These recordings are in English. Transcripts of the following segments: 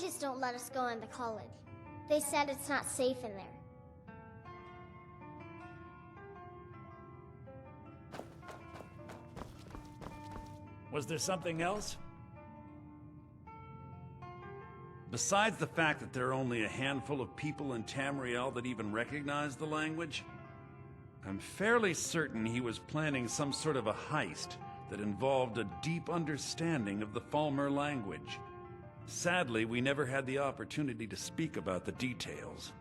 just don't let us go into college. They said it's not safe in there. Was there something else? Besides the fact that there are only a handful of people in Tamriel that even recognize the language, I'm fairly certain he was planning some sort of a heist that involved a deep understanding of the Falmer language. Sadly, we never had the opportunity to speak about the details.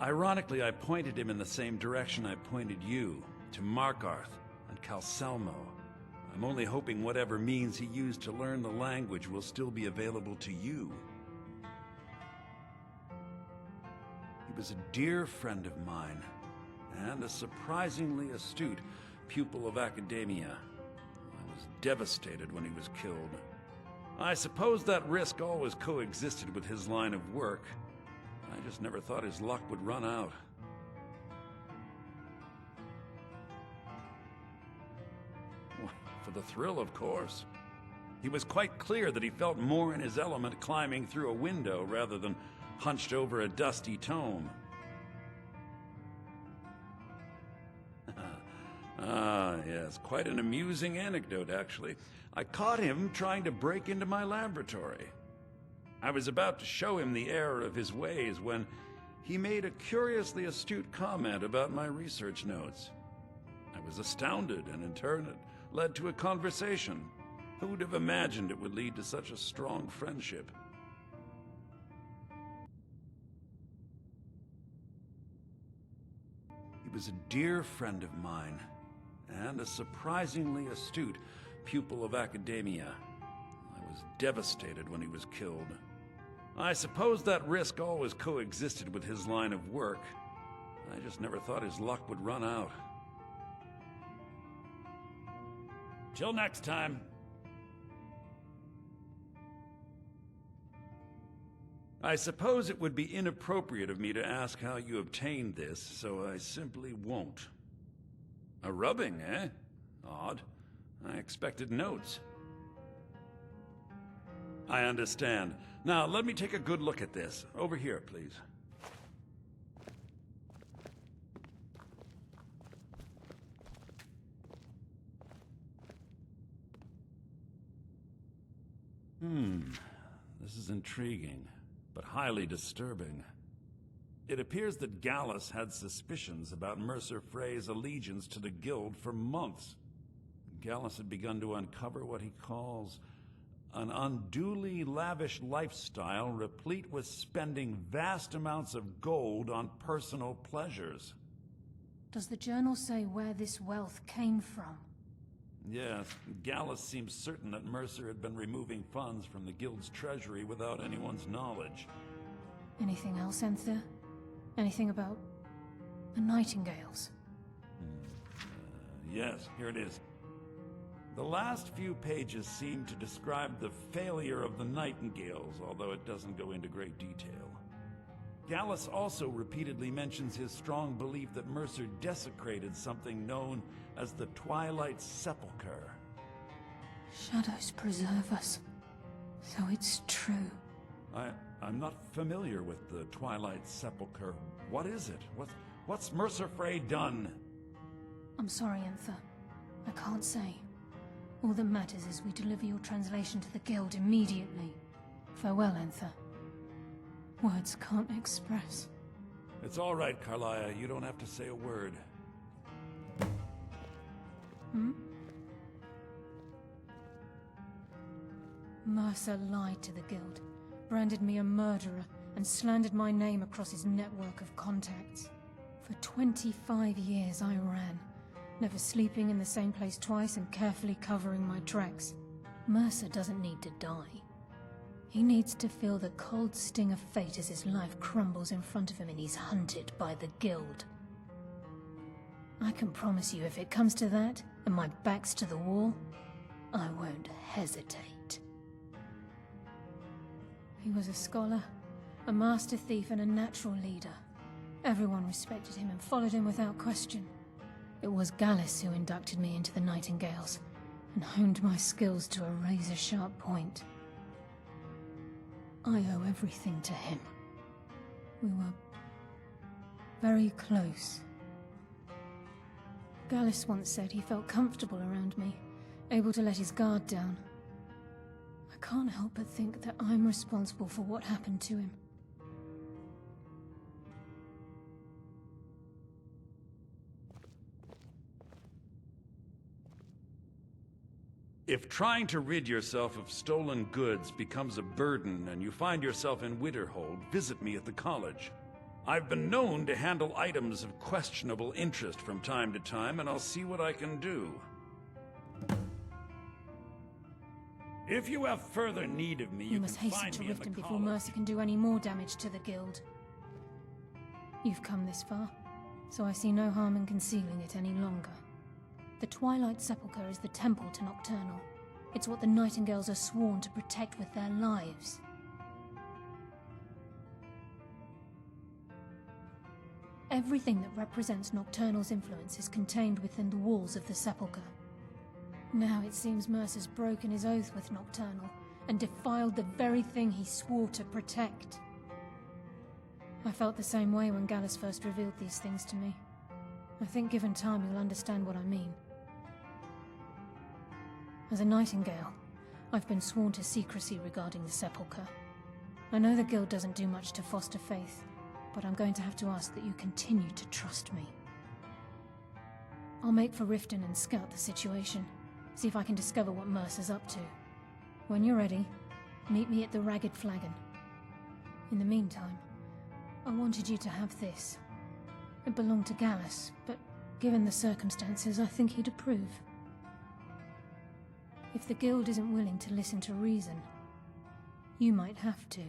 Ironically, I pointed him in the same direction I pointed you, to Markarth and Calcelmo. I'm only hoping whatever means he used to learn the language will still be available to you. He was a dear friend of mine, and a surprisingly astute pupil of academia. I was devastated when he was killed. I suppose that risk always coexisted with his line of work. I just never thought his luck would run out. For the thrill, of course. He was quite clear that he felt more in his element climbing through a window rather than hunched over a dusty tome. Ah, yes, quite an amusing anecdote, actually. I caught him trying to break into my laboratory. I was about to show him the error of his ways when he made a curiously astute comment about my research notes. I was astounded, and in turn it led to a conversation. Who would have imagined it would lead to such a strong friendship? He was a dear friend of mine, and a surprisingly astute pupil of academia. I was devastated when he was killed. I suppose that risk always coexisted with his line of work. I just never thought his luck would run out. Till next time. I suppose it would be inappropriate of me to ask how you obtained this, so I simply won't. A rubbing, eh? Odd. I expected notes. I understand. Now, let me take a good look at this. Over here, please. This is intriguing, but highly disturbing. It appears that Gallus had suspicions about Mercer Frey's allegiance to the Guild for months. Gallus had begun to uncover what he calls an unduly lavish lifestyle replete with spending vast amounts of gold on personal pleasures. Does the journal say where this wealth came from? Yes, Gallus seems certain that Mercer had been removing funds from the Guild's treasury without anyone's knowledge. Anything else, Enther? Anything about the Nightingales? Yes, here it is. The last few pages seem to describe the failure of the Nightingales, although it doesn't go into great detail. Gallus also repeatedly mentions his strong belief that Mercer desecrated something known as the Twilight Sepulchre. Shadows preserve us. So it's true. I'm not familiar with the Twilight Sepulchre. What is it? What's Mercer Frey done? I'm sorry, Enther. I can't say. All that matters is we deliver your translation to the Guild immediately. Farewell, Enther. Words can't express. It's all right, Carlia. You don't have to say a word. Mercer lied to the Guild, branded me a murderer, and slandered my name across his network of contacts. For 25 years I ran, never sleeping in the same place twice and carefully covering my tracks. Mercer doesn't need to die. He needs to feel the cold sting of fate as his life crumbles in front of him and he's hunted by the Guild. I can promise you if it comes to that, and my back's to the wall, I won't hesitate. He was a scholar, a master thief and a natural leader. Everyone respected him and followed him without question. It was Gallus who inducted me into the Nightingales, and honed my skills to a razor-sharp point. I owe everything to him. We were very close. Gallus once said he felt comfortable around me, able to let his guard down. I can't help but think that I'm responsible for what happened to him. If trying to rid yourself of stolen goods becomes a burden and you find yourself in Winterhold, visit me at the college. I've been known to handle items of questionable interest from time to time, and I'll see what I can do. If you have further need of me, You must hasten to Riften before Mercer can do any more damage to the guild. You've come this far, so I see no harm in concealing it any longer. The Twilight Sepulchre is the temple to Nocturnal. It's what the Nightingales are sworn to protect with their lives. Everything that represents Nocturnal's influence is contained within the walls of the Sepulchre. Now it seems Mercer's broken his oath with Nocturnal and defiled the very thing he swore to protect. I felt the same way when Gallus first revealed these things to me. I think given time you'll understand what I mean. As a Nightingale, I've been sworn to secrecy regarding the Sepulchre. I know the Guild doesn't do much to foster faith, but I'm going to have to ask that you continue to trust me. I'll make for Riften and scout the situation, see if I can discover what Mercer's up to. When you're ready, meet me at the Ragged Flagon. In the meantime, I wanted you to have this. It belonged to Gallus, but given the circumstances, I think he'd approve. If the Guild isn't willing to listen to reason, you might have to.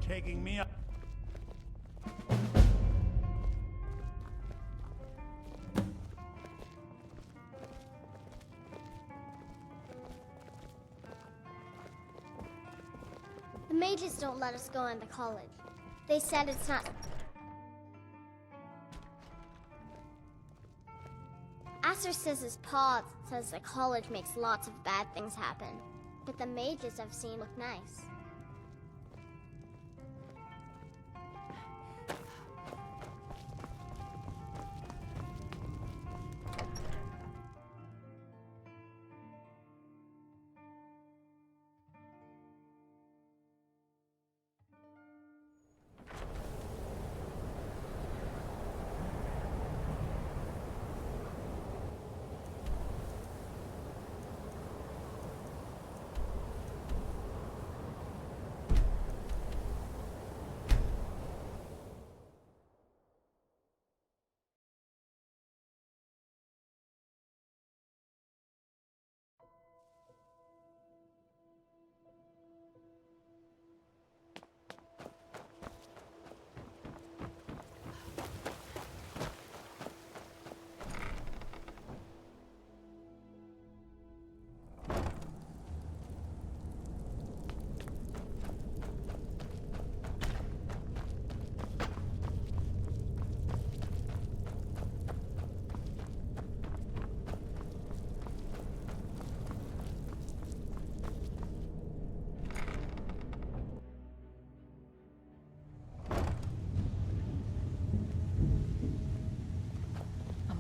Taking me up. The mages don't let us go into college. They said it's not... Acercis's paw says the college makes lots of bad things happen, but the mages I've seen look nice.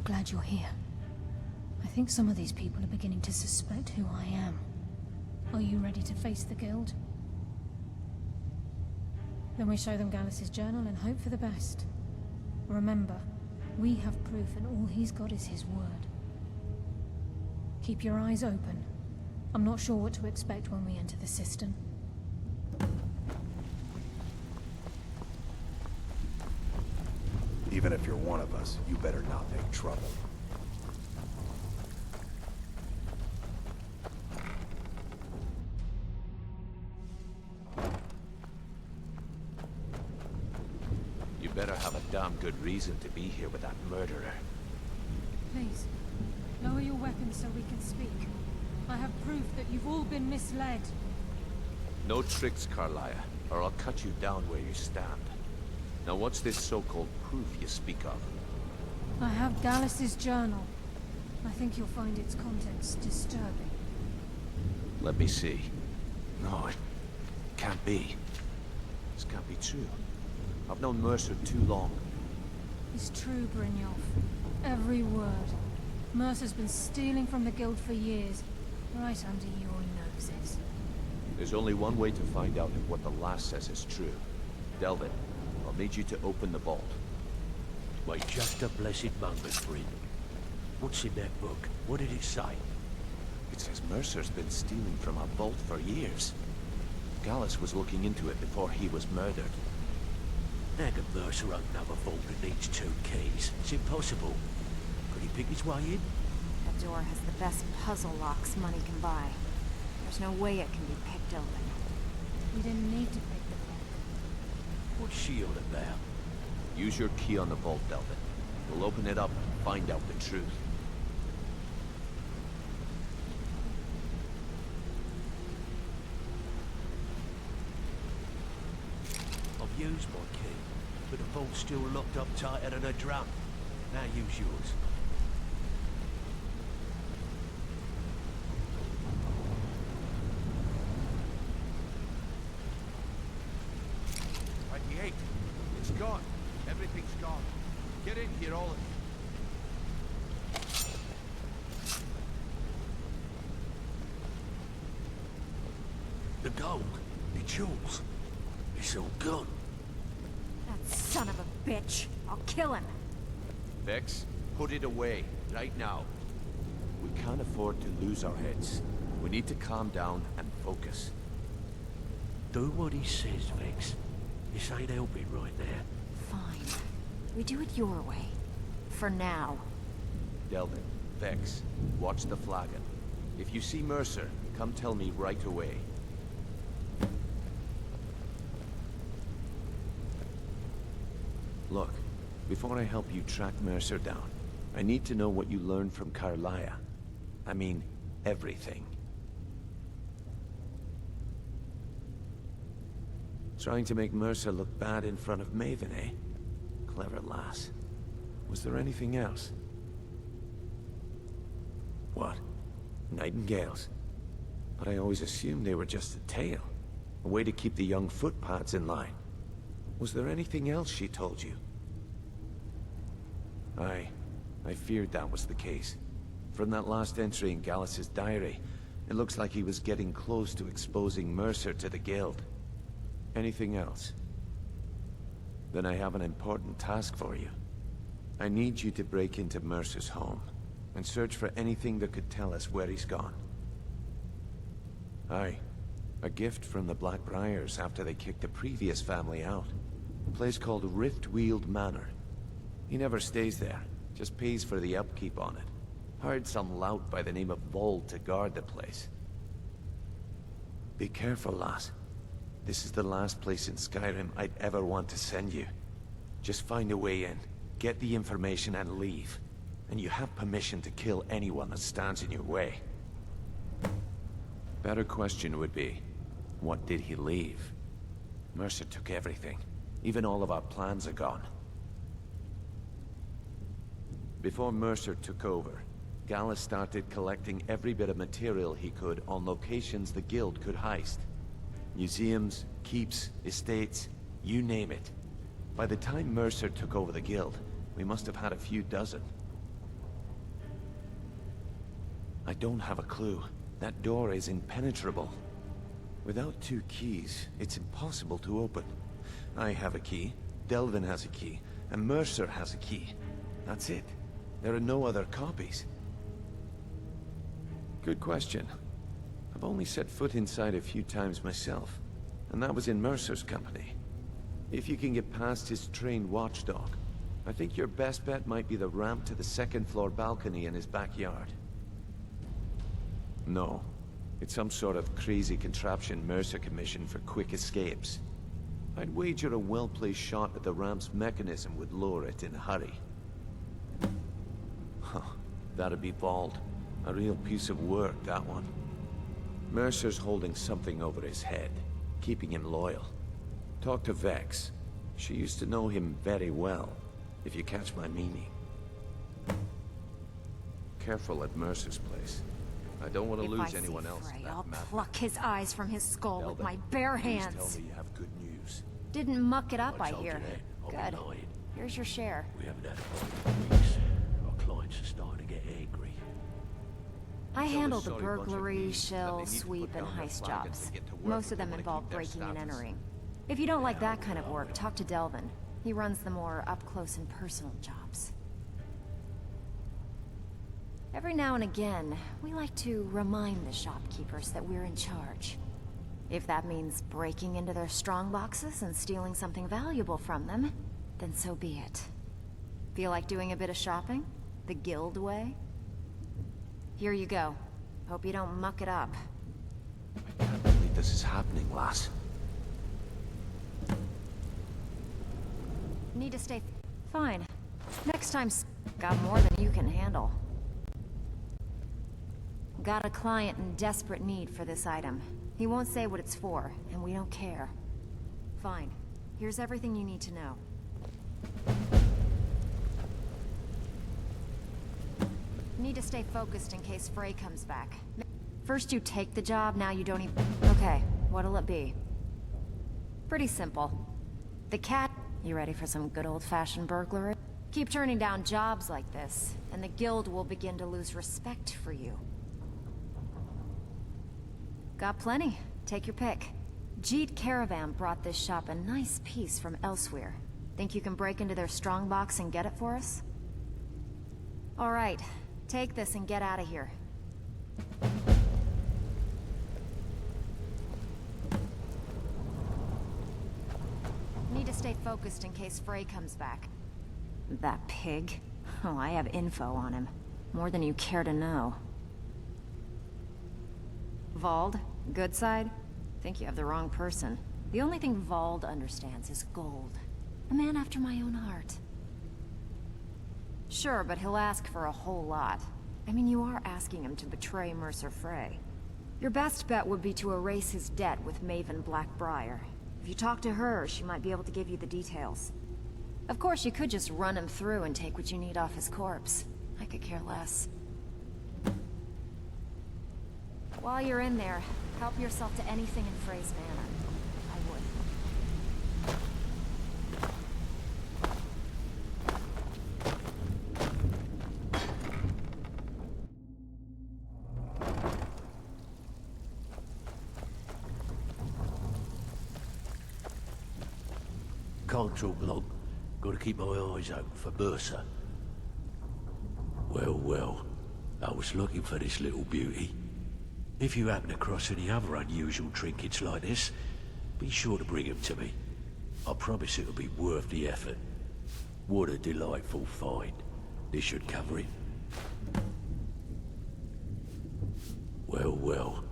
Glad you're here. I think some of these people are beginning to suspect who I am. Are you ready to face the Guild? Then we show them Gallus's journal and hope for the best. Remember, we have proof and all he's got is his word. Keep your eyes open. I'm not sure what to expect when we enter the cistern. Even if you're one of us, you better not make trouble. You better have a damn good reason to be here with that murderer. Please, lower your weapons so we can speak. I have proof that you've all been misled. No tricks, Carlia, or I'll cut you down where you stand. Now what's this so-called proof you speak of? I have Gallus's journal. I think you'll find its contents disturbing. Let me see. No, it can't be. This can't be true. I've known Mercer too long. It's true, Brynjolf. Every word. Mercer's been stealing from the guild for years, right under your noses. There's only one way to find out if what the lass says is true. Delvin, I'll need you to open the vault. Wait just a blessed moment, Bryn. What's in that book? What did it say? It says Mercer's been stealing from our vault for years. Gallus was looking into it before he was murdered. How can Mercer open up a vault that needs 2 keys? It's impossible. Could he pick his way in? That door has the best puzzle locks money can buy. There's no way it can be picked open. We didn't need to pick the lock. What's she on about? Use your key on the vault, Delvin. We'll open it up and find out the truth. I've used my key, but the vault's still locked up tighter than a drum. Now use yours. Right, the 8. It's gone. Everything's gone. Get in here, all of you. The gold, the jewels, it's all gone. That son of a bitch! I'll kill him! Vex, put it away, right now. We can't afford to lose our heads. We need to calm down and focus. Do what he says, Vex. This ain't helping right now. Fine. We do it your way. For now. Delvin, Vex, watch the flagon. If you see Mercer, come tell me right away. Look, before I help you track Mercer down, I need to know what you learned from Carlia. I mean, everything. Trying to make Mercer look bad in front of Maven, eh? Clever lass. Was there anything else? What? Nightingales? But I always assumed they were just a tale. A way to keep the young footpads in line. Was there anything else she told you? I feared that was the case. From that last entry in Gallus's diary, it looks like he was getting close to exposing Mercer to the Guild. Anything else? Then I have an important task for you. I need you to break into Mercer's home, and search for anything that could tell us where he's gone. Aye. A gift from the Blackbriars after they kicked the previous family out. A place called Riftweald Manor. He never stays there, just pays for the upkeep on it. Hired some lout by the name of Vold to guard the place. Be careful, lass. This is the last place in Skyrim I'd ever want to send you. Just find a way in, get the information and leave. And you have permission to kill anyone that stands in your way. Better question would be, what did he leave? Mercer took everything. Even all of our plans are gone. Before Mercer took over, Gallus started collecting every bit of material he could on locations the Guild could heist. Museums, keeps, estates, you name it. By the time Mercer took over the Guild, we must have had a few dozen. I don't have a clue. That door is impenetrable. Without 2 keys, it's impossible to open. I have a key, Delvin has a key, and Mercer has a key. That's it. There are no other copies. Good question. I've only set foot inside a few times myself, and that was in Mercer's company. If you can get past his trained watchdog, I think your best bet might be the ramp to the 2nd floor balcony in his backyard. No. It's some sort of crazy contraption Mercer commissioned for quick escapes. I'd wager a well-placed shot at the ramp's mechanism would lower it in a hurry. Huh. That'd be Vold. A real piece of work, that one. Mercer's holding something over his head, keeping him loyal. Talk to Vex. She used to know him very well, if you catch my meaning. Careful at Mercer's place. I don't want to If lose I see anyone else to Frey, that I'll madman. pluck his eyes from his skull with Delvin, my bare please hands. tell me you have good news. Didn't muck it up, I I told you hear. that. I'll be Good. lying. Here's your share. We haven't had a fight in weeks. Our clients are starting to get angry. I Tell handle this the sorry bunch of burglary, thieves that they shell, need to sweep, put and down their heist flag and jobs. to get to work Most if of they them wanna involve keep their breaking and status. entering. If you don't like that kind of work, talk to Delvin. He runs the more up-close and personal jobs. Every now and again, we like to remind the shopkeepers that we're in charge. If that means breaking into their strong boxes and stealing something valuable from them, then so be it. Feel like doing a bit of shopping? The guild way? Here you go. Hope you don't muck it up. I can't believe this is happening, lass. Need to stay... Fine. Next time, got more than you can handle. Got a client in desperate need for this item. He won't say what it's for, and we don't care. Fine. Here's everything you need to know. Need to stay focused in case Frey comes back. First you take the job, now you don't even... Okay, what'll it be? Pretty simple. The cat... You ready for some good old-fashioned burglary? Keep turning down jobs like this, and the guild will begin to lose respect for you. Got plenty. Take your pick. Jeet Caravan brought this shop a nice piece from elsewhere. Think you can break into their strongbox and get it for us? All right. Take this and get out of here. Need to stay focused in case Frey comes back. That pig? Oh, I have info on him. More than you care to know. Vald? Good side? Think you have the wrong person. The only thing Vald understands is gold. A man after my own heart. Sure, but he'll ask for a whole lot. I mean, you are asking him to betray Mercer Frey. Your best bet would be to erase his debt with Maven Blackbriar. If you talk to her, she might be able to give you the details. Of course, you could just run him through and take what you need off his corpse. I could care less. While you're in there, help yourself to anything in Frey's manor. I would. Can't talk long. Gotta keep my eyes open for Mercer. Well, well. I was looking for this little beauty. If you happen across any other unusual trinkets like this, be sure to bring them to me. I promise it'll be worth the effort. What a delightful find. This should cover it. Well, well.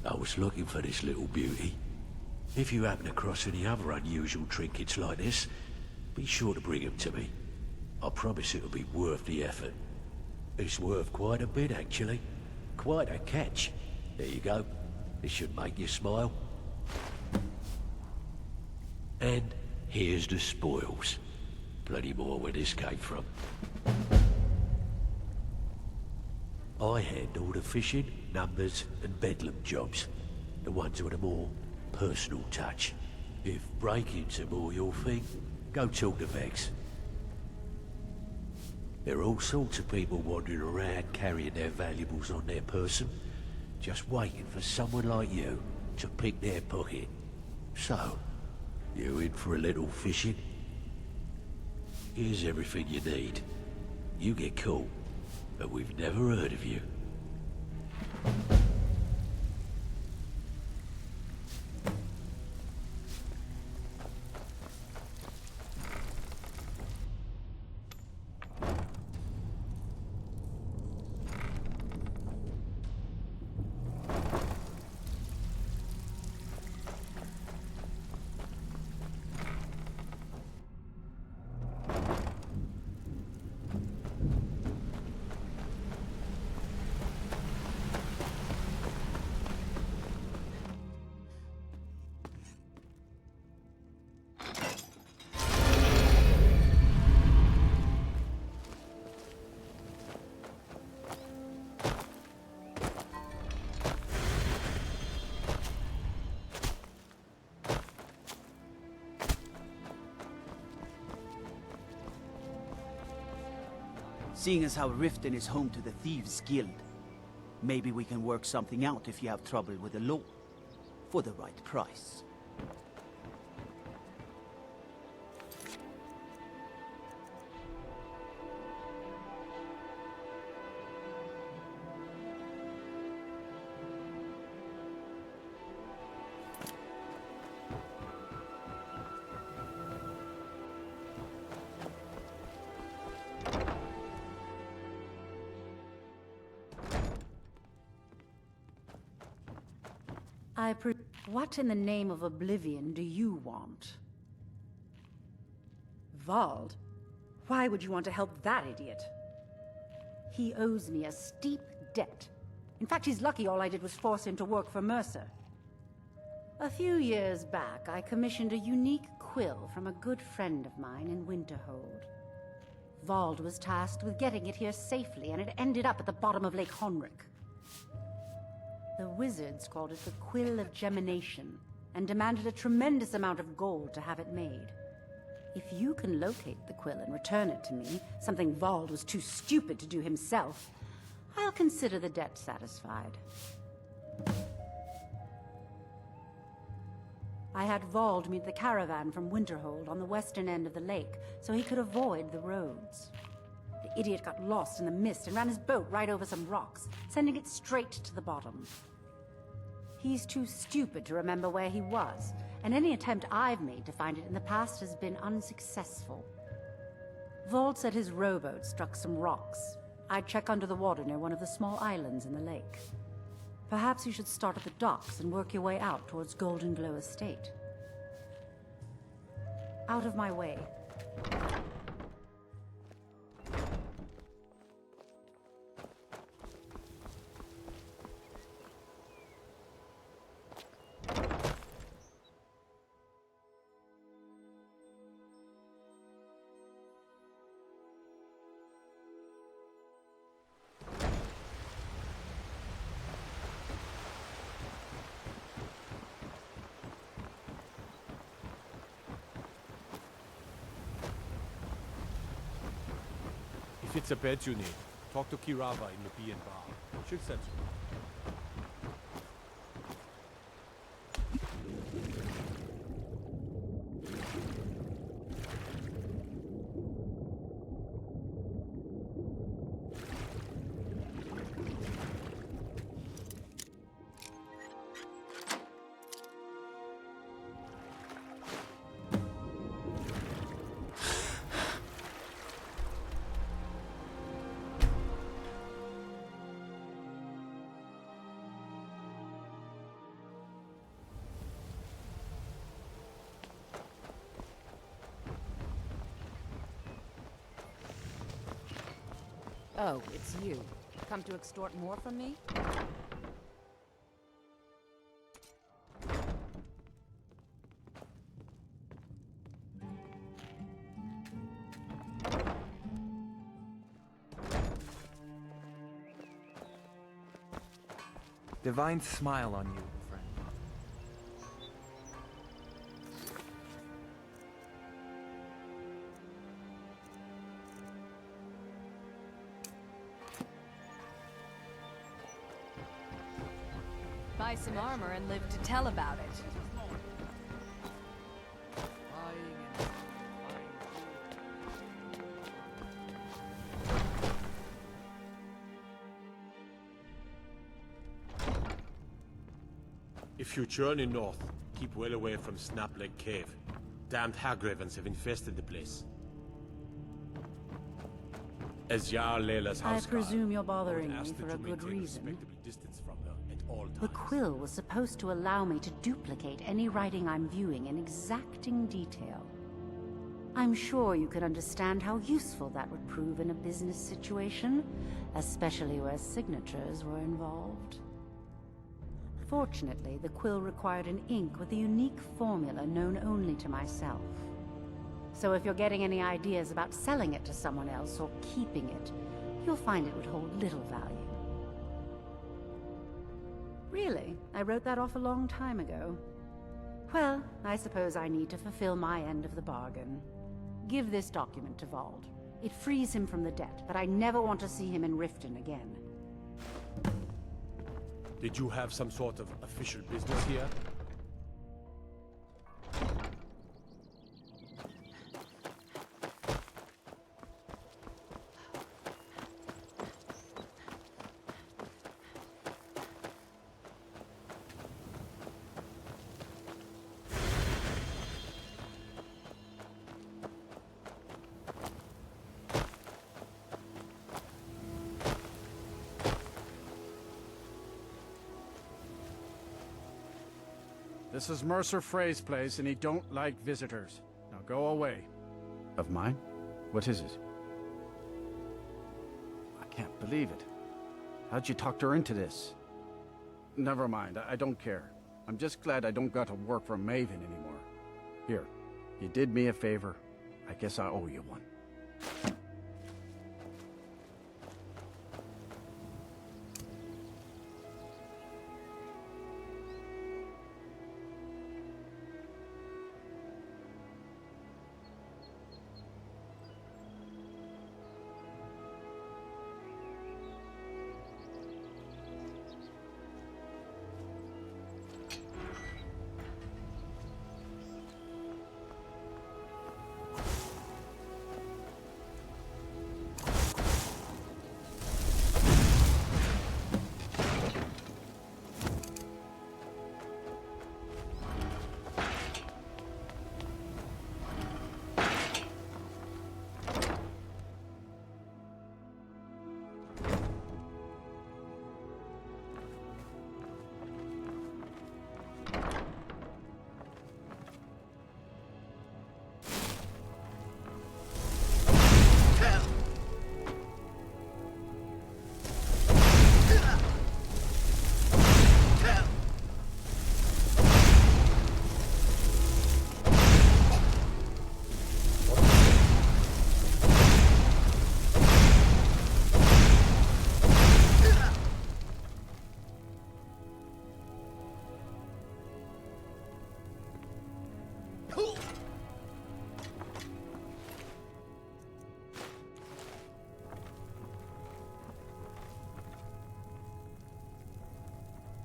I was looking for this little beauty. If you happen across any other unusual trinkets like this, be sure to bring them to me. I promise it'll be worth the effort. It's worth quite a bit, actually. Quite a catch. There you go. This should make you smile. And here's the spoils. Plenty more where this came from. I handle the fishing, numbers, and bedlam jobs. The ones with a more personal touch. If break-ins are more your thing, go talk to Vex. There are all sorts of people wandering around carrying their valuables on their person, just waiting for someone like you to pick their pocket. So, you in for a little fishing? Here's everything you need. You get caught, but we've never heard of you. Seeing as how Riften is home to the Thieves' Guild, maybe we can work something out if you have trouble with the law. For the right price. What in the name of oblivion do you want? Vald? Why would you want to help that idiot? He owes me a steep debt. In fact, he's lucky all I did was force him to work for Mercer. A few years back, I commissioned a unique quill from a good friend of mine in Winterhold. Vald was tasked with getting it here safely, and it ended up at the bottom of Lake Honrick. The wizards called it the Quill of Gemination, and demanded a tremendous amount of gold to have it made. If you can locate the quill and return it to me, something Vald was too stupid to do himself, I'll consider the debt satisfied. I had Vald meet the caravan from Winterhold on the western end of the lake, so he could avoid the roads. The idiot got lost in the mist and ran his boat right over some rocks, sending it straight to the bottom. He's too stupid to remember where he was, and any attempt I've made to find it in the past has been unsuccessful. Vald said his rowboat struck some rocks. I'd check under the water near one of the small islands in the lake. Perhaps you should start at the docks and work your way out towards Golden Glow Estate. Out of my way. If it's a bed you need, talk to Kirava in the B&B Bar. She'll send you. Oh, it's you. Come to extort more from me? Divine smile on you, friend. Buy some armor and live to tell about it. If you journey north, keep well away from Snapleg Cave. Damned hag-ravens have infested the place. As Jarl Layla's house I presume you're bothering guard, me for a good reason. respectable distance from her at all times. The quill was supposed to allow me to duplicate any writing I'm viewing in exacting detail. I'm sure you can understand how useful that would prove in a business situation, especially where signatures were involved. Fortunately, the quill required an ink with a unique formula known only to myself. So if you're getting any ideas about selling it to someone else or keeping it, you'll find it would hold little value. Really, I wrote that off a long time ago. Well, I suppose I need to fulfill my end of the bargain. Give this document to Vald. It frees him from the debt, but I never want to see him in Riften again. Did you have some sort of official business here? This is Mercer Frey's place, and he don't like visitors. Now go away. Of mine? What is it? I can't believe it. How'd you talk her into this? Never mind, I don't care. I'm just glad I don't got to work for Maven anymore. Here, you did me a favor. I guess I owe you one.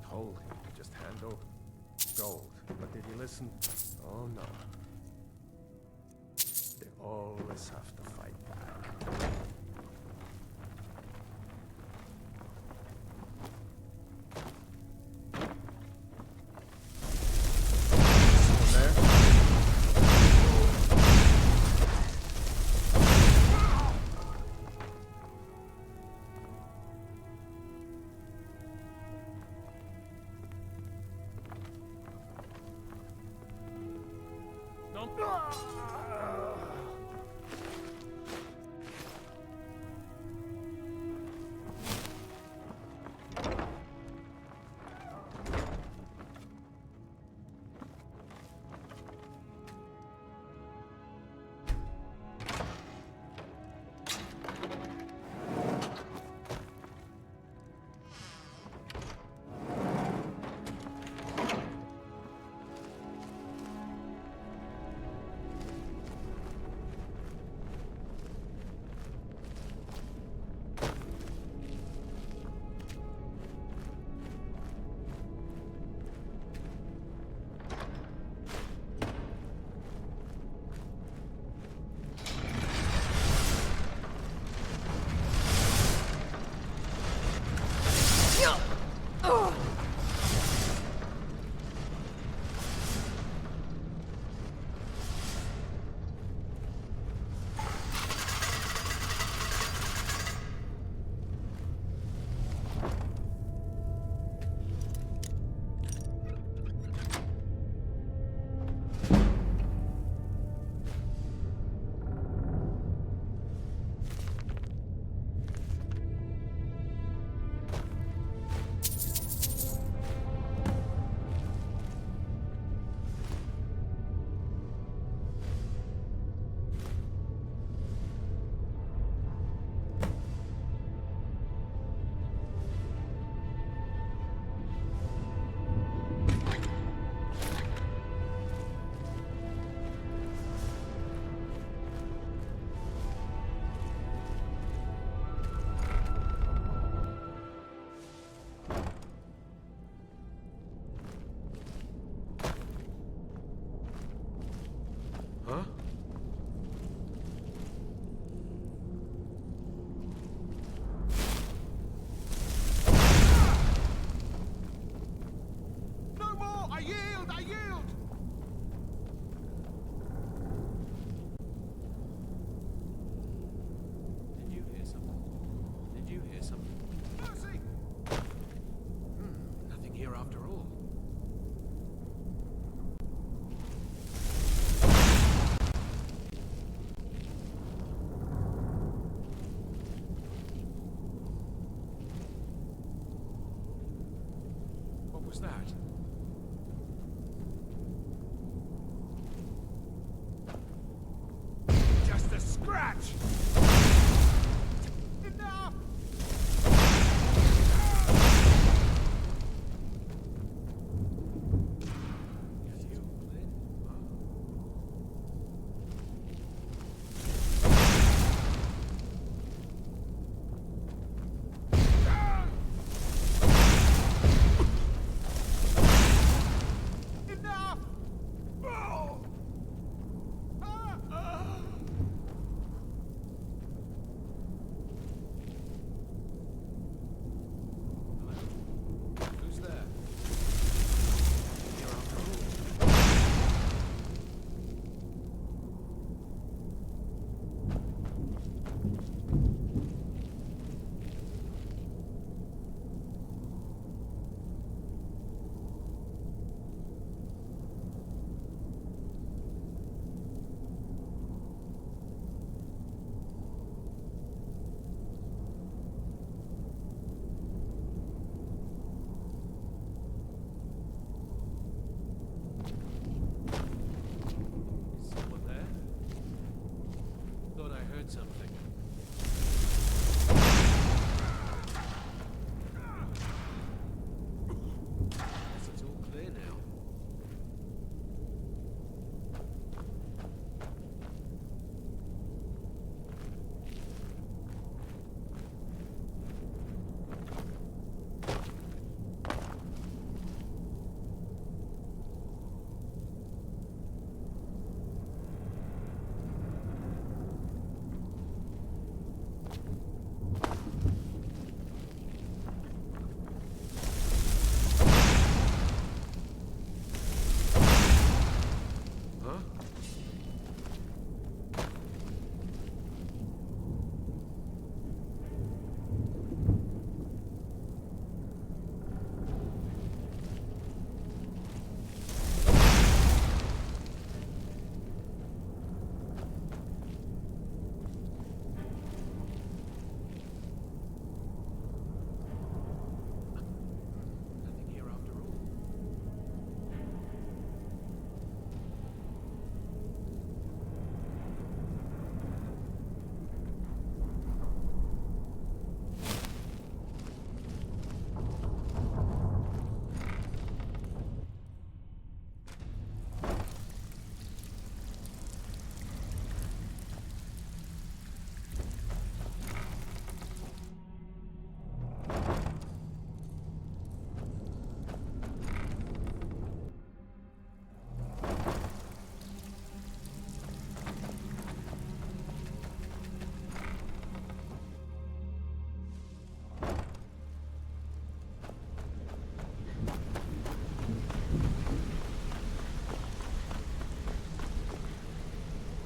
Told him to just hand over gold, but did he listen? Oh no. They always have to fight back.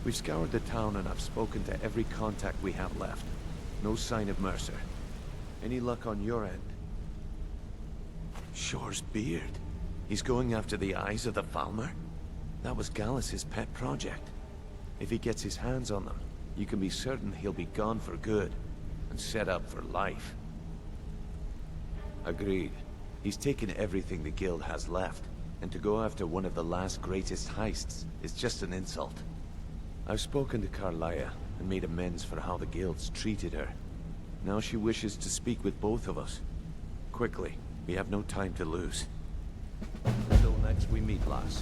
We've scoured the town and I've spoken to every contact we have left. No sign of Mercer. Any luck on your end? Shore's beard. He's going after the eyes of the Falmer? That was Gallus's pet project. If he gets his hands on them, you can be certain he'll be gone for good, and set up for life. Agreed. He's taken everything the Guild has left, and to go after one of the last greatest heists is just an insult. I've spoken to Carlia, and made amends for how the Guild's treated her. Now she wishes to speak with both of us. Quickly, we have no time to lose. Until next we meet, lass.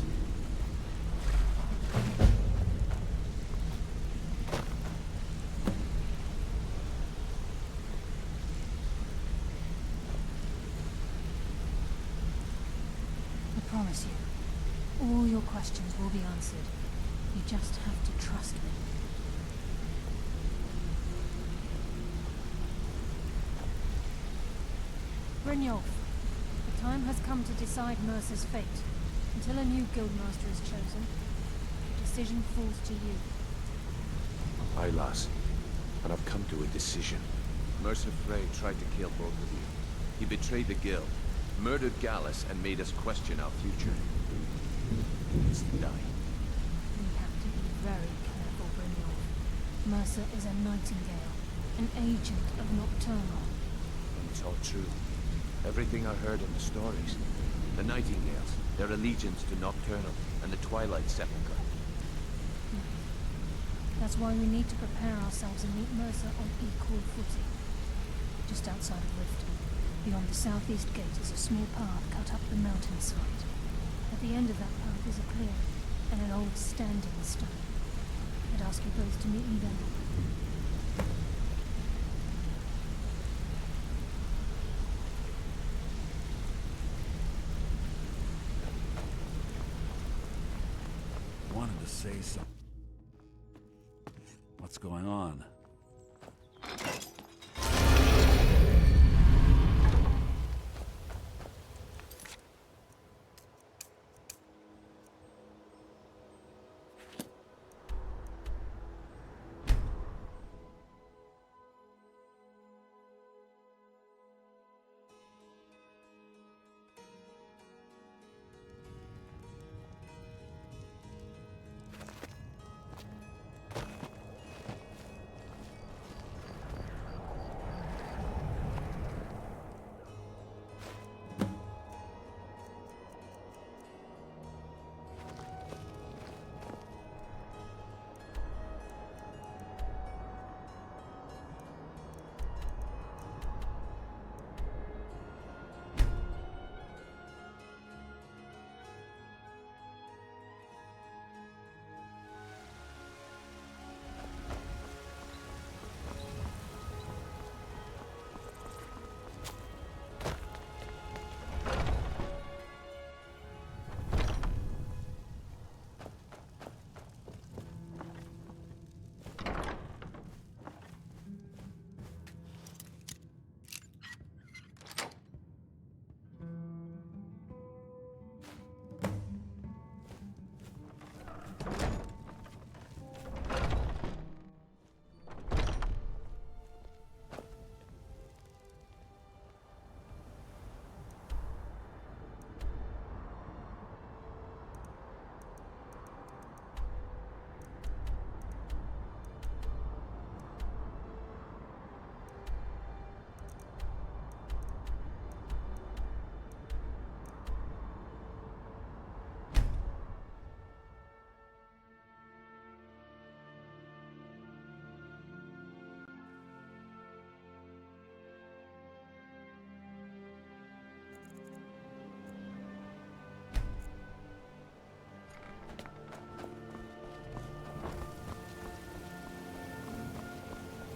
I promise you, all your questions will be answered. You just have to trust me. Brynjolf, the time has come to decide Mercer's fate. Until a new guildmaster is chosen, the decision falls to you. Aye, lass. And I've come to a decision. Mercer Frey tried to kill both of you. He betrayed the Guild, murdered Gallus, and made us question our future. He needs to die. We have to be very careful, Brynjolf. Mercer is a nightingale, an agent of Nocturnal. It's all true. Everything I heard in the stories. The Nightingales, their allegiance to Nocturnal, and the Twilight Sepulchre. That's why we need to prepare ourselves and meet Mercer on equal footing. Just outside of Riften, beyond the southeast gate is a small path cut up the mountainside. At the end of that path is a clearing, and an old standing stone. I'd ask you both to meet me there. Wanted to say something. What's going on?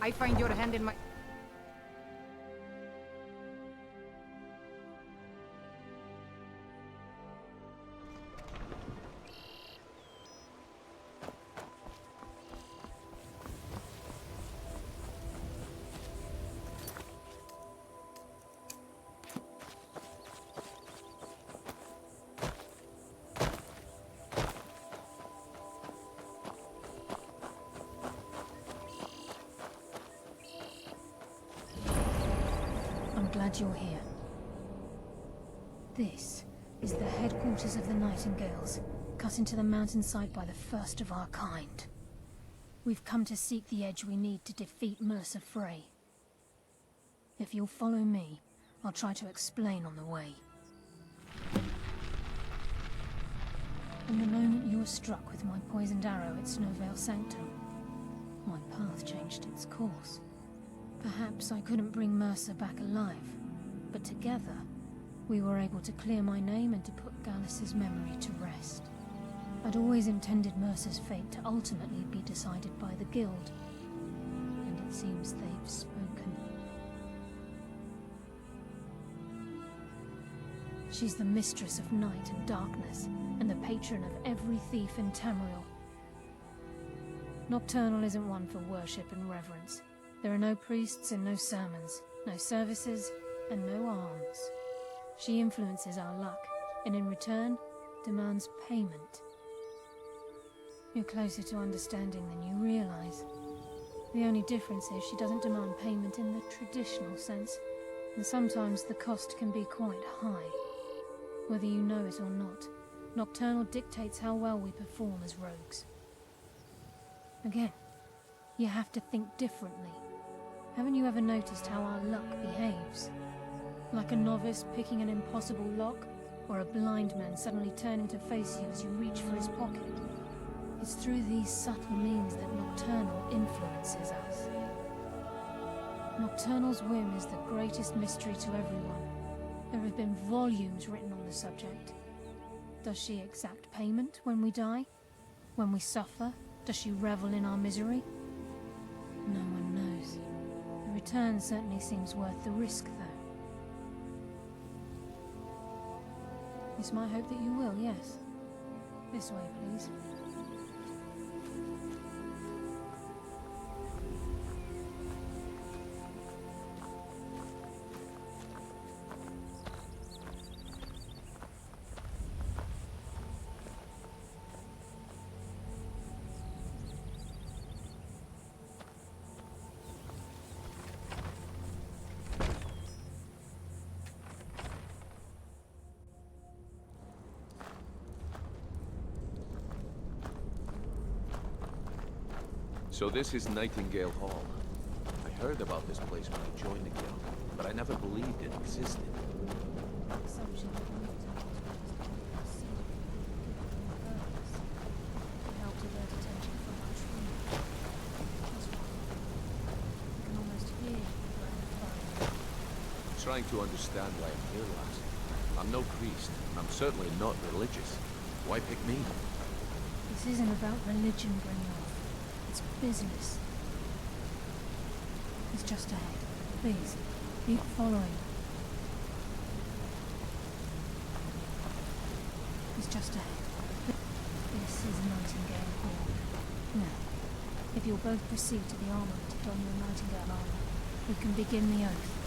I find your hand in my... glad you're here. This is the headquarters of the Nightingales, cut into the mountainside by the first of our kind. We've come to seek the edge we need to defeat Mercer Frey. If you'll follow me, I'll try to explain on the way. From the moment you were struck with my poisoned arrow at Snowvale Sanctum, my path changed its course. Perhaps I couldn't bring Mercer back alive, but together, we were able to clear my name and to put Gallus's memory to rest. I'd always intended Mercer's fate to ultimately be decided by the Guild, and it seems they've spoken. She's the mistress of night and darkness, and the patron of every thief in Tamriel. Nocturnal isn't one for worship and reverence. There are no priests and no sermons, no services, and no alms. She influences our luck, and in return, demands payment. You're closer to understanding than you realize. The only difference is she doesn't demand payment in the traditional sense, and sometimes the cost can be quite high. Whether you know it or not, Nocturnal dictates how well we perform as rogues. Again, you have to think differently. Haven't you ever noticed how our luck behaves? Like a novice picking an impossible lock, or a blind man suddenly turning to face you as you reach for his pocket. It's through these subtle means that Nocturnal influences us. Nocturnal's whim is the greatest mystery to everyone. There have been volumes written on the subject. Does she exact payment when we die? When we suffer? Does she revel in our misery? No one knows. The return certainly seems worth the risk, though. It's my hope that you will, yes. This way, please. So this is Nightingale Hall. I heard about this place when I joined the guild, but I never believed it existed. I'm trying to understand why I'm here, lass. I'm no priest, and I'm certainly not religious. Why pick me? This isn't about religion, Brynjolf. It's business. It's just ahead. Please, keep following. It's just ahead. This is Nightingale Hall. Now, if you'll both proceed to the armory to don your Nightingale armor, we can begin the oath.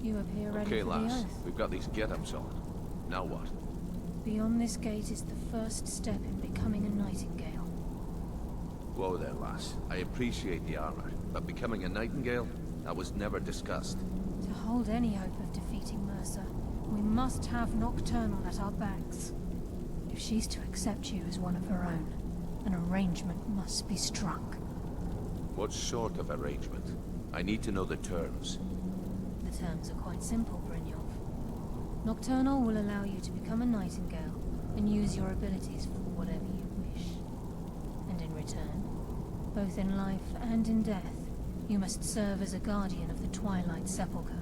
You appear ready Okay, for lass. the oath. We've got these get-ups on. Now what? Beyond this gate is the first step in becoming a Nightingale. Whoa there, lass. I appreciate the armor, but becoming a Nightingale? That was never discussed. To hold any hope of defeating Mercer, we must have Nocturnal at our backs. If she's to accept you as one of her own, an arrangement must be struck. What sort of arrangement? I need to know the terms. The terms are quite simple, Brynjolf. Nocturnal will allow you to become a nightingale and use your abilities for whatever you wish. And in return, both in life and in death, you must serve as a guardian of the Twilight Sepulchre.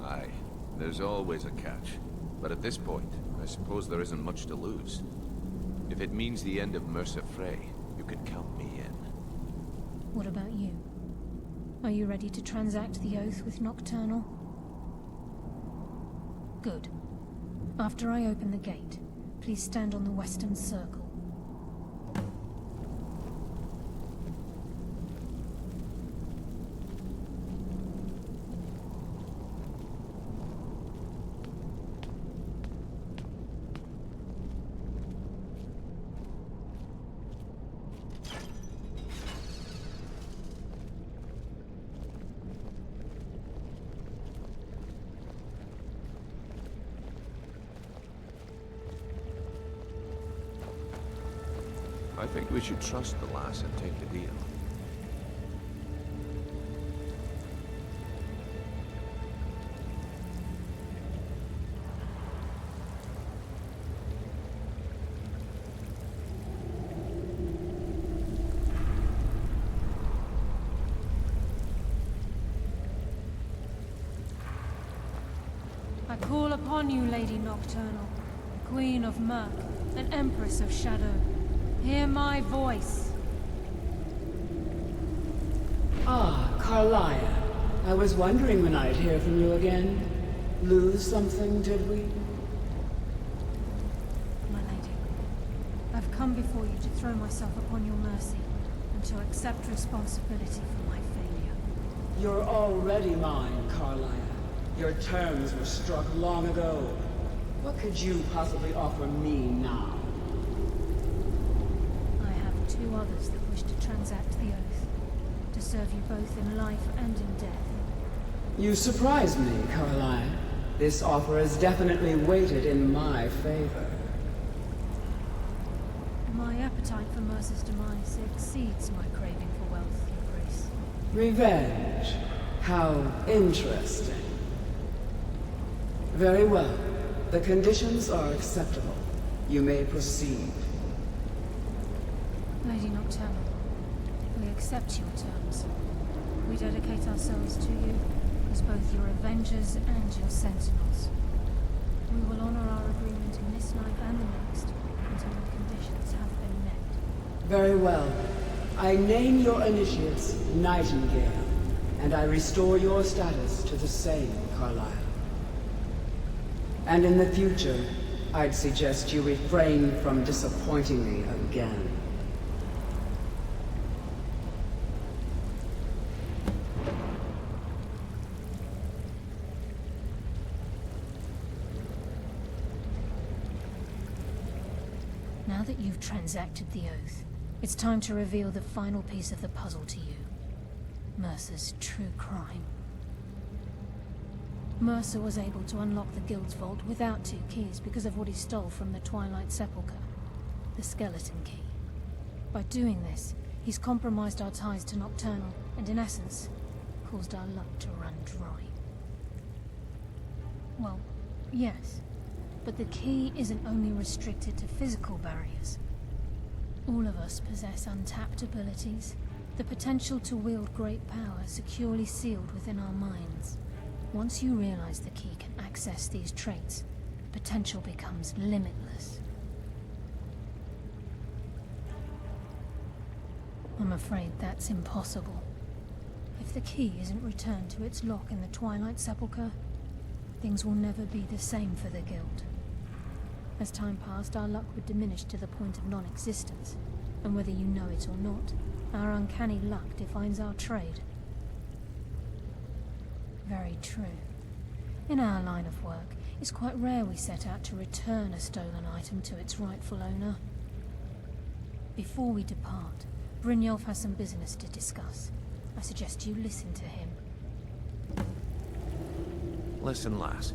Aye, there's always a catch. But at this point, I suppose there isn't much to lose. If it means the end of Mercer Frey, you can count me in. What about you? Are you ready to transact the oath with Nocturnal? Good. After I open the gate, please stand on the western circle. I think we should trust the lass and take the deal. I call upon you, Lady Nocturnal, Queen of Murk, and Empress of Shadow. Hear my voice. Ah, Carlia. I was wondering when I'd hear from you again. Lose something, did we? My lady, I've come before you to throw myself upon your mercy, and to accept responsibility for my failure. You're already mine, Carlia. Your terms were struck long ago. What could you possibly offer me now? I have two others that wish to transact the oath, to serve you both in life and in death. You surprise me, Carlia. This offer is definitely weighted in my favor. My appetite for Mercer's demise exceeds my craving for wealth, Your Grace. Revenge. How interesting. Very well. The conditions are acceptable. You may proceed. Lady Nocturnal, we accept your terms. We dedicate ourselves to you as both your avengers and your sentinels. We will honor our agreement in this life and the next until the conditions have been met. Very well. I name your initiates Nightingale, and I restore your status to the same, Carlisle. And in the future, I'd suggest you refrain from disappointing me again. Now that you've transacted the oath, it's time to reveal the final piece of the puzzle to you. Mercer's true crime. Mercer was able to unlock the Guild's vault without 2 keys because of what he stole from the Twilight Sepulchre, the skeleton key. By doing this, he's compromised our ties to Nocturnal, and in essence, caused our luck to run dry. Well, yes, but the key isn't only restricted to physical barriers. All of us possess untapped abilities, the potential to wield great power securely sealed within our minds. Once you realize the key can access these traits, potential becomes limitless. I'm afraid that's impossible. If the key isn't returned to its lock in the Twilight Sepulchre, things will never be the same for the Guild. As time passed, our luck would diminish to the point of non-existence, and whether you know it or not, our uncanny luck defines our trade. Very true. In our line of work, it's quite rare we set out to return a stolen item to its rightful owner. Before we depart, Brynjolf has some business to discuss. I suggest you listen to him. Listen, lass.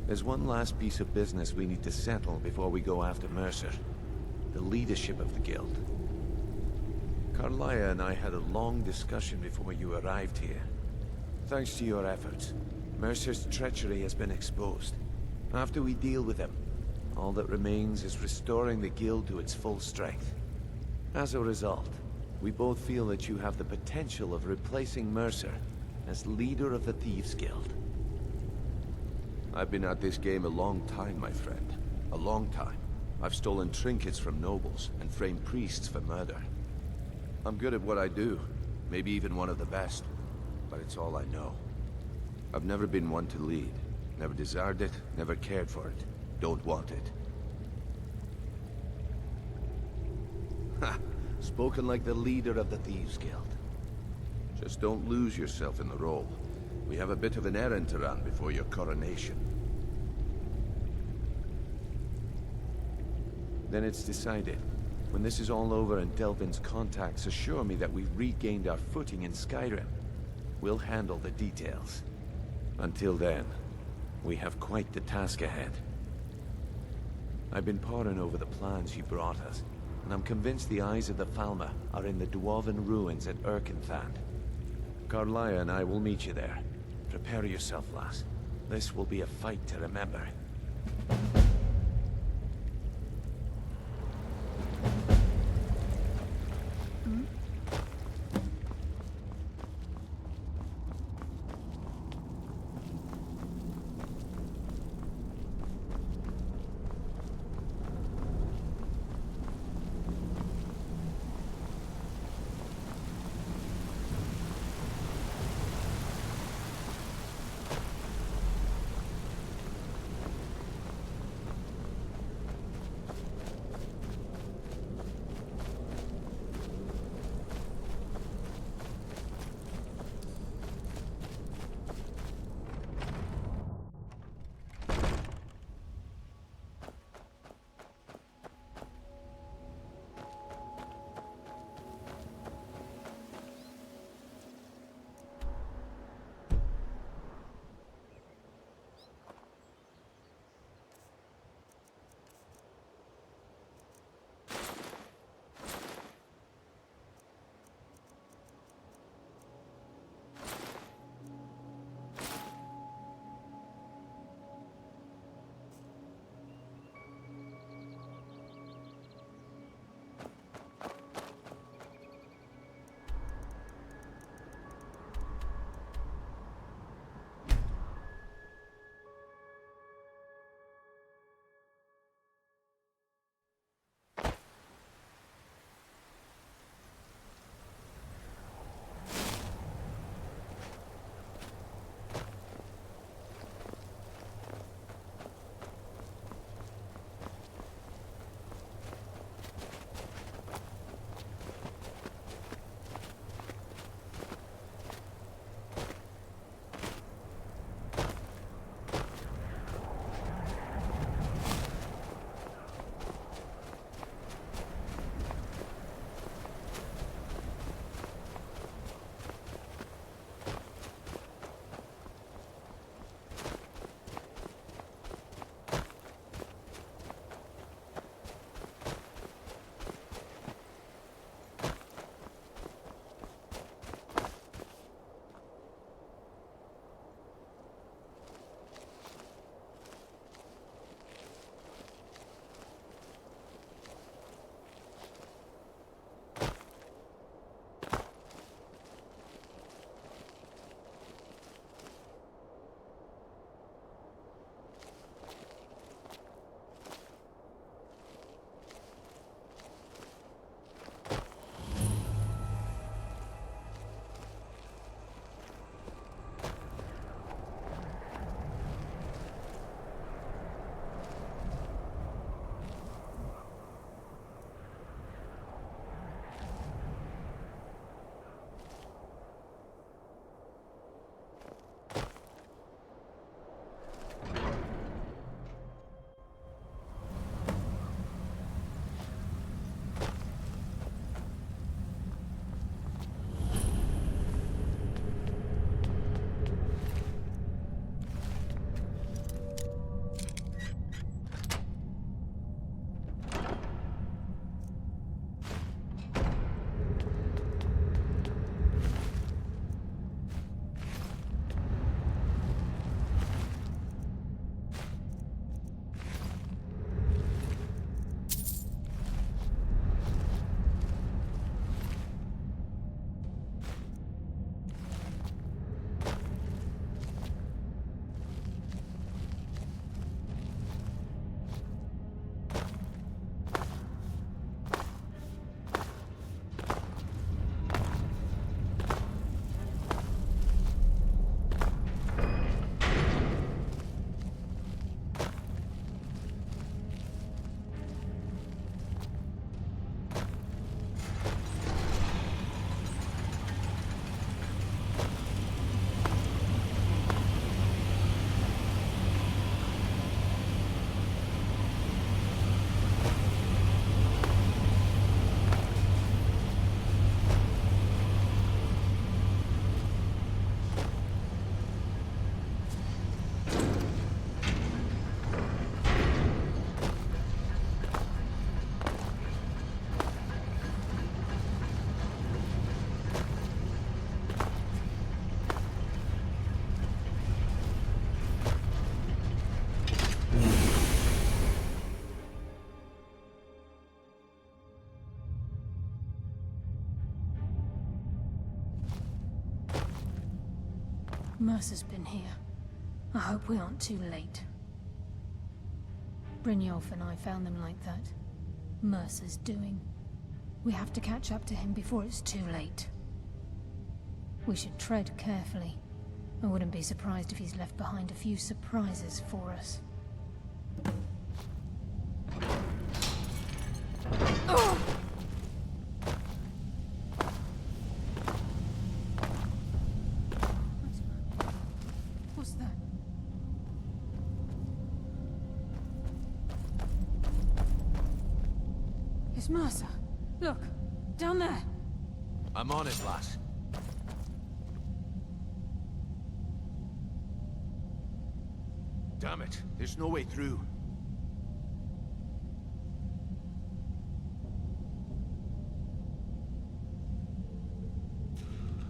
There's one last piece of business we need to settle before we go after Mercer. The leadership of the guild. Carlia and I had a long discussion before you arrived here. Thanks to your efforts, Mercer's treachery has been exposed. After we deal with him, all that remains is restoring the guild to its full strength. As a result, we both feel that you have the potential of replacing Mercer as leader of the Thieves' Guild. I've been at this game a long time, my friend. A long time. I've stolen trinkets from nobles and framed priests for murder. I'm good at what I do, maybe even one of the best, but it's all I know. I've never been one to lead. Never desired it, never cared for it. Don't want it. Ha! Spoken like the leader of the Thieves' Guild. Just don't lose yourself in the role. We have a bit of an errand to run before your coronation. Then it's decided. When this is all over and Delvin's contacts assure me that we've regained our footing in Skyrim, we'll handle the details. Until then, we have quite the task ahead. I've been poring over the plans you brought us, and I'm convinced the eyes of the Falmer are in the Dwarven ruins at Erkenthand. Carlia and I will meet you there. Prepare yourself, lass. This will be a fight to remember. Mercer's been here. I hope we aren't too late. Brynjolf and I found them like that. Mercer's doing. We have to catch up to him before it's too late. We should tread carefully. I wouldn't be surprised if he's left behind a few surprises for us. Oh! What's that? It's Mercer. Look, down there. I'm on it, lass. Damn it, there's no way through.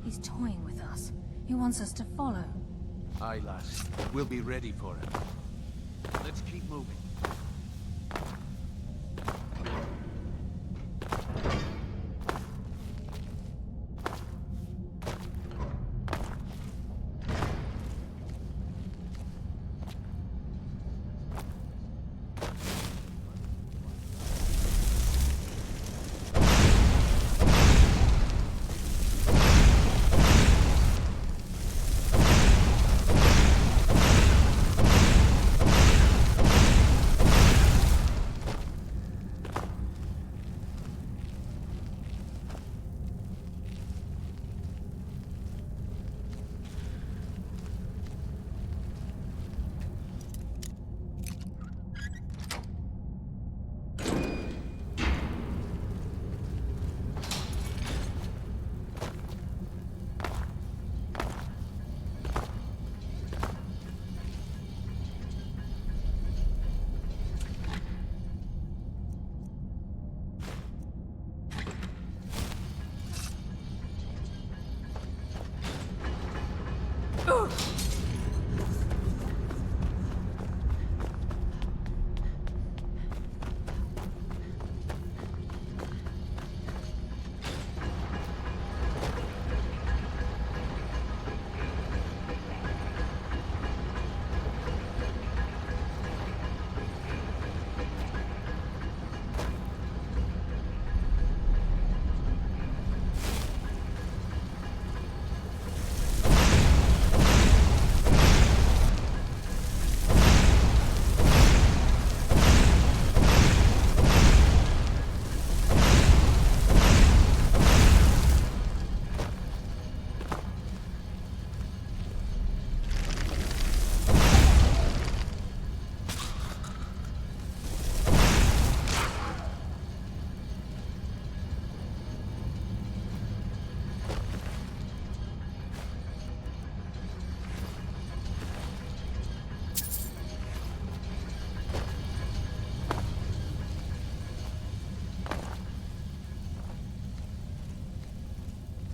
He's toying with us. He wants us to follow. Aye, lass. We'll be ready for him. Let's keep moving.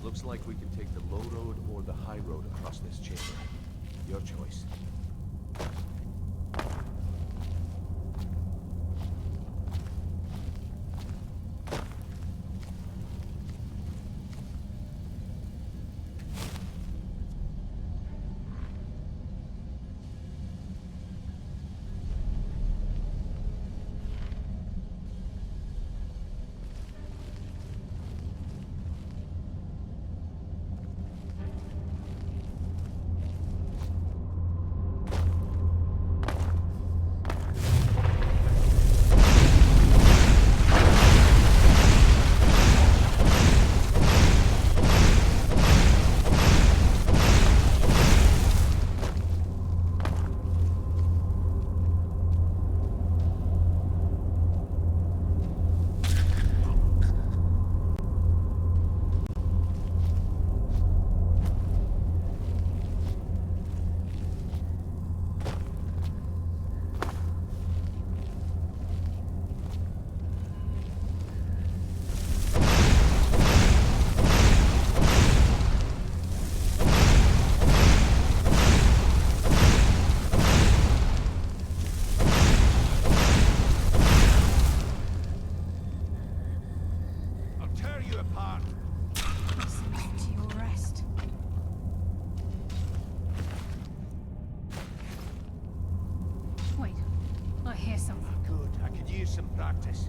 Looks like we can take the low road or the high road across this chamber. Your choice. could use some practice.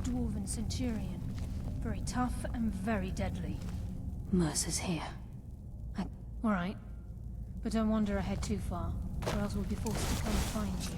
Dwarven centurion. Very tough and very deadly. Mercer's here. Alright. But don't wander ahead too far, or else we'll be forced to come find you.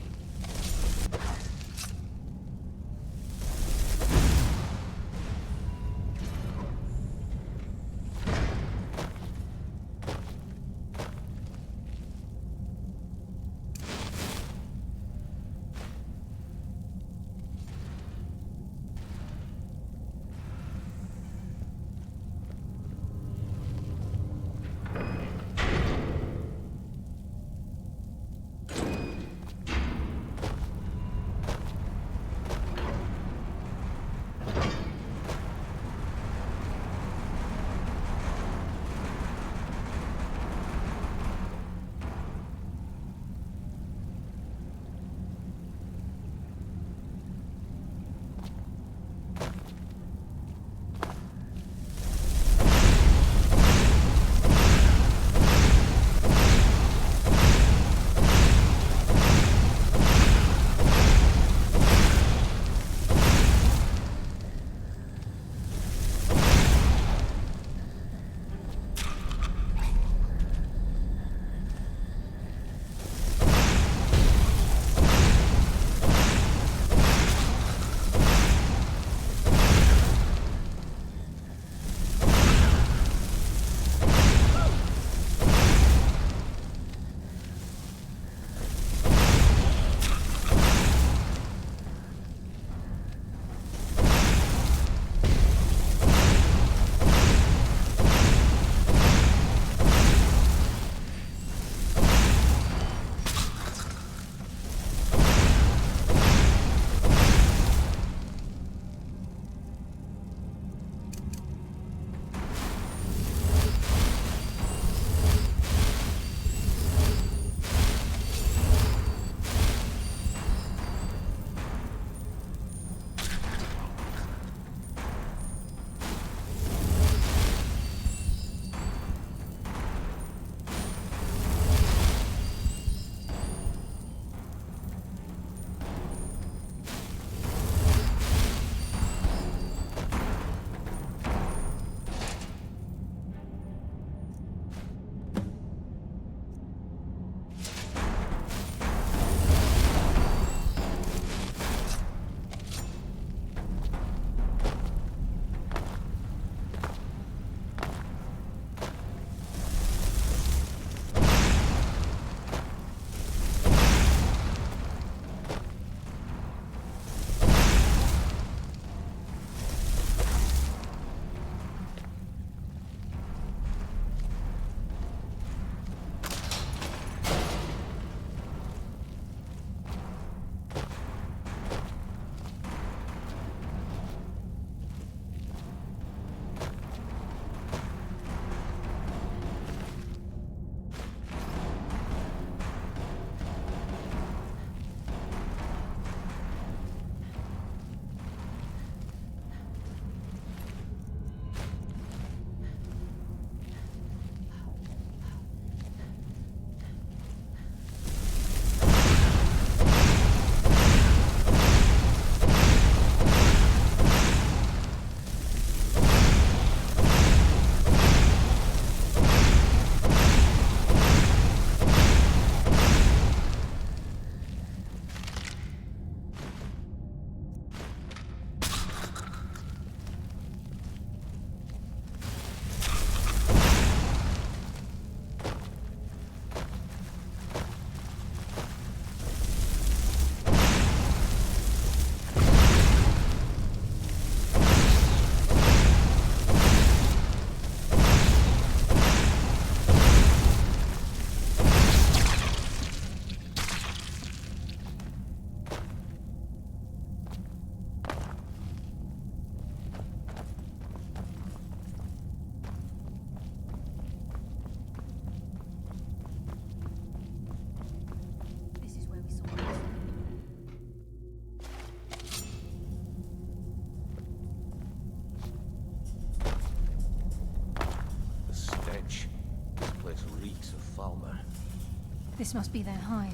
This must be their hive.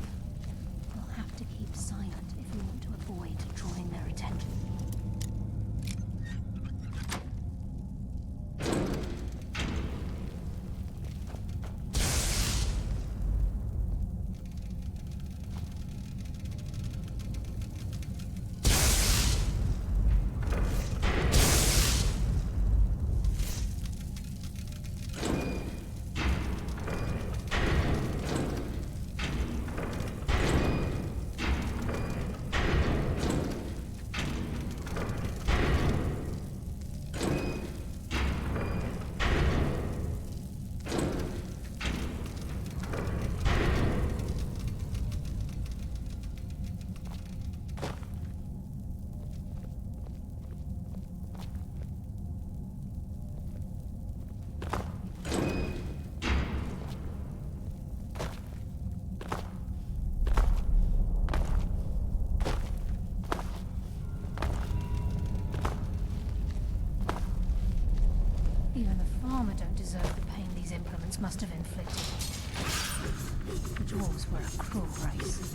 We'll have to keep silent if we want to avoid drawing their attention. Even the farmer don't deserve the pain these implements must have inflicted. The dwarves were a cruel race.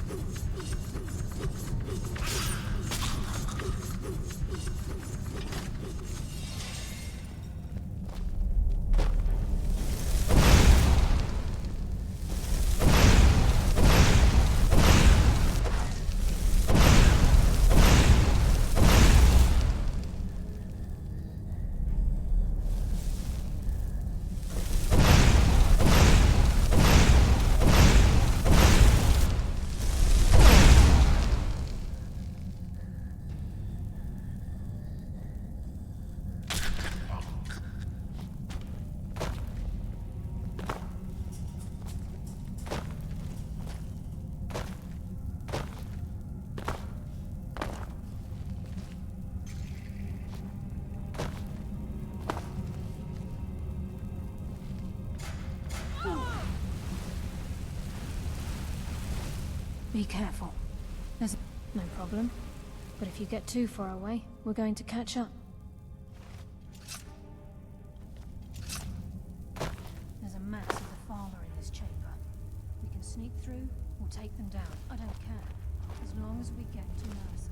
Be careful. There's no problem. But if you get too far away, we're going to catch up. There's a mass of the Father in this chamber. We can sneak through or take them down. I don't care. As long as we get to Mercer.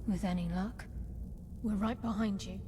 With any luck, we're right behind you.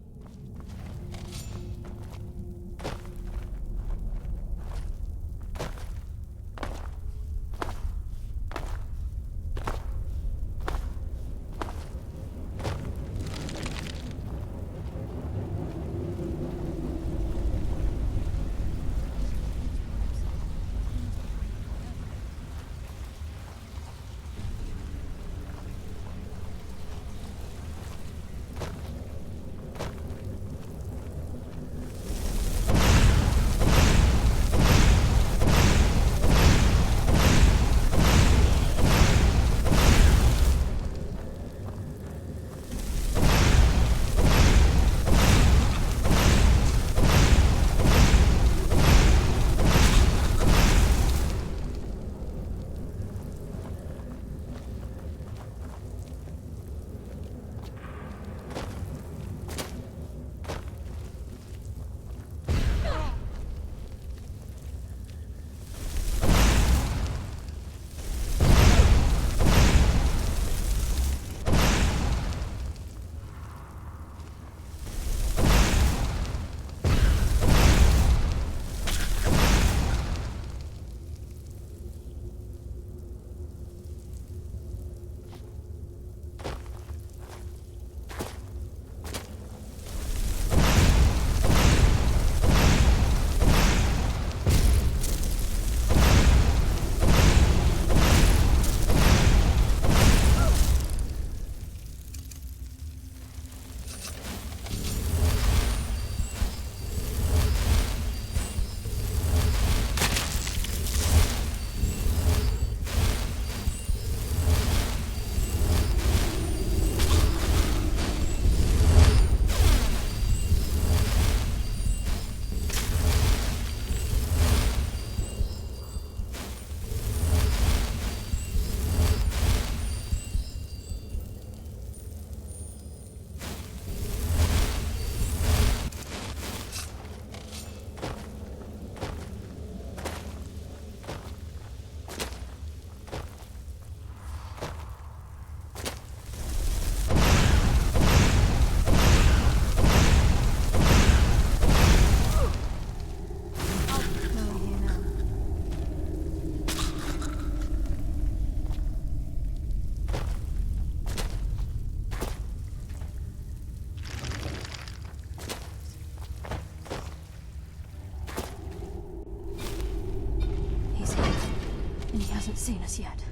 us yet.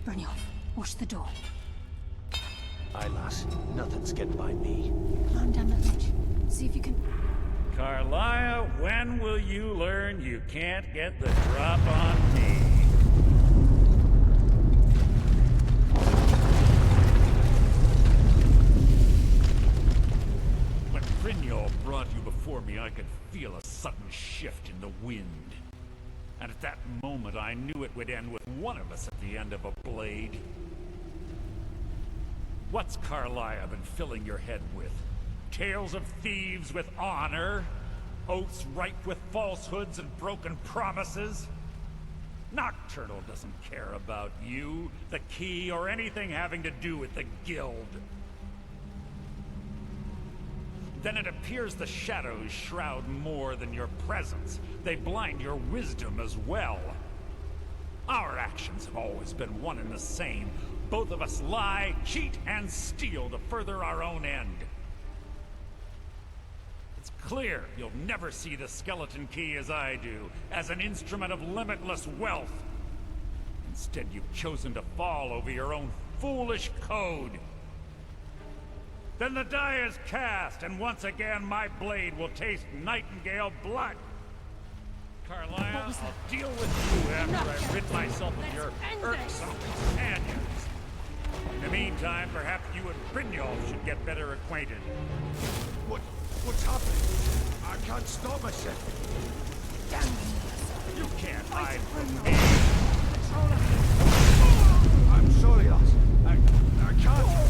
Brynjolf, watch the door. Aye, lass. Nothing's getting by me. Climb down that ledge. See if you can... Carlia, when will you learn you can't get the drop on me? When Brynjolf brought you before me, I could feel a sudden shift in the wind. And at that moment, I knew it would end with one of us at the end of a blade. What's Carlia been filling your head with? Tales of thieves with honor? Oaths ripe with falsehoods and broken promises? Nocturnal doesn't care about you, the key, or anything having to do with the guild. Then it appears the shadows shroud more than your presence. They blind your wisdom as well. Our actions have always been one and the same. Both of us lie, cheat, and steal to further our own end. It's clear you'll never see the skeleton key as I do, as an instrument of limitless wealth. Instead, you've chosen to fall over your own foolish code. Then the die is cast, and once again my blade will taste Nightingale blood. Carlia, I'll deal with you after I've rid myself of your irksome companions. In the meantime, perhaps you and Brynjolf should get better acquainted. What's happening? I can't stop myself. You can't hide from me. I'm sorry, lass. I can't.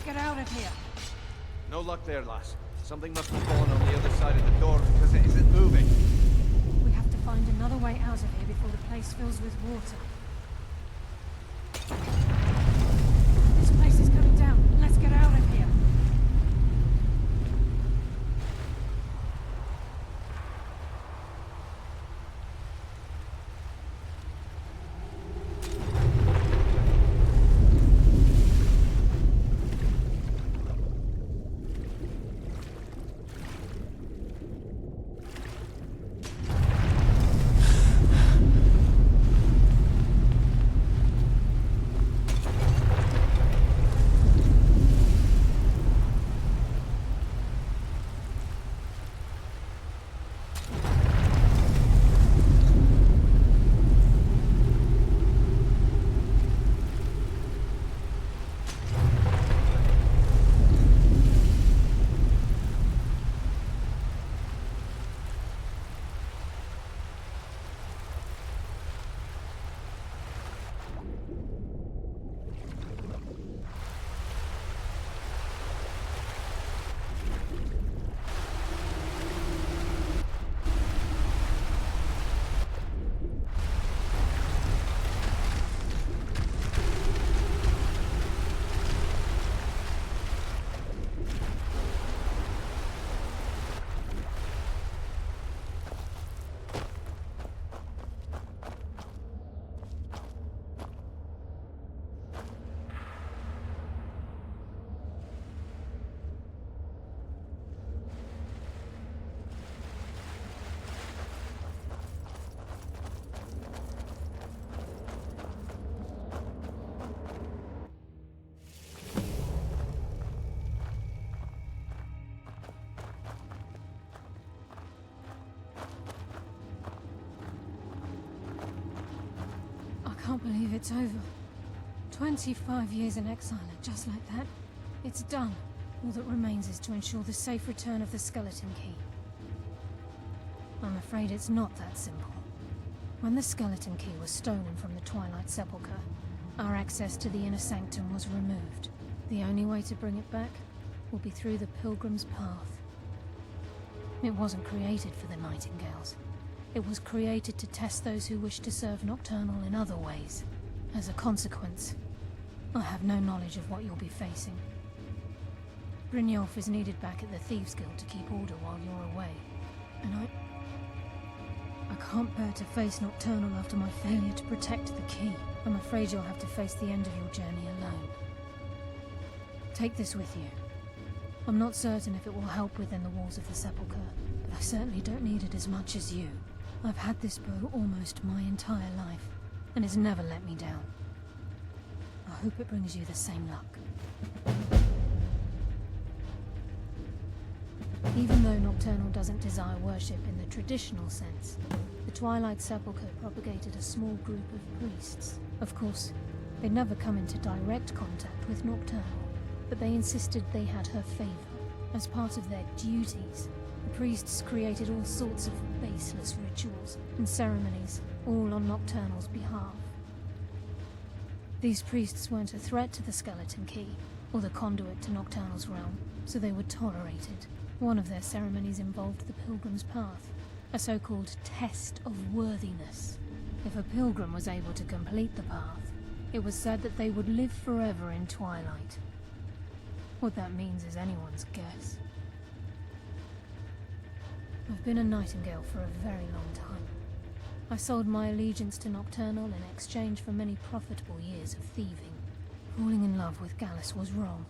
Get out of here. No luck there, lass. Something must be fallen on the other side of the door because it isn't moving. We have to find another way out of here before the place fills with water. This place is coming down. Let's get out of here. can't believe it's over. 25 years in exile, and just like that, it's done. All that remains is to ensure the safe return of the skeleton key. I'm afraid it's not that simple. When the skeleton key was stolen from the Twilight Sepulchre, our access to the inner sanctum was removed. The only way to bring it back will be through the Pilgrim's Path. It wasn't created for the Nightingales. It was created to test those who wish to serve Nocturnal in other ways. As a consequence, I have no knowledge of what you'll be facing. Brynjolf is needed back at the Thieves' Guild to keep order while you're away. And I can't bear to face Nocturnal after my failure to protect the key. I'm afraid you'll have to face the end of your journey alone. Take this with you. I'm not certain if it will help within the walls of the Sepulchre, but I certainly don't need it as much as you. I've had this bow almost my entire life, and it's never let me down. I hope it brings you the same luck. Even though Nocturnal doesn't desire worship in the traditional sense, the Twilight Sepulchre propagated a small group of priests. Of course, they'd never come into direct contact with Nocturnal, but they insisted they had her favor. As part of their duties, the priests created all sorts of baseless rituals and ceremonies, all on Nocturnal's behalf. These priests weren't a threat to the Skeleton Key, or the conduit to Nocturnal's realm, so they were tolerated. One of their ceremonies involved the Pilgrim's Path, a so-called test of worthiness. If a pilgrim was able to complete the path, it was said that they would live forever in Twilight. What that means is anyone's guess. I've been a Nightingale for a very long time. I sold my allegiance to Nocturnal in exchange for many profitable years of thieving. Falling in love with Gallus was wrong.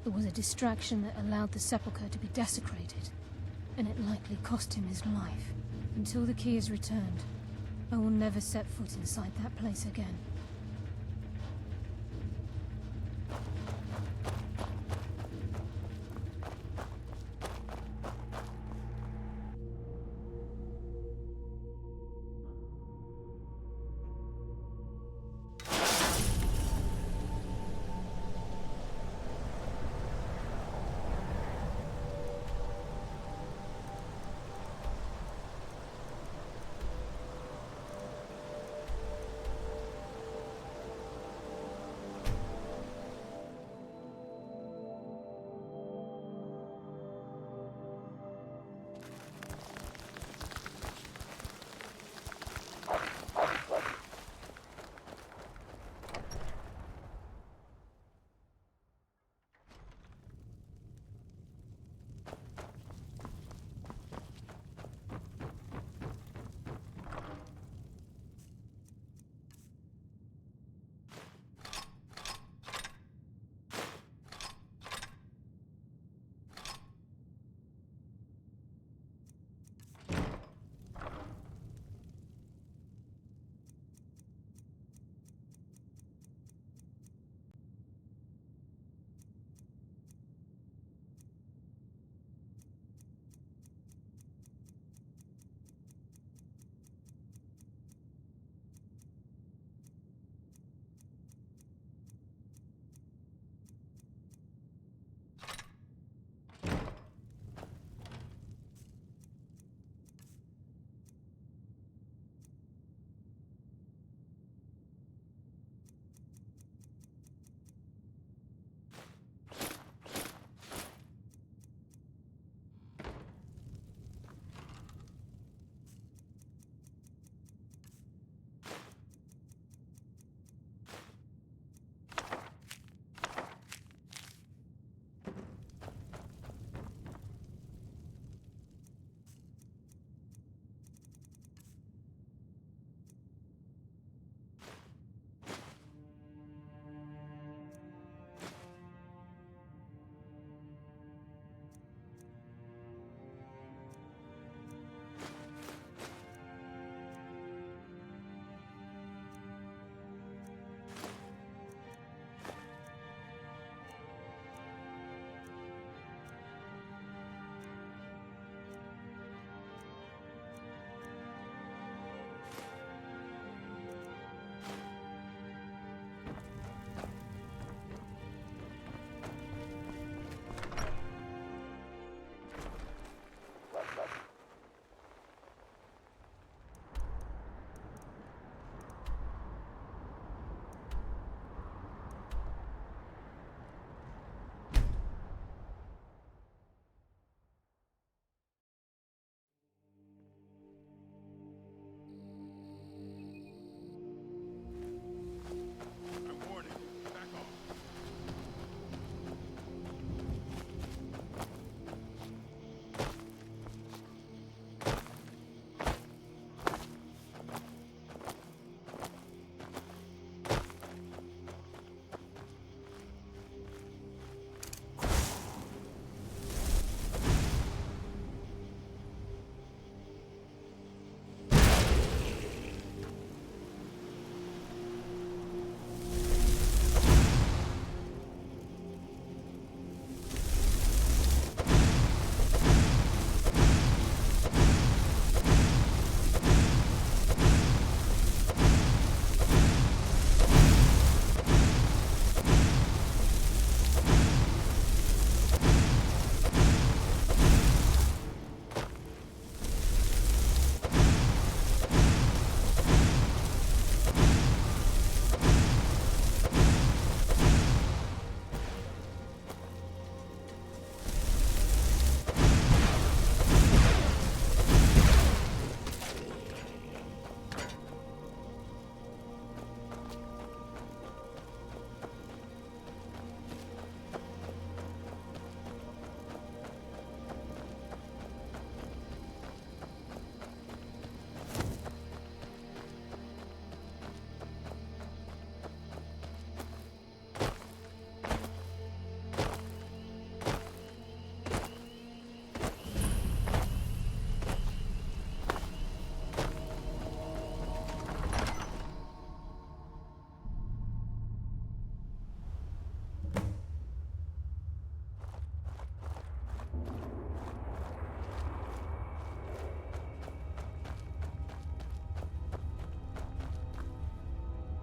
It was a distraction that allowed the Sepulchre to be desecrated, and it likely cost him his life. Until the key is returned, I will never set foot inside that place again.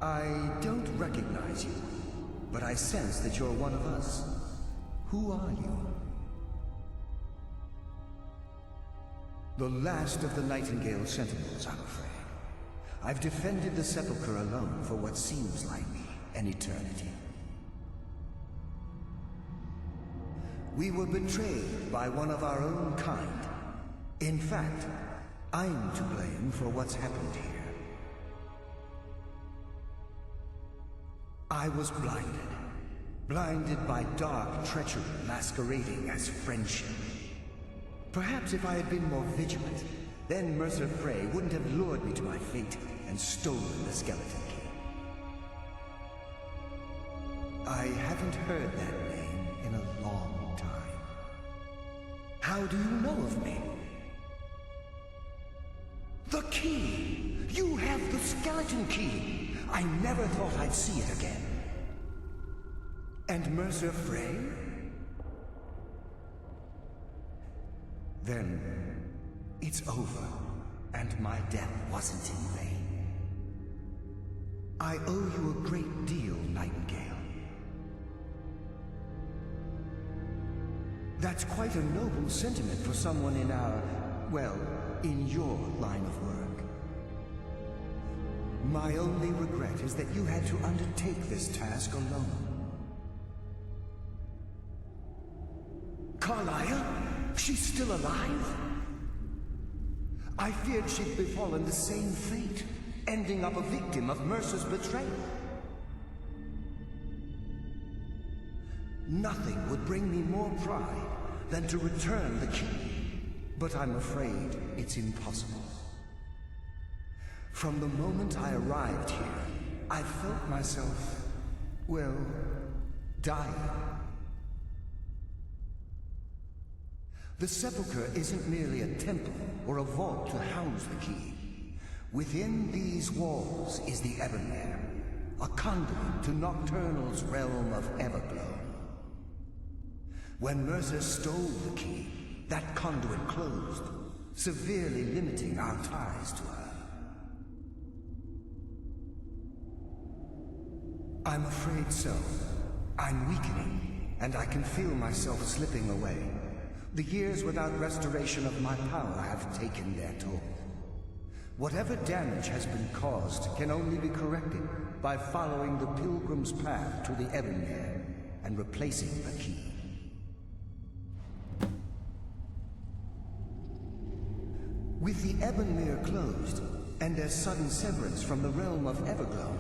I don't recognize you, but I sense that you're one of us. Who are you? The last of the Nightingale Sentinels, I'm afraid. I've defended the Sepulchre alone for what seems like an eternity. We were betrayed by one of our own kind. In fact, I'm to blame for what's happened here. I was blinded. Blinded by dark treachery masquerading as friendship. Perhaps if I had been more vigilant, then Mercer Frey wouldn't have lured me to my fate and stolen the skeleton key. I haven't heard that name in a long time. How do you know of me? The key! You have the skeleton key! I never thought I'd see it again. And Mercer Frey? Then it's over, and my death wasn't in vain. I owe you a great deal, Nightingale. That's quite a noble sentiment for someone in our, well, in your line of work. My only regret is that you had to undertake this task alone. Carlia? She's still alive? I feared she'd befallen the same fate, ending up a victim of Mercer's betrayal. Nothing would bring me more pride than to return the key, but I'm afraid it's impossible. From the moment I arrived here, I felt myself, well, dying. The Sepulchre isn't merely a temple or a vault to house the key. Within these walls is the Ebonmere, a conduit to Nocturnal's realm of Everglow. When Mercer stole the key, that conduit closed, severely limiting our ties to her. I'm afraid so. I'm weakening, and I can feel myself slipping away. The years without restoration of my power have taken their toll. Whatever damage has been caused can only be corrected by following the Pilgrim's path to the Ebonmere and replacing the key. With the Ebonmere closed, and their sudden severance from the realm of Everglow,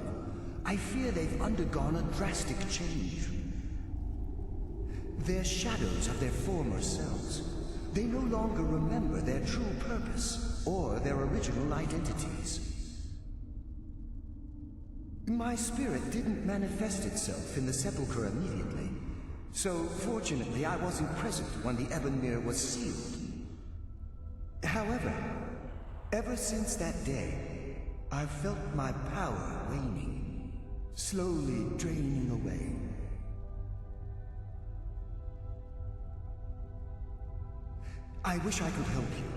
I fear they've undergone a drastic change. They're shadows of their former selves. They no longer remember their true purpose or their original identities. My spirit didn't manifest itself in the Sepulchre immediately, so fortunately I wasn't present when the Ebonmere was sealed. However, ever since that day, I've felt my power waning, slowly draining away. I wish I could help you,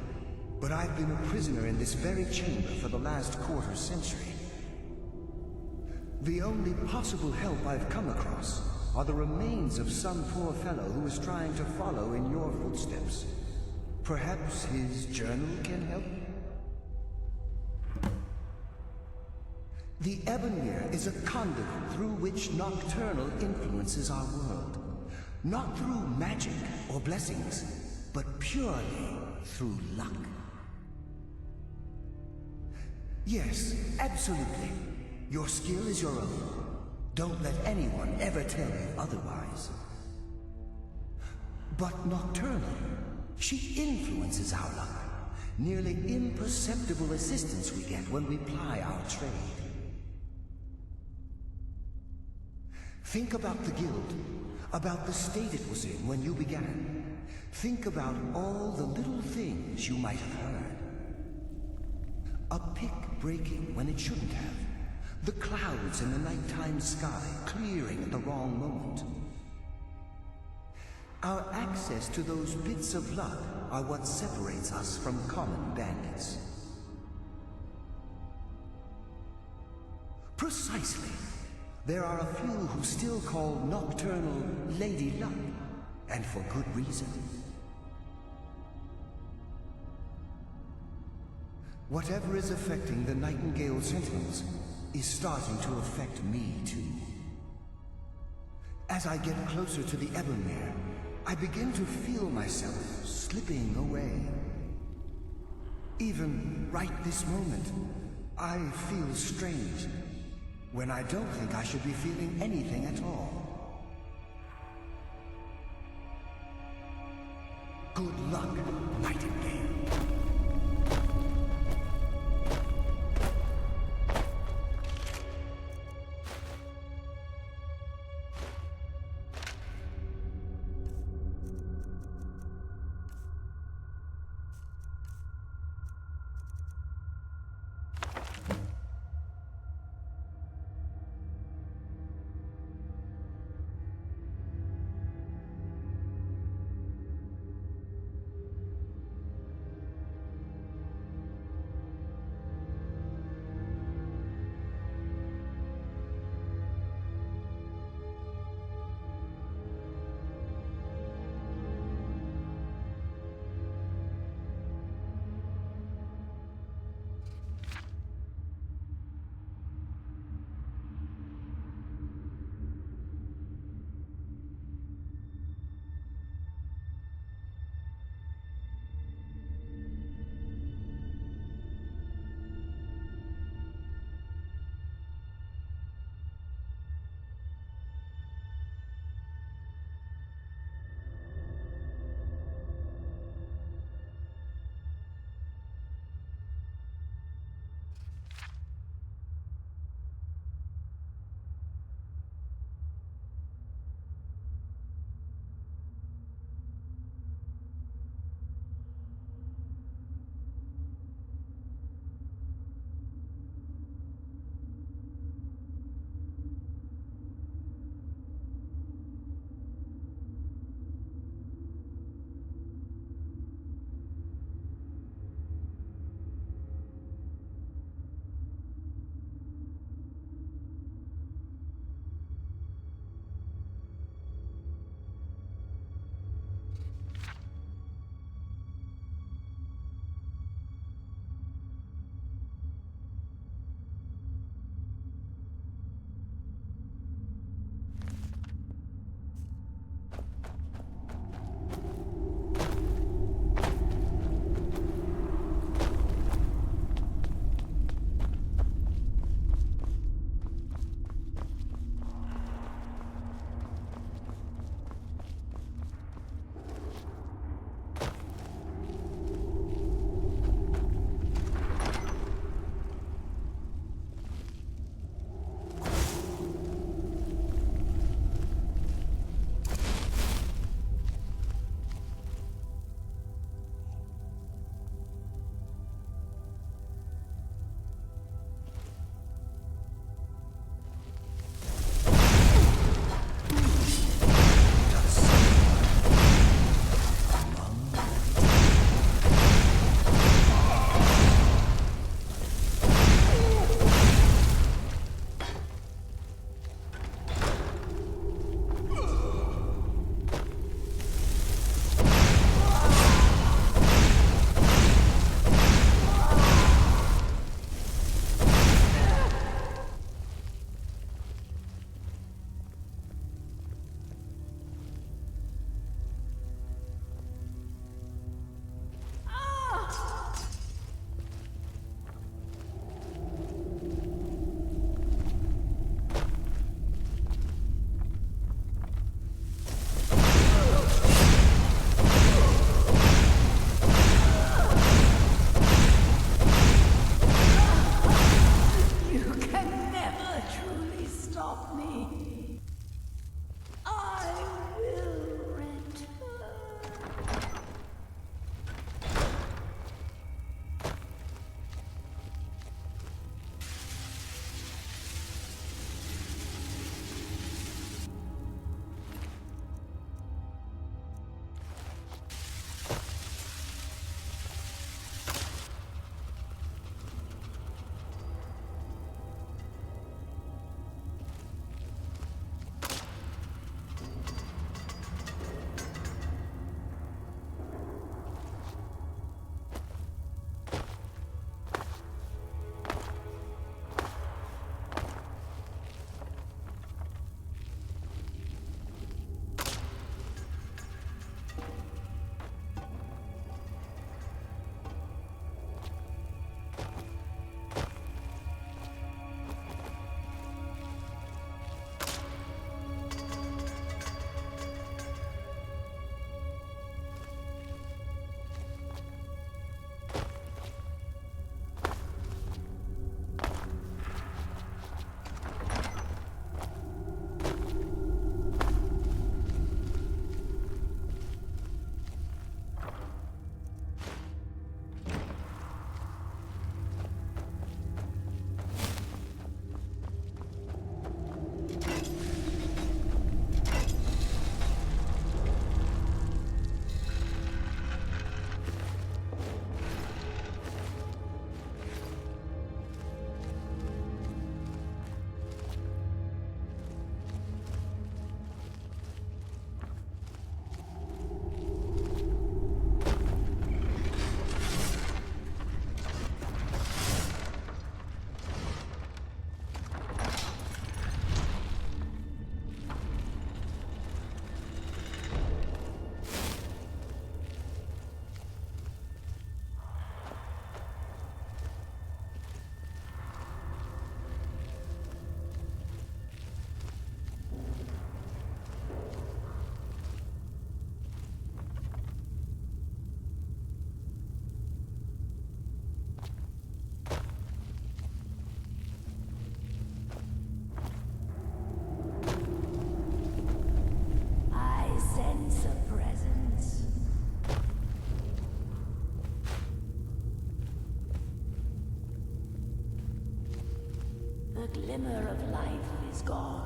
but I've been a prisoner in this very chamber for the last quarter century. The only possible help I've come across are the remains of some poor fellow who is trying to follow in your footsteps. Perhaps his journal can help? The Ebonmere is a conduit through which Nocturnal influences our world. Not through magic or blessings, but purely through luck. Yes, absolutely. Your skill is your own. Don't let anyone ever tell you otherwise. But Nocturnal, she influences our luck. Nearly imperceptible assistance we get when we ply our trade. Think about the Guild, about the state it was in when you began. Think about all the little things you might have heard. A pick breaking when it shouldn't have. The clouds in the nighttime sky clearing at the wrong moment. Our access to those bits of luck are what separates us from common bandits. Precisely. There are a few who still call Nocturnal Lady Luck, and for good reason. Whatever is affecting the Nightingale Sentinels is starting to affect me too. As I get closer to the Ebonmere, I begin to feel myself slipping away. Even right this moment, I feel strange, when I don't think I should be feeling anything at all. Good luck, Nightingale. glimmer of life is gone.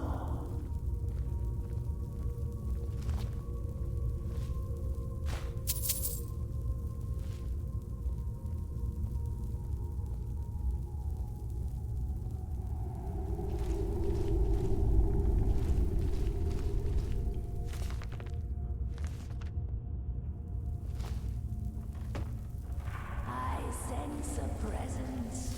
I sense a presence.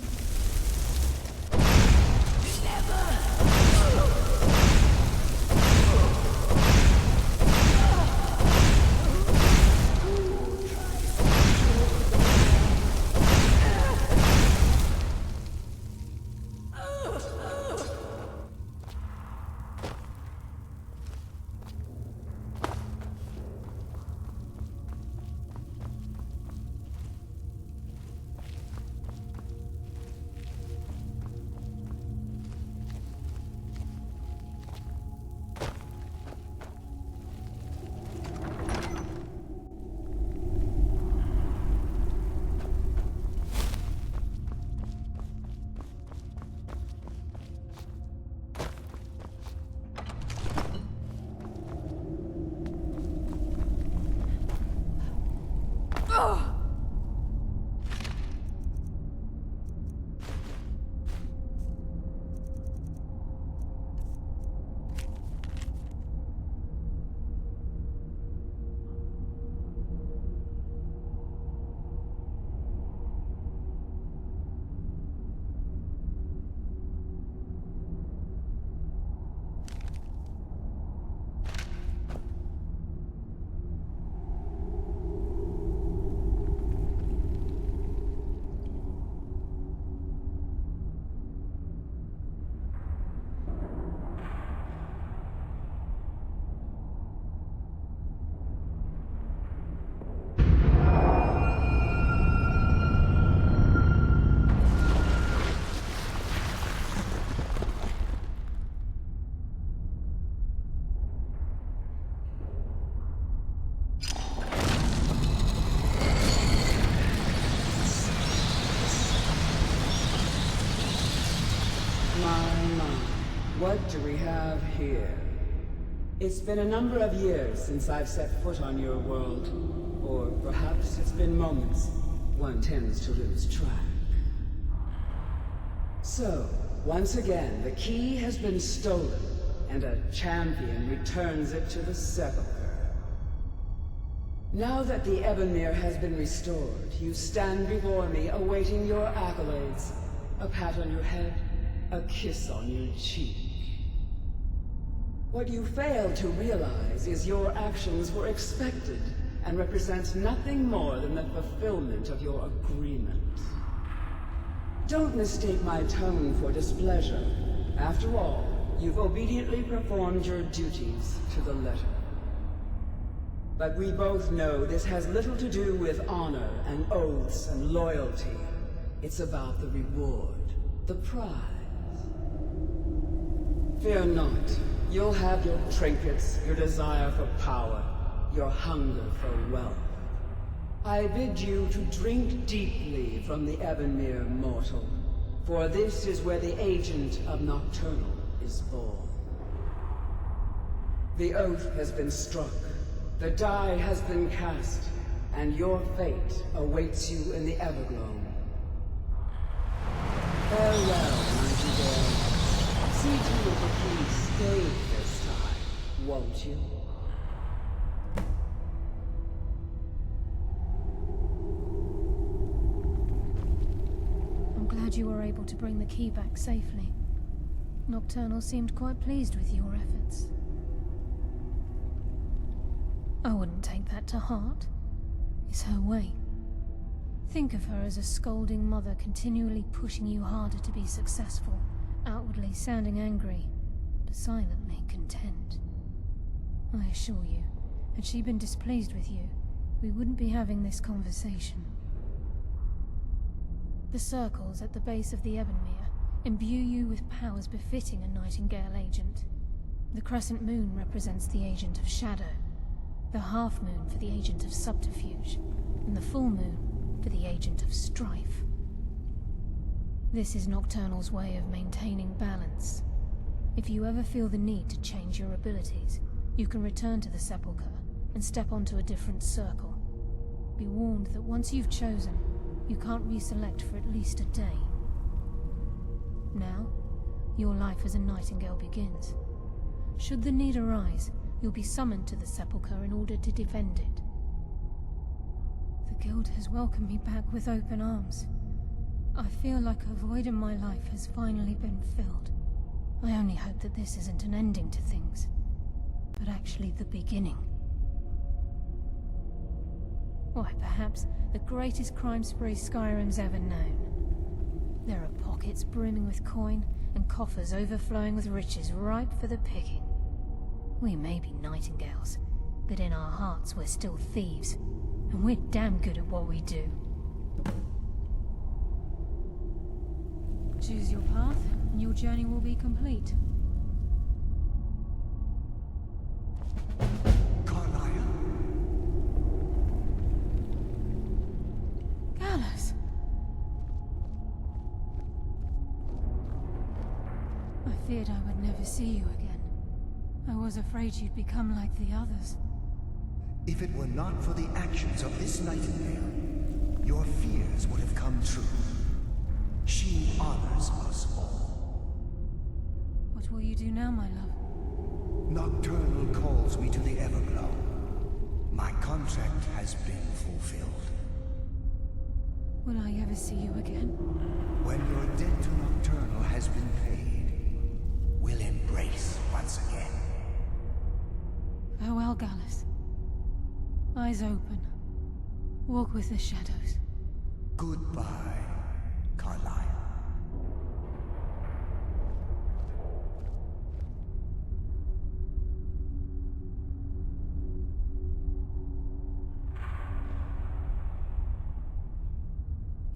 What do we have here? It's been a number of years since I've set foot on your world. Or perhaps it's been moments. One tends to lose track. So, once again, the key has been stolen, and a champion returns it to the sepulchre. Now that the Ebonmere has been restored, you stand before me awaiting your accolades. A pat on your head, a kiss on your cheek. What you fail to realize is your actions were expected and represent nothing more than the fulfillment of your agreement. Don't mistake my tone for displeasure. After all, you've obediently performed your duties to the letter. But we both know this has little to do with honor and oaths and loyalty. It's about the reward, the prize. Fear not. You'll have your trinkets, your desire for power, your hunger for wealth. I bid you to drink deeply from the Ebonmere mortal, for this is where the agent of Nocturnal is born. The oath has been struck, the die has been cast, and your fate awaits you in the Evergloam. Farewell, Nightingale. See to it the key stays this time, won't you? I'm glad you were able to bring the key back safely. Nocturnal seemed quite pleased with your efforts. I wouldn't take that to heart. It's her way. Think of her as a scolding mother continually pushing you harder to be successful, outwardly sounding angry, but silently content. I assure you, had she been displeased with you, we wouldn't be having this conversation. The circles at the base of the Ebonmere imbue you with powers befitting a Nightingale agent. The crescent moon represents the agent of shadow, the half moon for the agent of subterfuge, and the full moon for the agent of strife. This is Nocturnal's way of maintaining balance. If you ever feel the need to change your abilities, you can return to the Sepulchre and step onto a different circle. Be warned that once you've chosen, you can't reselect for at least a day. Now, your life as a Nightingale begins. Should the need arise, you'll be summoned to the Sepulchre in order to defend it. The Guild has welcomed me back with open arms. I feel like a void in my life has finally been filled. I only hope that this isn't an ending to things, but actually the beginning. Why, perhaps the greatest crime spree Skyrim's ever known. There are pockets brimming with coin, and coffers overflowing with riches ripe for the picking. We may be Nightingales, but in our hearts we're still thieves, and we're damn good at what we do. Choose your path, and your journey will be complete. Gallus! I feared I would never see you again. I was afraid you'd become like the others. If it were not for the actions of this Nightingale, your fears would have come true. She honors us all. What will you do now, my love? Nocturnal calls me to the Everglow. My contract has been fulfilled. Will I ever see you again? When your debt to Nocturnal has been paid, we'll embrace once again. Farewell, Gallus. Eyes open. Walk with the shadows. Goodbye, Carlyle.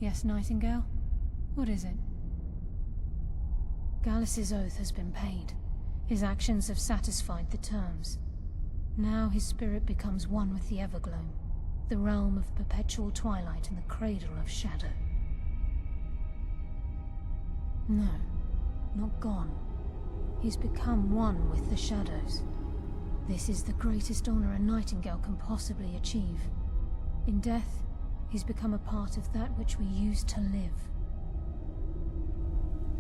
Yes, Nightingale? What is it? Gallus's oath has been paid. His actions have satisfied the terms. Now his spirit becomes one with the Everglow, the realm of perpetual twilight and the cradle of shadow. No, not gone. He's become one with the shadows. This is the greatest honor a Nightingale can possibly achieve. In death, he's become a part of that which we use to live.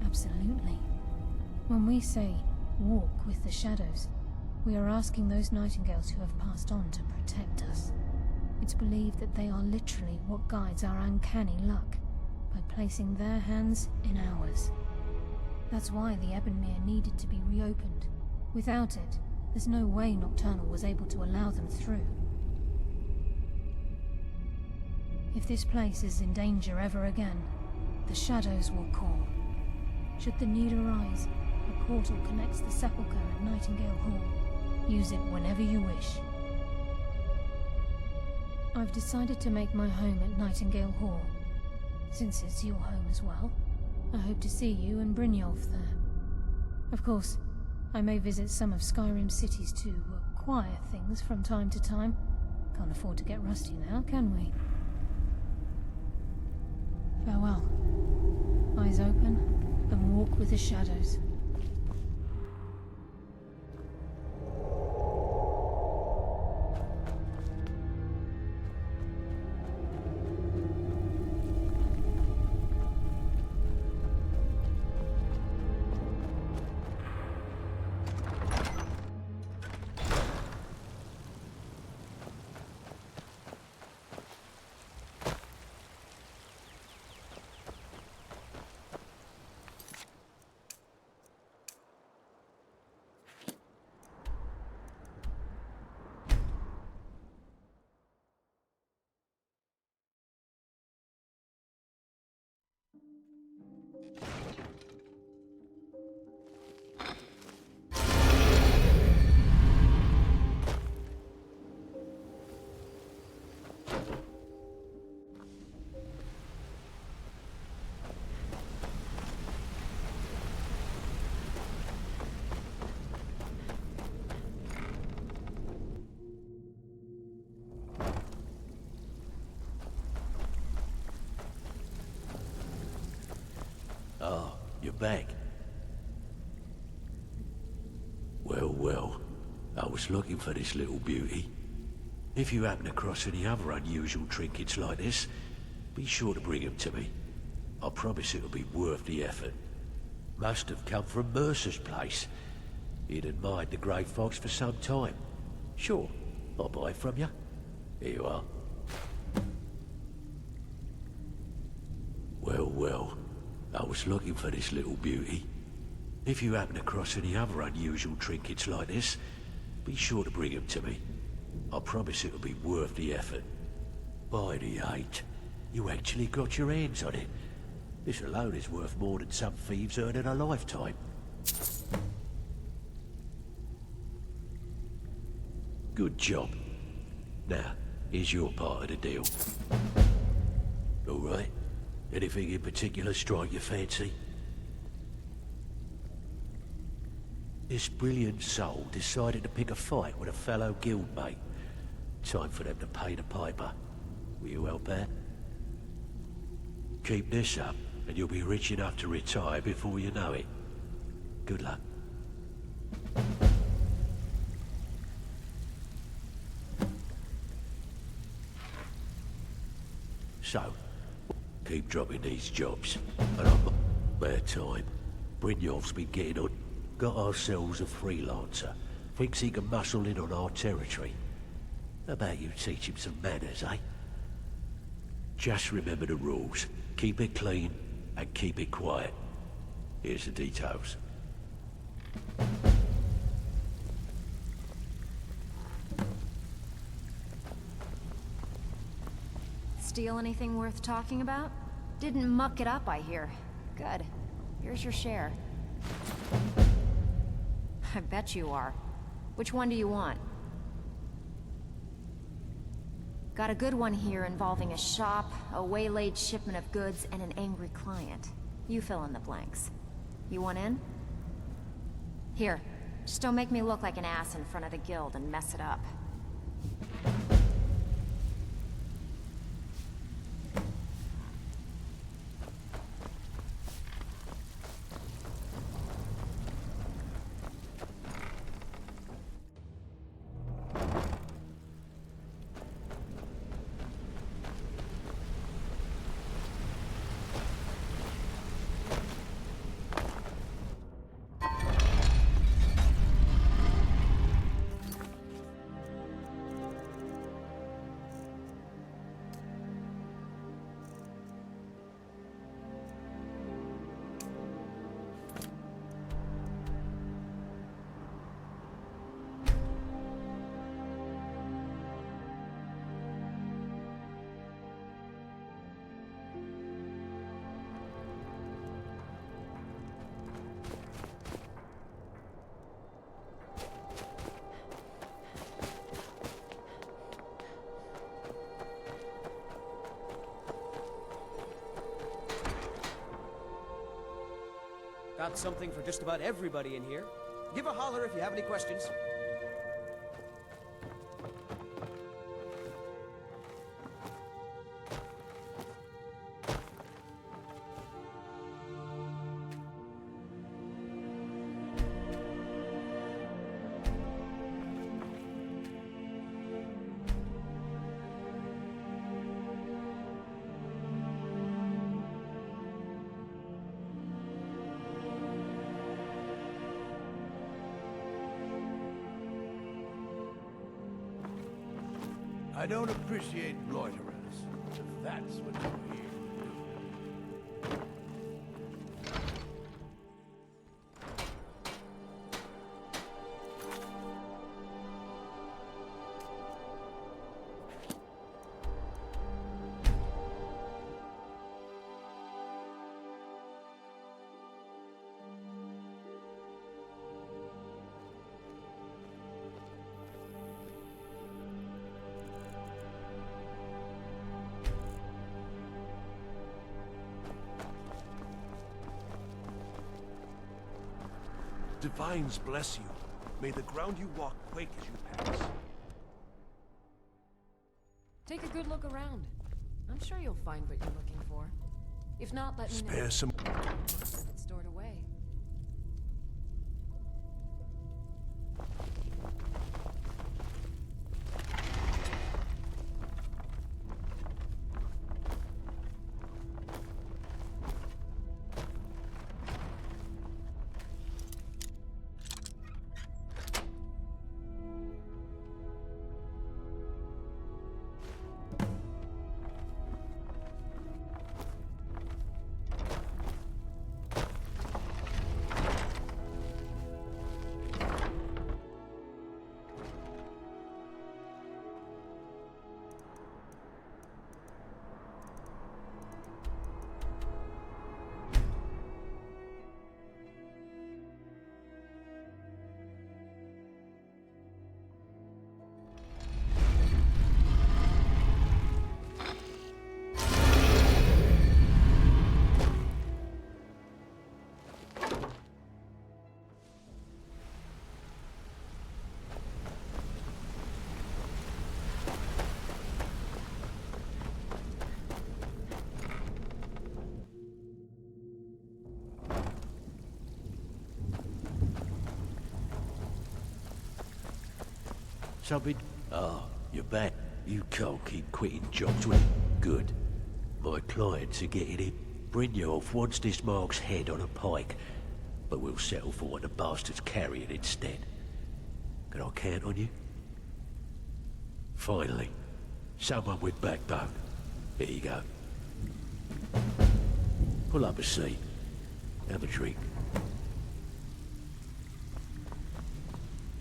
Absolutely. When we say, walk with the shadows, we are asking those Nightingales who have passed on to protect us. It's believed that they are literally what guides our uncanny luck, by placing their hands in ours. That's why the Ebonmere needed to be reopened. Without it, there's no way Nocturnal was able to allow them through. If this place is in danger ever again, the shadows will call. Should the need arise, a portal connects the Sepulchre at Nightingale Hall. Use it whenever you wish. I've decided to make my home at Nightingale Hall. Since it's your home as well, I hope to see you and Brynjolf there. Of course, I may visit some of Skyrim's cities to acquire things from time to time. Can't afford to get rusty now, can we? Farewell. Eyes open, and walk with the shadows. back. Well, well, I was looking for this little beauty. If you happen across any other unusual trinkets like this, be sure to bring them to me. I promise it'll be worth the effort. Must have come from Mercer's place. He'd admired the grey fox for some time. Sure, I'll buy it from you. Here you are. Well, well, I was looking for this little beauty. If you happen across any other unusual trinkets like this, be sure to bring them to me. I promise it'll be worth the effort. By the 8, you actually got your hands on it. This alone is worth more than some thieves earn in a lifetime. Good job. Now, here's your part of the deal. All right? Anything in particular strike your fancy? This brilliant soul decided to pick a fight with a fellow guildmate. Time for them to pay the piper. Will you help that? Keep this up, and you'll be rich enough to retire before you know it. Good luck. So, keep dropping these jobs, and I'm bad time. Brynjolf's been getting on. Got ourselves a freelancer. Thinks he can muscle in on our territory. How about you teach him some manners, eh? Just remember the rules. Keep it clean, and keep it quiet. Here's the details. Steal anything worth talking about? Didn't muck it up, I hear. Good. Here's your share. I bet you are. Which one do you want? Got a good one here involving a shop, a waylaid shipment of goods, and an angry client. You fill in the blanks. You want in? Here, just don't make me look like an ass in front of the guild and mess it up. Got something for just about everybody in here. Give a holler if you have any questions. I don't appreciate loiterers, if that's what you're here to do. Divines bless you. May the ground you walk quake as you pass. Take a good look around. I'm sure you'll find what you're looking for. If not, let me know. Spare some... It's stored away. Something? Oh, you're back. You can't keep quitting jobs with good. My clients are getting him. Brynjolf wants this Mark's head on a pike, but we'll settle for what the bastard's carrying instead. Can I count on you? Finally, someone with backbone. Here you go. Pull up a seat. Have a drink.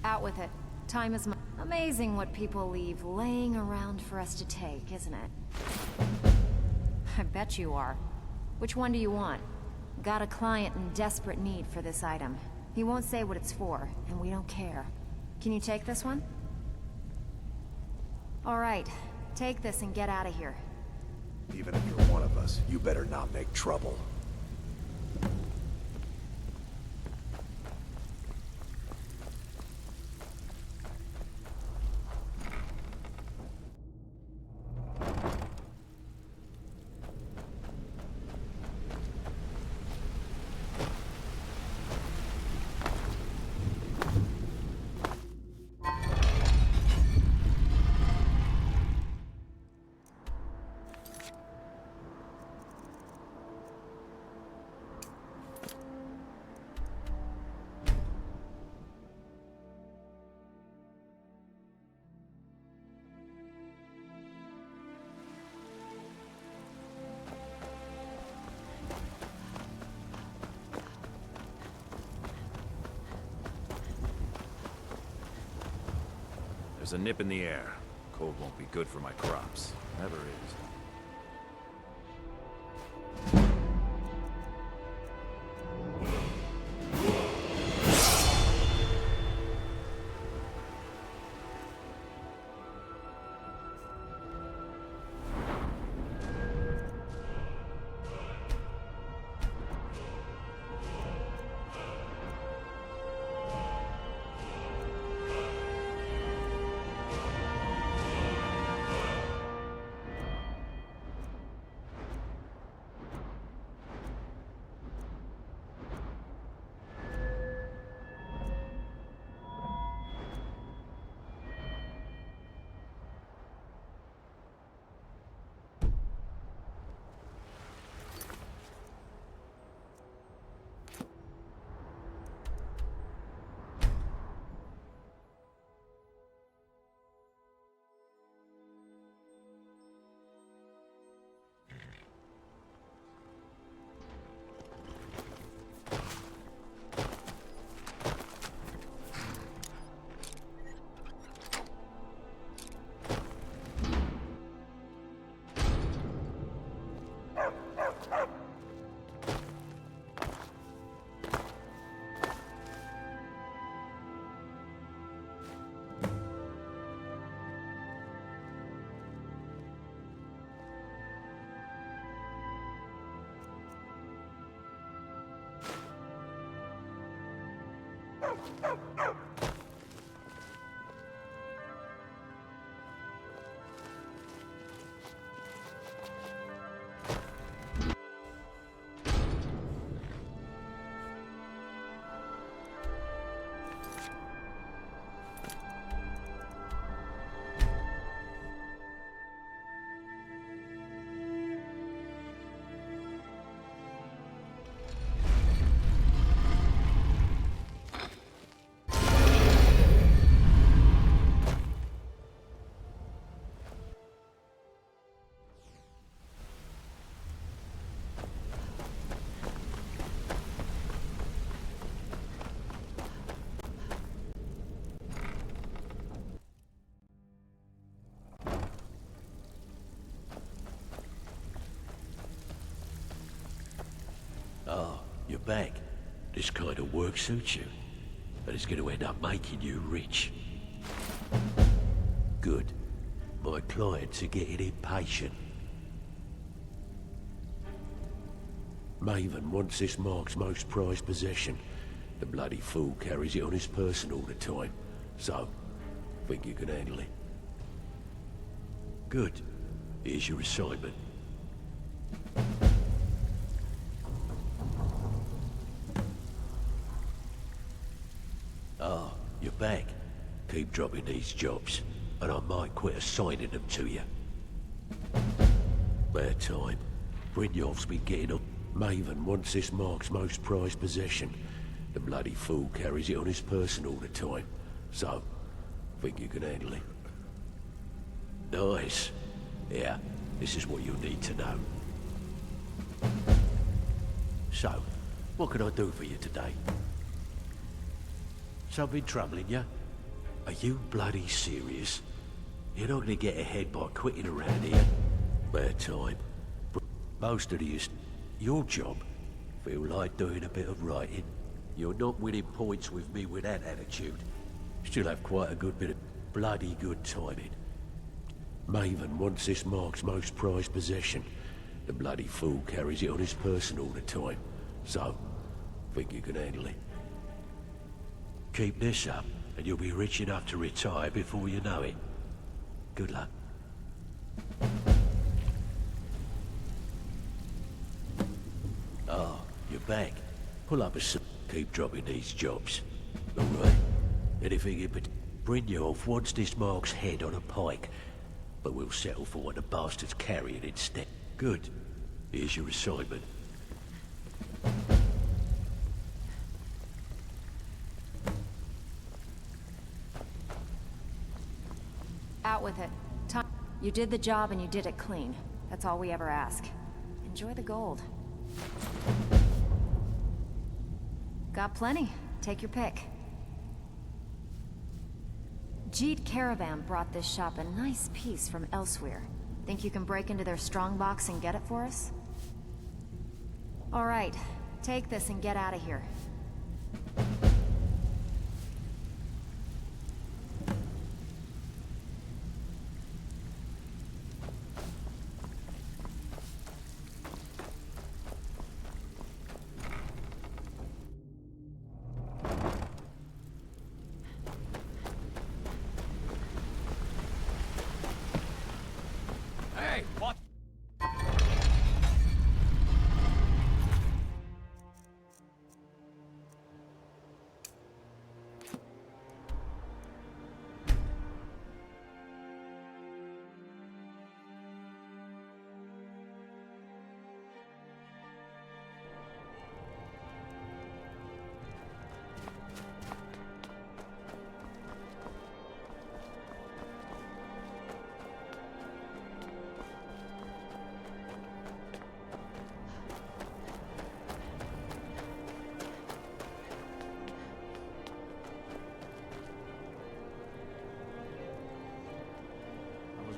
Out with it. Time is money. Amazing what people leave laying around for us to take, isn't it? I bet you are. Which one do you want? Got a client in desperate need for this item. He won't say what it's for, and we don't care. Can you take this one? All right. Take this and get out of here. Even if you're one of us, you better not make trouble. There's a nip in the air. Cold won't be good for my crops. Never is. you're back. This kind of work suits you. And it's going to end up making you rich. Good. My clients are getting impatient. Maven wants this Mark's most prized possession. The bloody fool carries it on his person all the time. So, think you can handle it? Good. Here's your assignment. Ah, you're back. Keep dropping these jobs, and I might quit assigning them to you. Bad time. Brynjolf's been getting up. Maven wants this Mark's most prized possession. The bloody fool carries it on his person all the time. So, think you can handle it? Nice. Yeah, this is what you'll need to know. So, what can I do for you today? Something troubling you? Are you bloody serious? You're not gonna get ahead by quitting around here. Bad time. Most of your job feel like doing a bit of writing. You're not winning points with me with that attitude. Still have quite a good bit of bloody good timing. Maven wants this Mark's most prized possession. The bloody fool carries it on his person all the time. So, think you can handle it? Keep this up, and you'll be rich enough to retire before you know it. Good luck. Ah, you're back. Pull up a keep dropping these jobs. All right? Anything in particular? Brynjolf wants this Mark's head on a pike, but we'll settle for what the bastard's carrying instead. Good. Here's your assignment. Out with it. You did the job and you did it clean. That's all we ever ask. Enjoy the gold. Got plenty. Take your pick. Jeet Caravan brought this shop a nice piece from elsewhere. Think you can break into their strongbox and get it for us? All right. Take this and get out of here. Hey, what?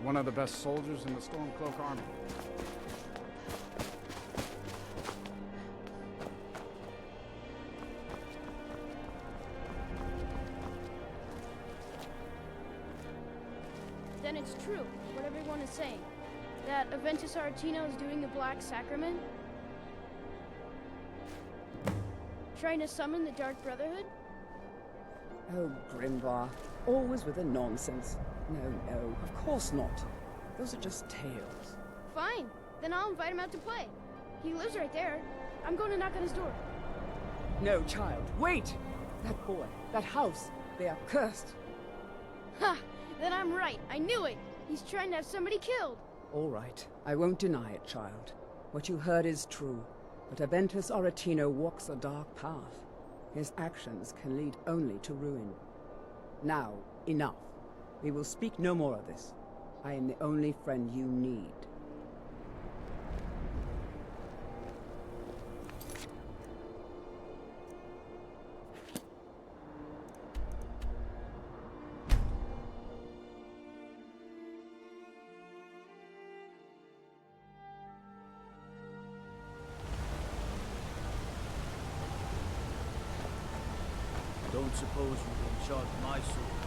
One of the best soldiers in the Stormcloak army. Then it's true, what everyone is saying. That Aventus Aretino is doing the Black Sacrament? Trying to summon the Dark Brotherhood? Oh, Grimvar. Always with the nonsense. No, of course not. Those are just tales. Fine, then I'll invite him out to play. He lives right there. I'm going to knock on his door. No, child, wait! That boy, that house, they are cursed. Ha! Then I'm right. I knew it. He's trying to have somebody killed. All right, I won't deny it, child. What you heard is true. But Aventus Aretino walks a dark path. His actions can lead only to ruin. Now, enough. We will speak no more of this. I am the only friend you need. Don't suppose you can charge my sword.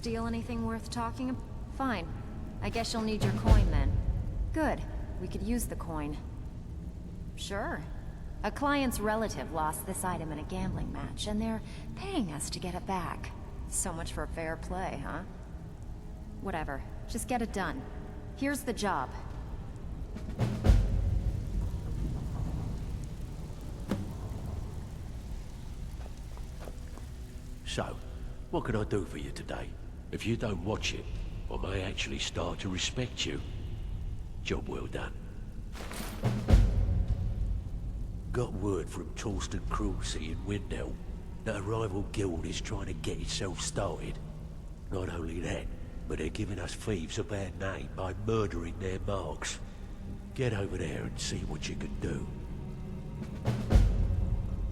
Steal anything worth talking about? Fine. I guess you'll need your coin then. Good. We could use the coin. Sure. A client's relative lost this item in a gambling match, and they're paying us to get it back. So much for fair play, huh? Whatever. Just get it done. Here's the job. So, what can I do for you today? If you don't watch it, I may actually start to respect you. Job well done. Got word from Torsten Cruelty in Windhelm that a rival guild is trying to get itself started. Not only that, but they're giving us thieves a bad name by murdering their marks. Get over there and see what you can do.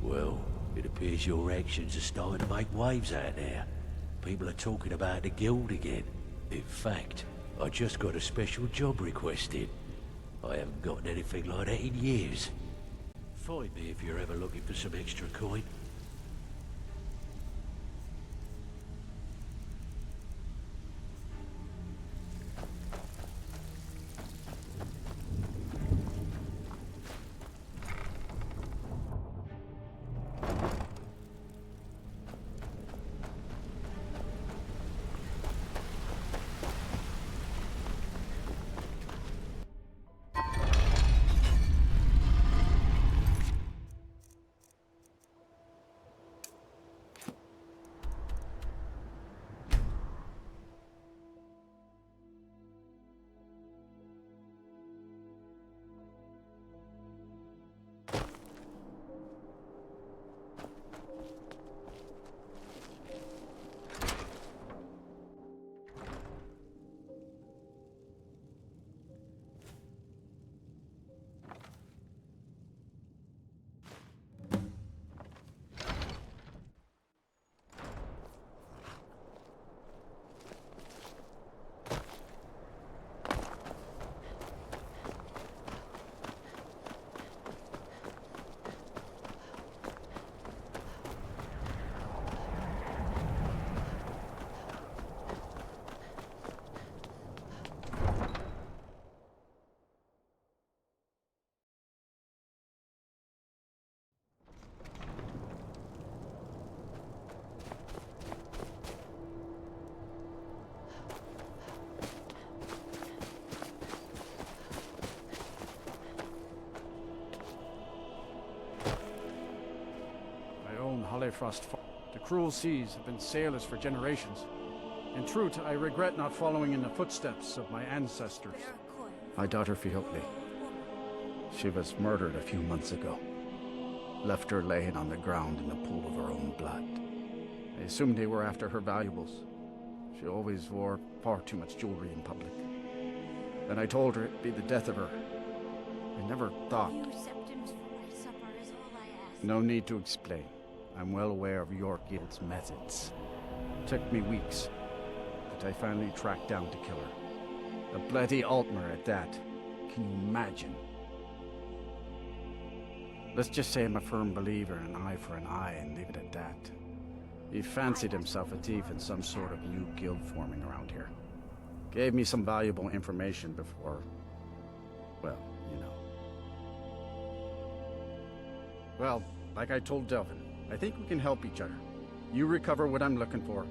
Well, it appears your actions are starting to make waves out there. People are talking about the guild again. In fact, I just got a special job requested. I haven't gotten anything like that in years. Find me if you're ever looking for some extra coin. Frost. The cruel seas have been sailors for generations. In truth, I regret not following in the footsteps of my ancestors. My daughter Fiotli. She was murdered a few months ago. Left her laying on the ground in a pool of her own blood. I assumed they were after her valuables. She always wore far too much jewelry in public. Then I told her it'd be the death of her. I never thought... No need to explain. I'm well aware of your guild's methods. It took me weeks, but I finally tracked down to kill her. A bloody Altmer at that. Can you imagine? Let's just say I'm a firm believer in an eye for an eye and leave it at that. He fancied himself a thief in some sort of new guild forming around here. Gave me some valuable information before... well, you know. Well, like I told Delvin, I think we can help each other. You recover what I'm looking for,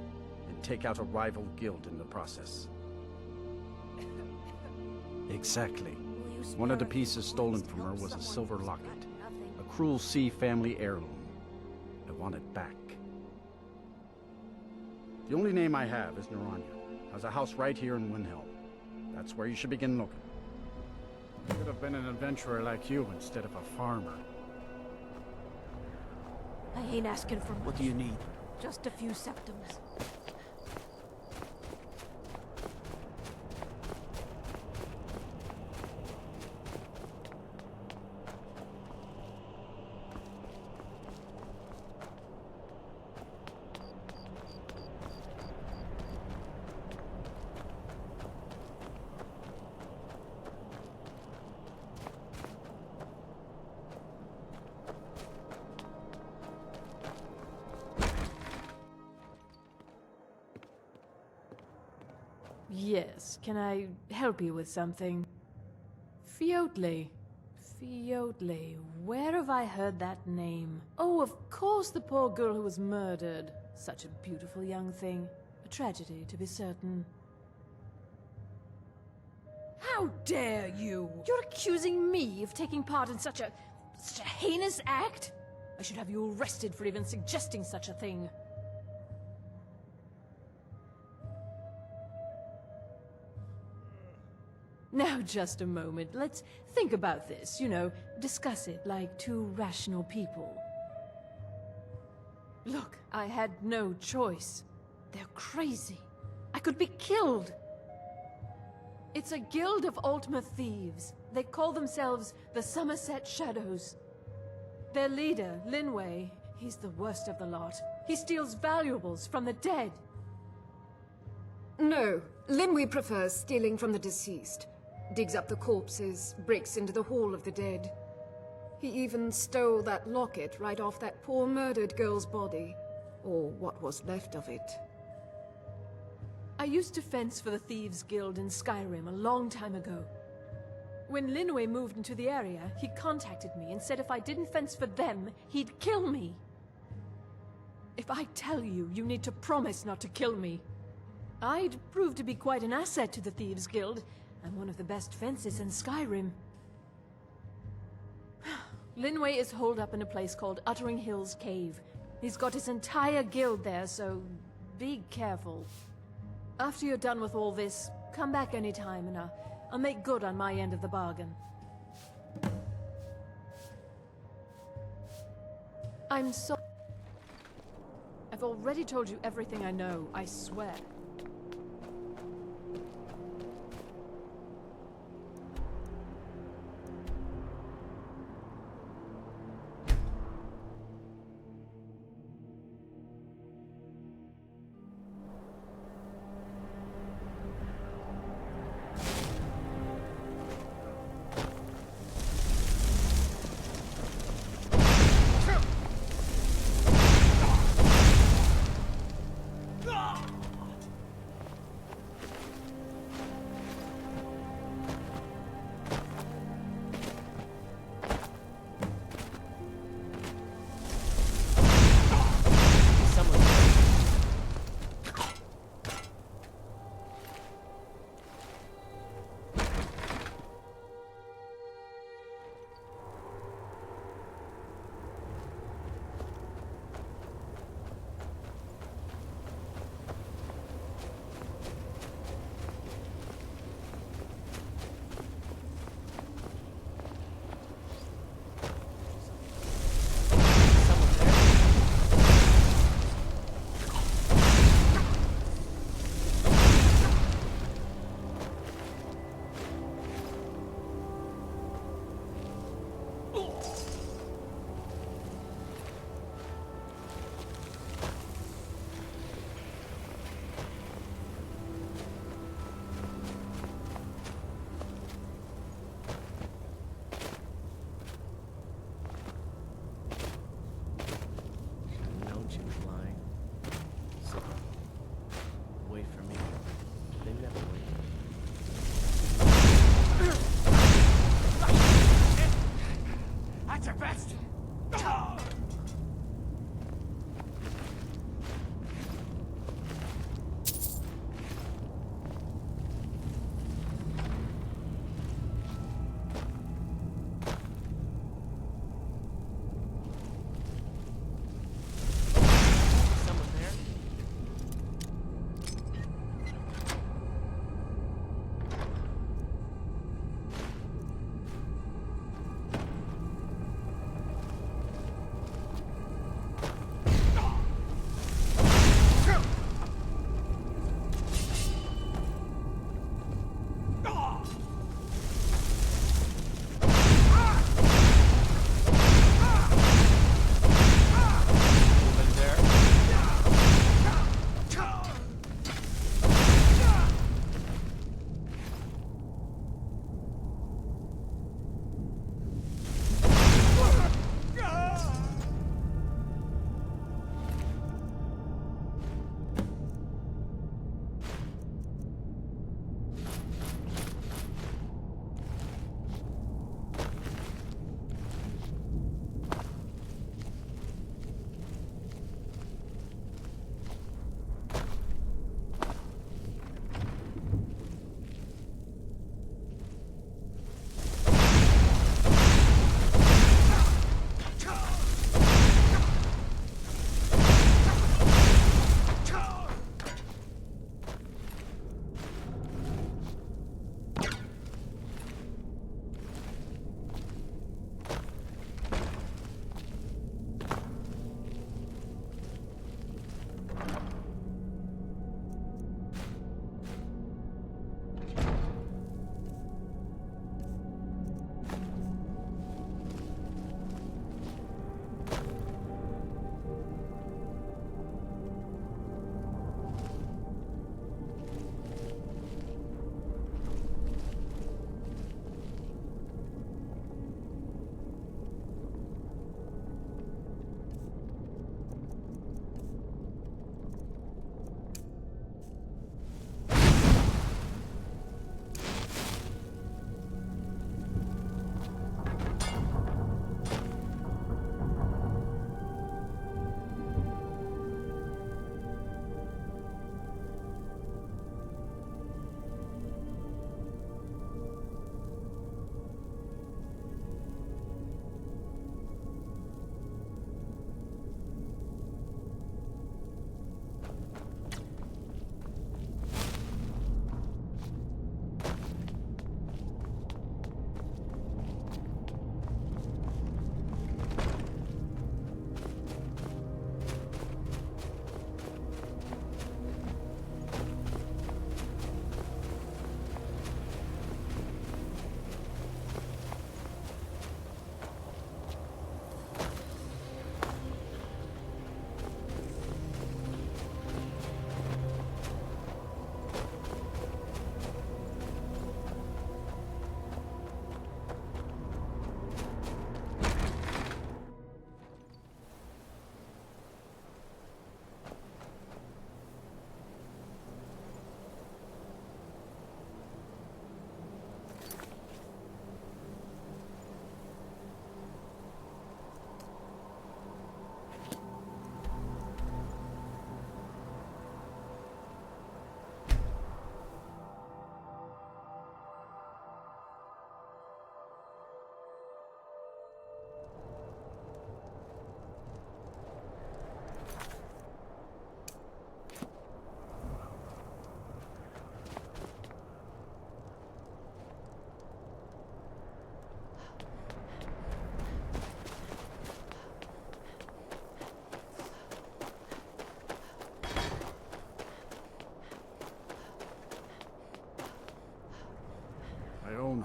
and take out a rival guild in the process. Exactly. One of the pieces stolen from her was a silver locket. A Cruel Sea family heirloom. I want it back. The only name I have is Naranya. Has a house right here in Windhelm. That's where you should begin looking. Could have been an adventurer like you instead of a farmer. I ain't asking for much. What do you need? Just a few septums. Yes, can I help you with something? Fiotley. Fiotley. Where have I heard that name? Oh, of course, the poor girl who was murdered. Such a beautiful young thing. A tragedy, to be certain. How dare you! You're accusing me of taking part in such a heinous act? I should have you arrested for even suggesting such a thing. Now, just a moment. Let's think about this, you know, discuss it like two rational people. Look, I had no choice. They're crazy. I could be killed. It's a guild of Altmer thieves. They call themselves the Somerset Shadows. Their leader, Linway, he's the worst of the lot. He steals valuables from the dead. No, Linway prefers stealing from the deceased. Digs up the corpses, breaks into the Hall of the Dead. He even stole that locket right off that poor murdered girl's body. Or what was left of it. I used to fence for the Thieves Guild in Skyrim a long time ago. When Linway moved into the area, he contacted me and said if I didn't fence for them, he'd kill me. If I tell you, you need to promise not to kill me. I'd prove to be quite an asset to the Thieves Guild. I'm one of the best fences in Skyrim. Linway is holed up in a place called Uttering Hills Cave. He's got his entire guild there, so be careful. After you're done with all this, come back anytime and I'll make good on my end of the bargain. I'm sorry. I've already told you everything I know, I swear.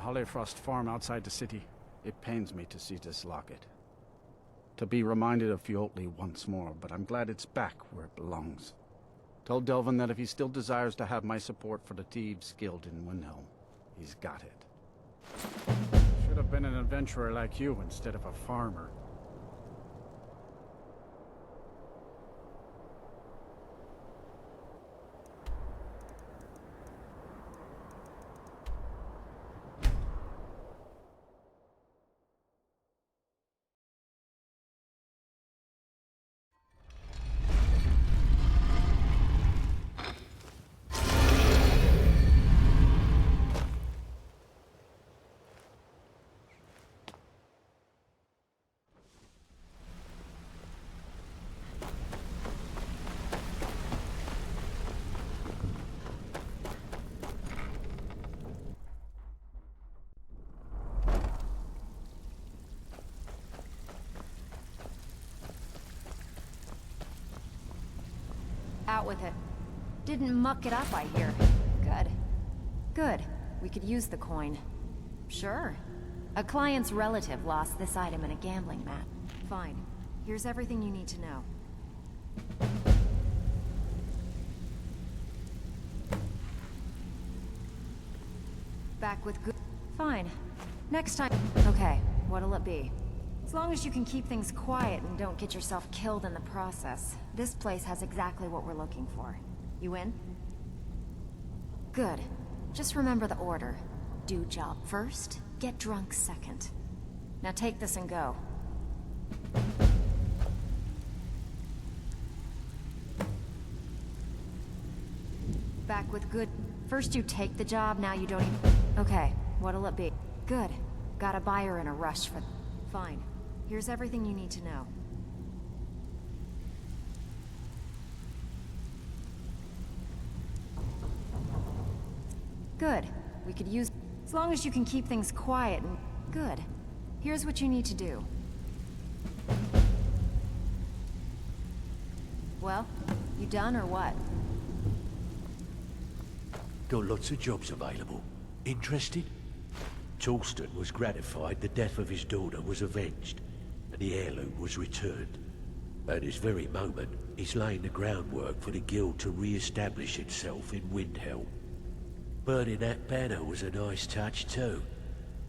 Hollyfrost farm outside the city. It pains me to see this locket. To be reminded of Fjotli once more, but I'm glad it's back where it belongs. Told Delvin that if he still desires to have my support for the Thieves Guild in Windhelm, he's got it. Should have been an adventurer like you instead of a farmer. Out with it. Didn't muck it up, I hear. Good. Good. We could use the coin. Sure. A client's relative lost this item in a gambling mat. Fine. Here's everything you need to know. Back with good... Fine. Next time... Okay, what'll it be? As long as you can keep things quiet and don't get yourself killed in the process, this place has exactly what we're looking for. You in? Good. Just remember the order. Do job first, get drunk second. Now take this and go. Back with good... First you take the job, now you don't even... Okay, what'll it be? Good. Got a buyer in a rush for... Fine. Here's everything you need to know. Good. We could use... As long as you can keep things quiet and... Good. Here's what you need to do. Well, you done or what? Got lots of jobs available. Interested? Torsten was gratified the death of his daughter was avenged, and the heirloom was returned. At this very moment, he's laying the groundwork for the guild to re-establish itself in Windhelm. Burning that banner was a nice touch too.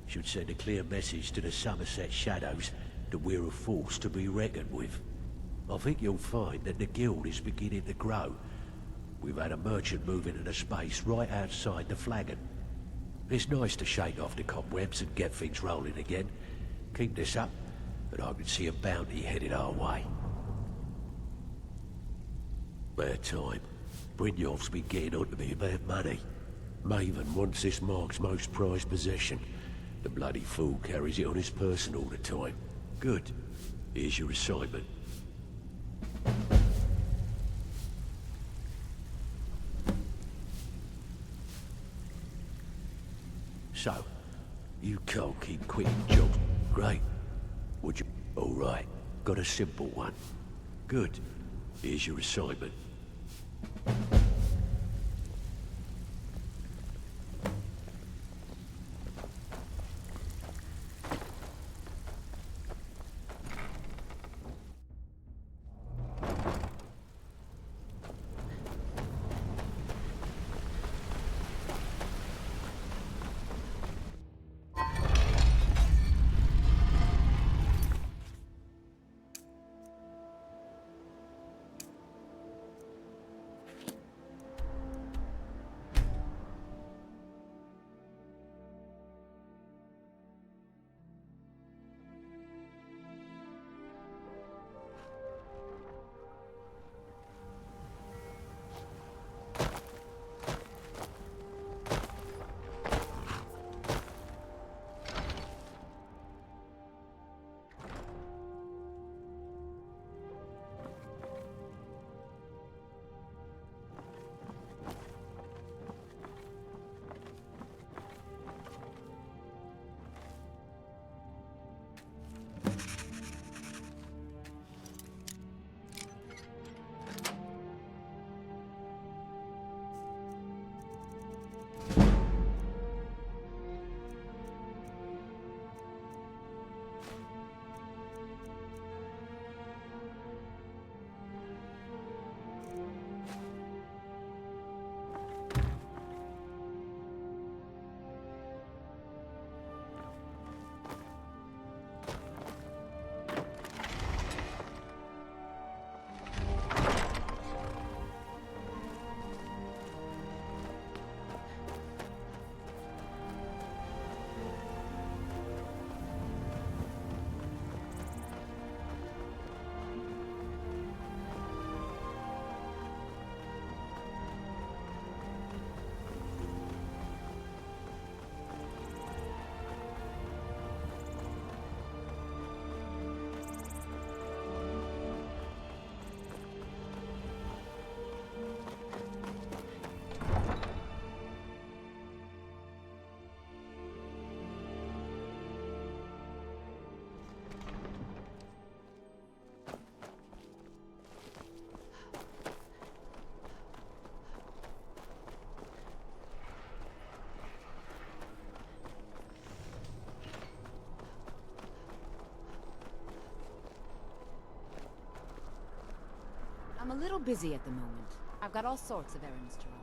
Should send a clear message to the Somerset Shadows that we're a force to be reckoned with. I think you'll find that the guild is beginning to grow. We've had a merchant move into the space right outside the flagon. It's nice to shake off the cobwebs and get things rolling again. Keep this up, and I can see a bounty headed our way. Bad time. Brynjolf's been getting on to me about money. Maven wants this Mark's most prized possession. The bloody fool carries it on his person all the time. Good. Here's your assignment. So, you can't keep quitting jobs. Great. Would you... All right. Got a simple one. Good. Here's your assignment. I'm a little busy at the moment. I've got all sorts of errands to run.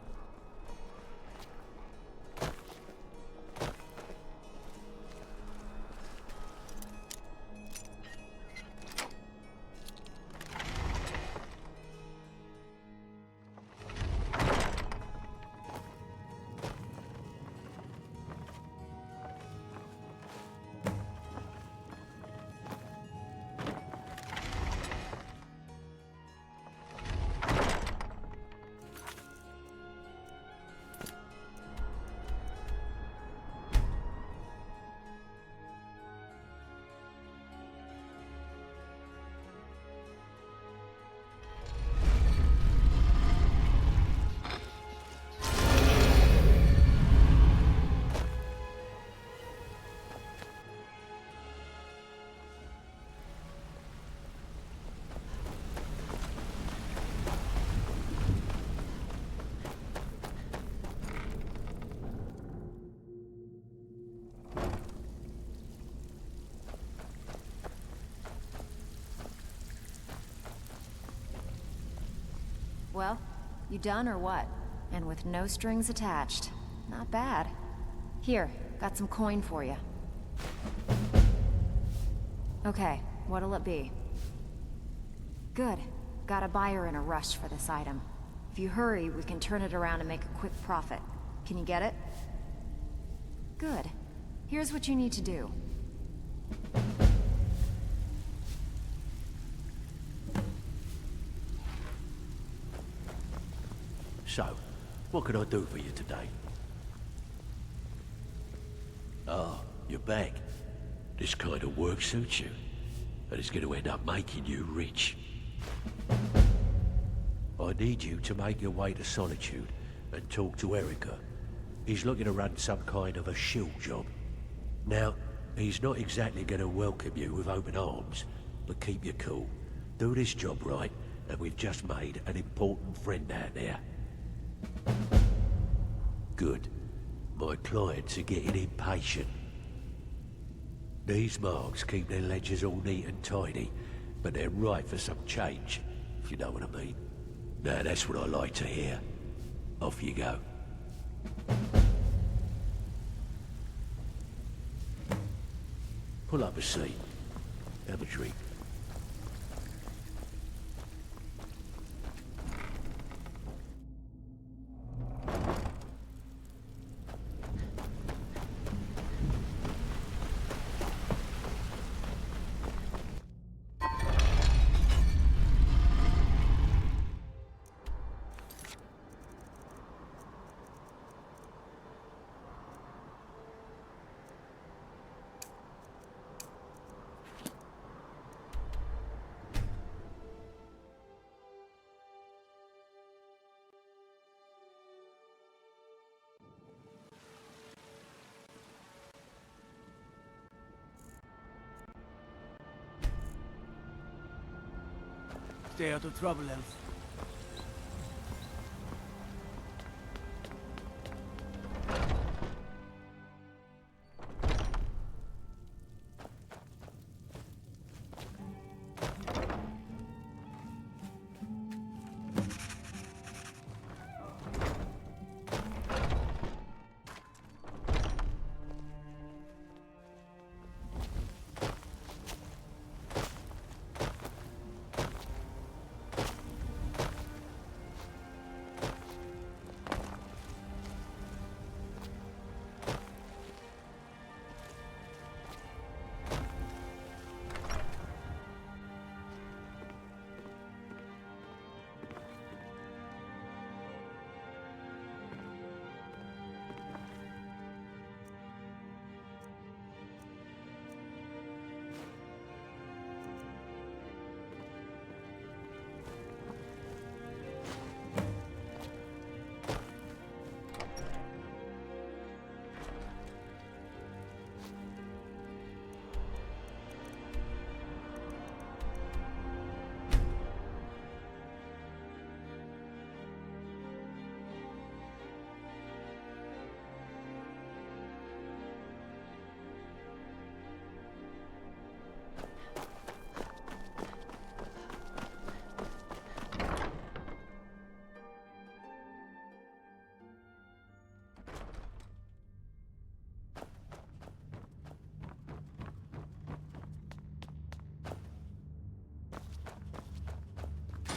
Well, you done or what? And with no strings attached. Not bad. Here, got some coin for you. Okay, what'll it be? Good. Got a buyer in a rush for this item. If you hurry, we can turn it around and make a quick profit. Can you get it? Good. Here's what you need to do. So, what can I do for you today? Ah, you're back. This kind of work suits you, and it's going to end up making you rich. I need you to make your way to Solitude and talk to Erica. He's looking to run some kind of a shield job. Now, he's not exactly going to welcome you with open arms, but keep your cool. Do this job right, and we've just made an important friend out there. Good. My clients are getting impatient. These marks keep their ledgers all neat and tidy, but they're ripe for some change, if you know what I mean. Now that's what I like to hear. Off you go. Pull up a seat. Have a drink. Stay out of trouble, Elf.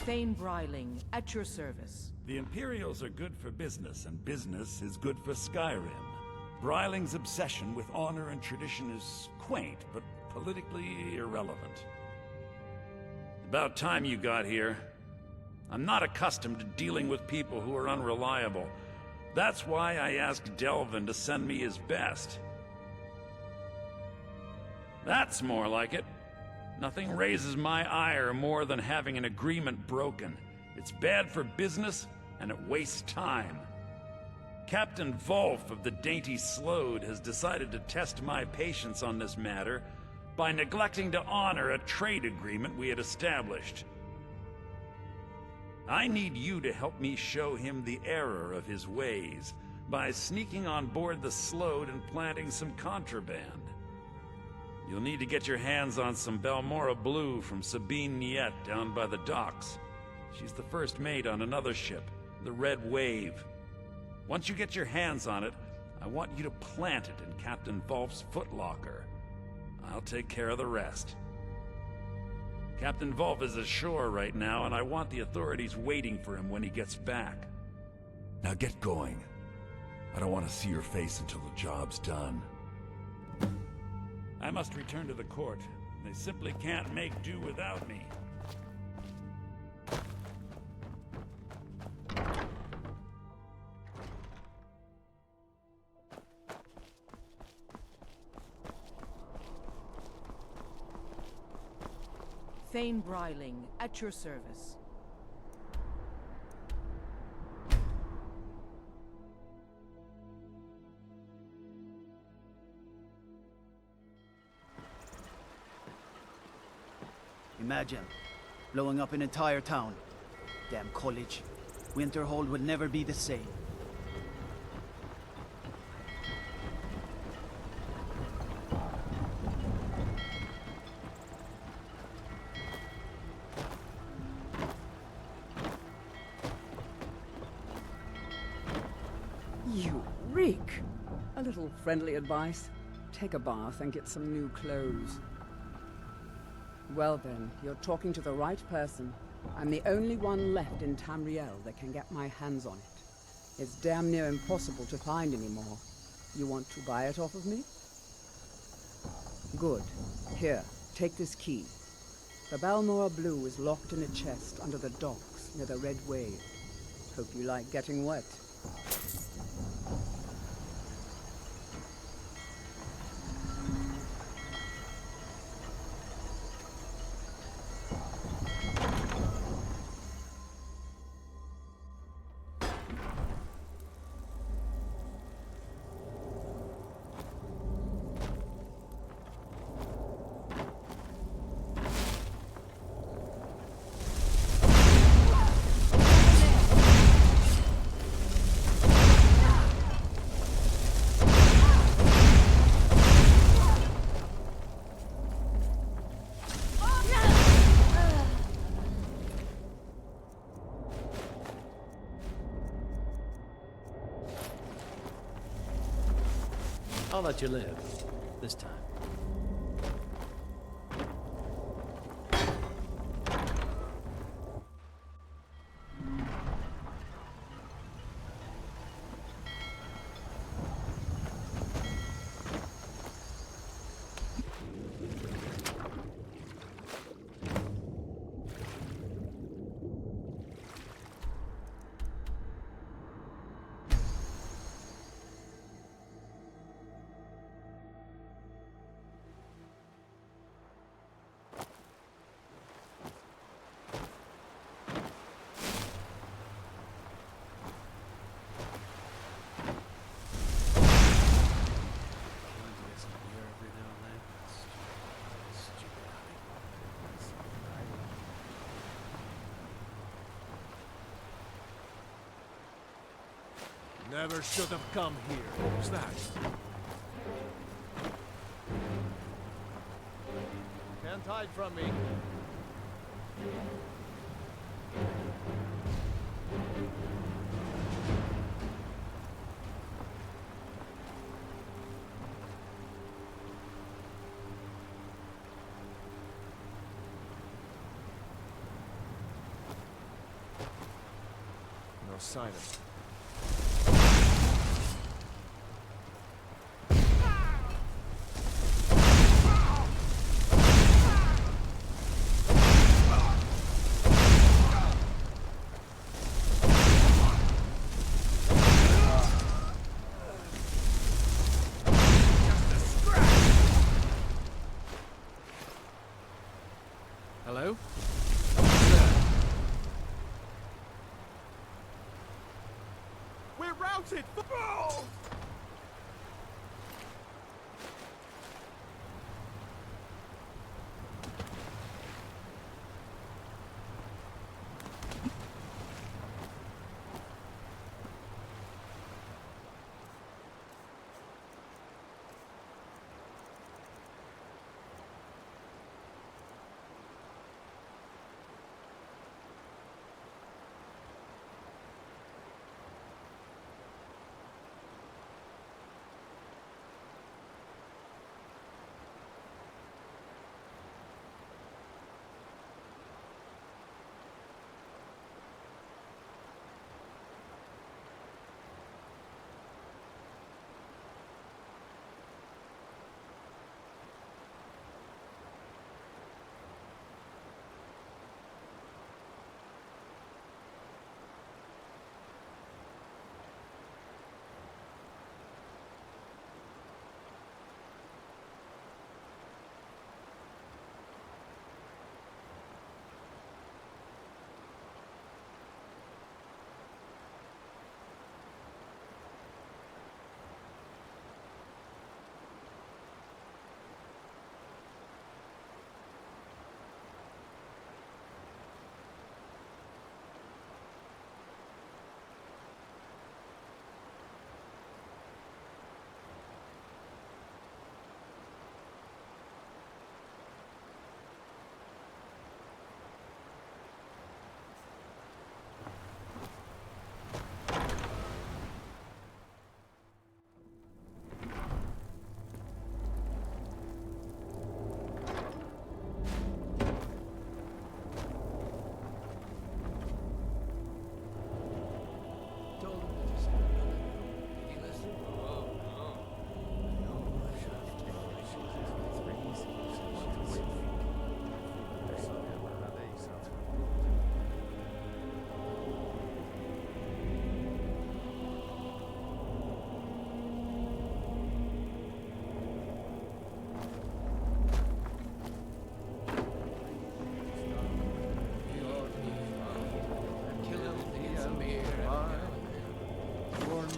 Thane Bryling, at your service. The Imperials are good for business, and business is good for Skyrim. Bryling's obsession with honor and tradition is quaint, but politically irrelevant. About time you got here. I'm not accustomed to dealing with people who are unreliable. That's why I asked Delvin to send me his best. That's more like it. Nothing raises my ire more than having an agreement broken. It's bad for business, and it wastes time. Captain Volf of the Dainty Slode has decided to test my patience on this matter by neglecting to honor a trade agreement we had established. I need you to help me show him the error of his ways by sneaking on board the Slode and planting some contraband. You'll need to get your hands on some Balmora Blue from Sabine Niet down by the docks. She's the first mate on another ship, the Red Wave. Once you get your hands on it, I want you to plant it in Captain Volf's footlocker. I'll take care of the rest. Captain Volf is ashore right now, and I want the authorities waiting for him when he gets back. Now get going. I don't want to see your face until the job's done. I must return to the court. They simply can't make do without me. Thane Bryling, at your service. Imagine blowing up an entire town. Damn college. Winterhold will never be the same. You reek! A little friendly advice. Take a bath and get some new clothes. Well then, you're talking to the right person. I'm the only one left in Tamriel that can get my hands on it. It's damn near impossible to find anymore. You want to buy it off of me? Good. Here, take this key. The Balmora Blue is locked in a chest under the docks near the Red Wave. Hope you like getting wet. I'll let you live. This time. Never should have come here. Who's that? Can't hide from me. sign of it. Hello? We're routed! Oh!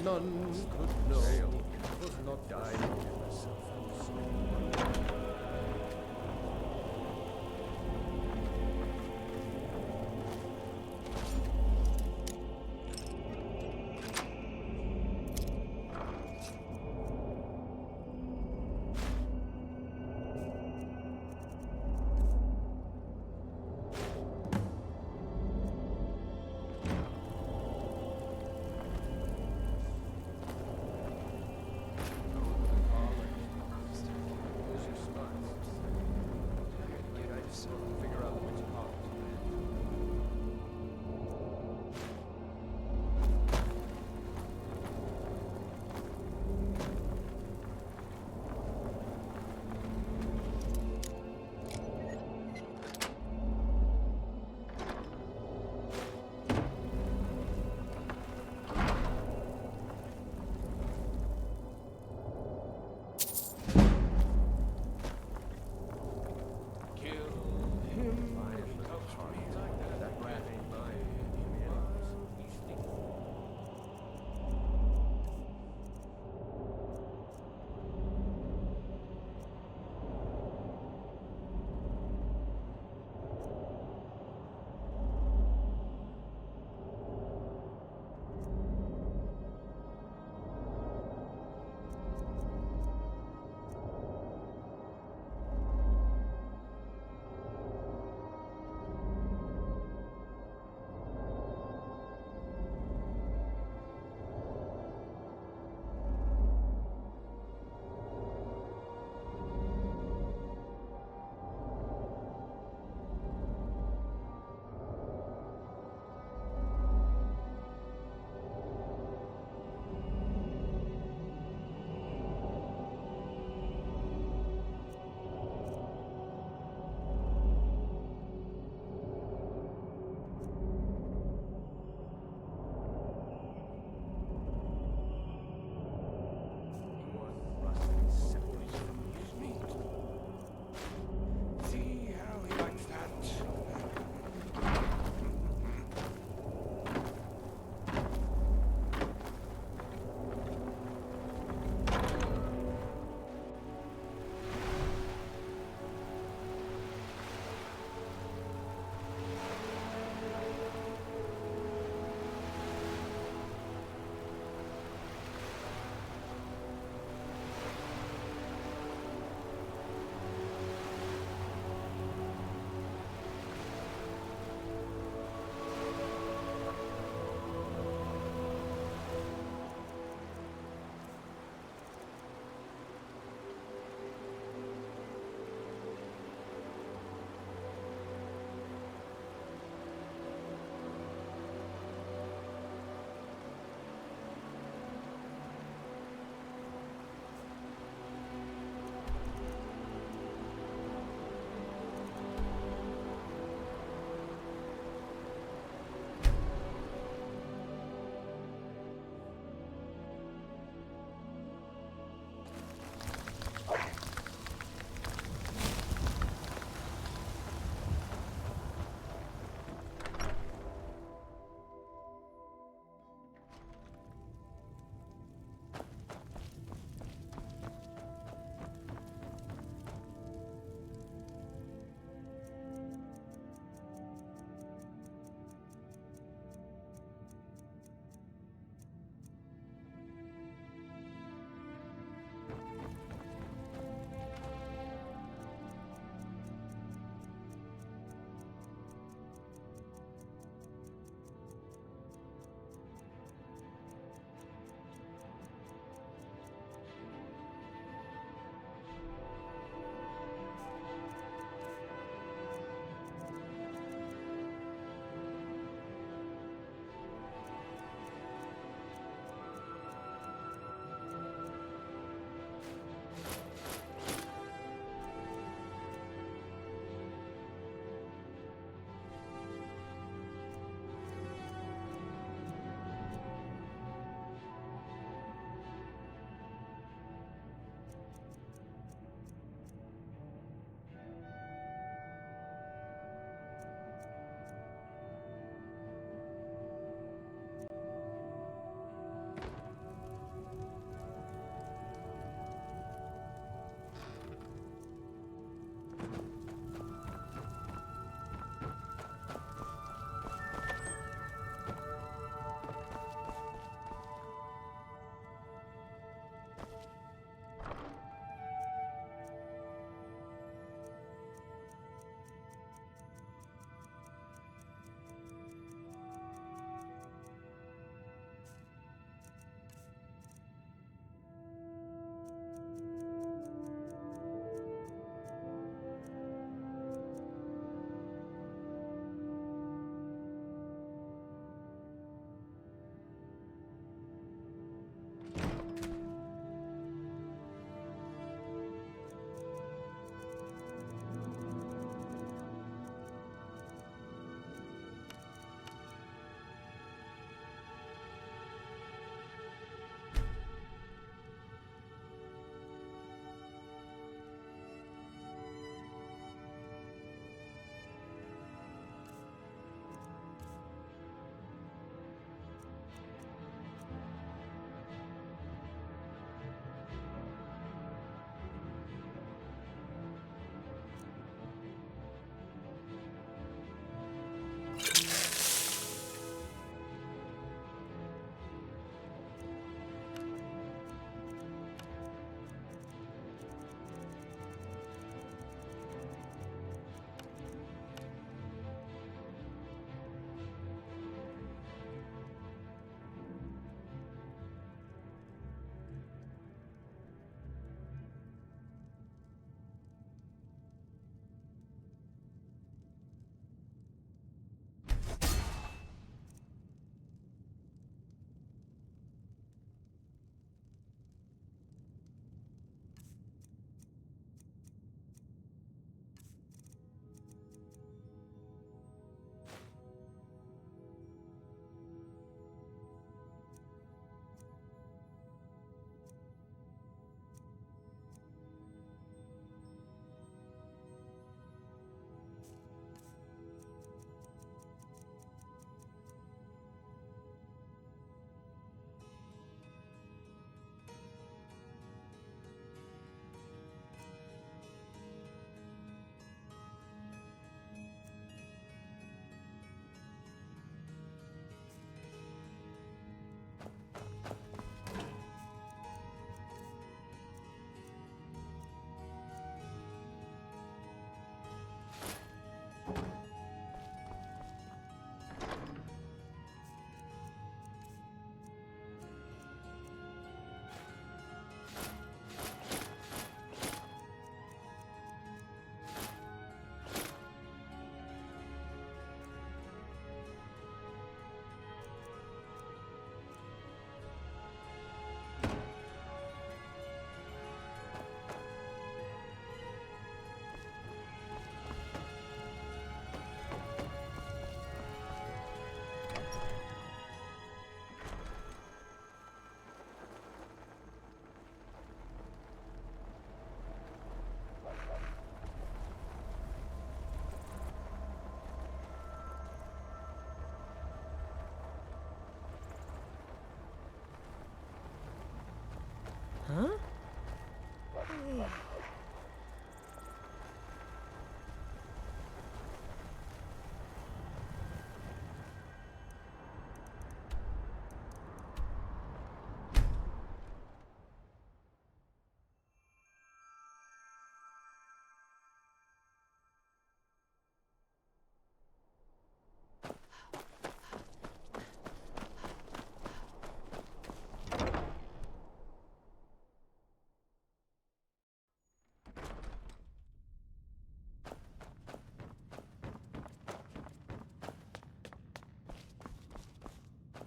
None could know. Was not died.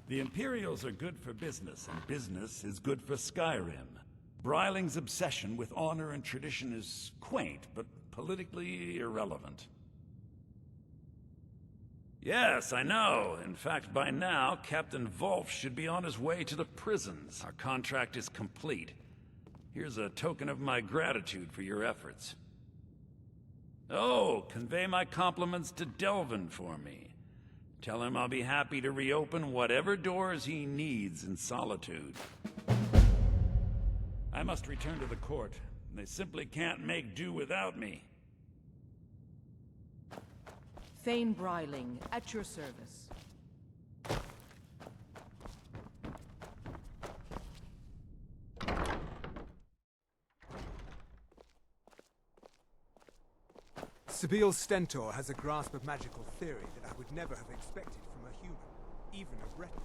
The Imperials are good for business, and business is good for Skyrim. Bryling's obsession with honor and tradition is quaint, but politically irrelevant. Yes, I know. In fact, by now, Captain Wolf should be on his way to the prisons. Our contract is complete. Here's a token of my gratitude for your efforts. Oh, convey my compliments to Delvin for me. Tell him I'll be happy to reopen whatever doors he needs in Solitude. I must return to the court. They simply can't make do without me. Thane Bryling, at your service. Sabine Stentor has a grasp of magical theory that I would never have expected from a human, even a Breton.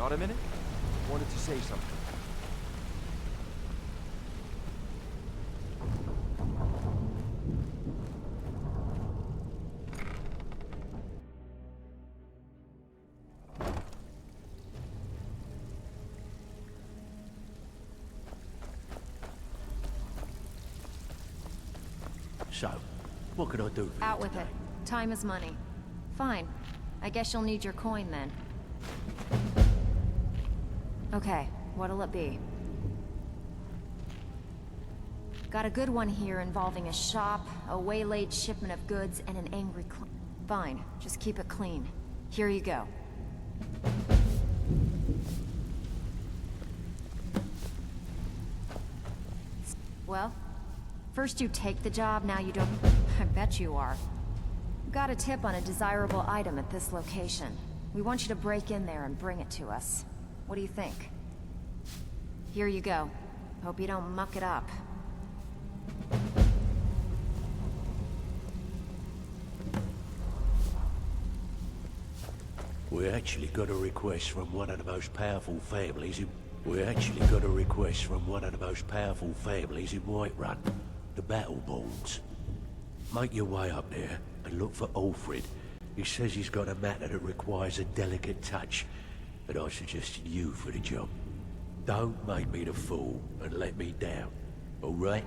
Got a minute? Wanted to say something. So, what can I do for you Out with today? it. Time is money. Fine. I guess you'll need your coin then. Okay, what'll it be? Got a good one here involving a shop, a waylaid shipment of goods, and an angry Fine, just keep it clean. Here you go. Well, first you take the job, now you don't... I bet you are. Got a tip on a desirable item at this location. We want you to break in there and bring it to us. What do you think? Here you go. Hope you don't muck it up. We actually got a request from one of the most powerful families in... Whiterun, the Battleborns. Make your way up there and look for Alfred. He says he's got a matter that requires a delicate touch, and I suggested you for the job. Don't make me the fool and let me down, all right?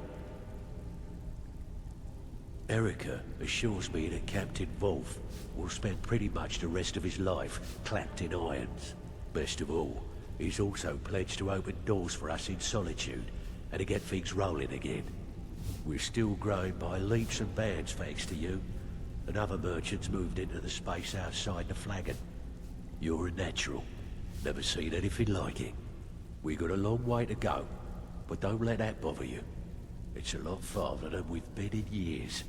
Erica assures me that Captain Wolf will spend pretty much the rest of his life clapped in irons. Best of all, he's also pledged to open doors for us in Solitude and to get things rolling again. We're still growing by leaps and bounds thanks to you, and other merchants moved into the space outside the flagon. You're a natural. Never seen anything like it. We got a long way to go, but don't let that bother you. It's a lot farther than we've been in years.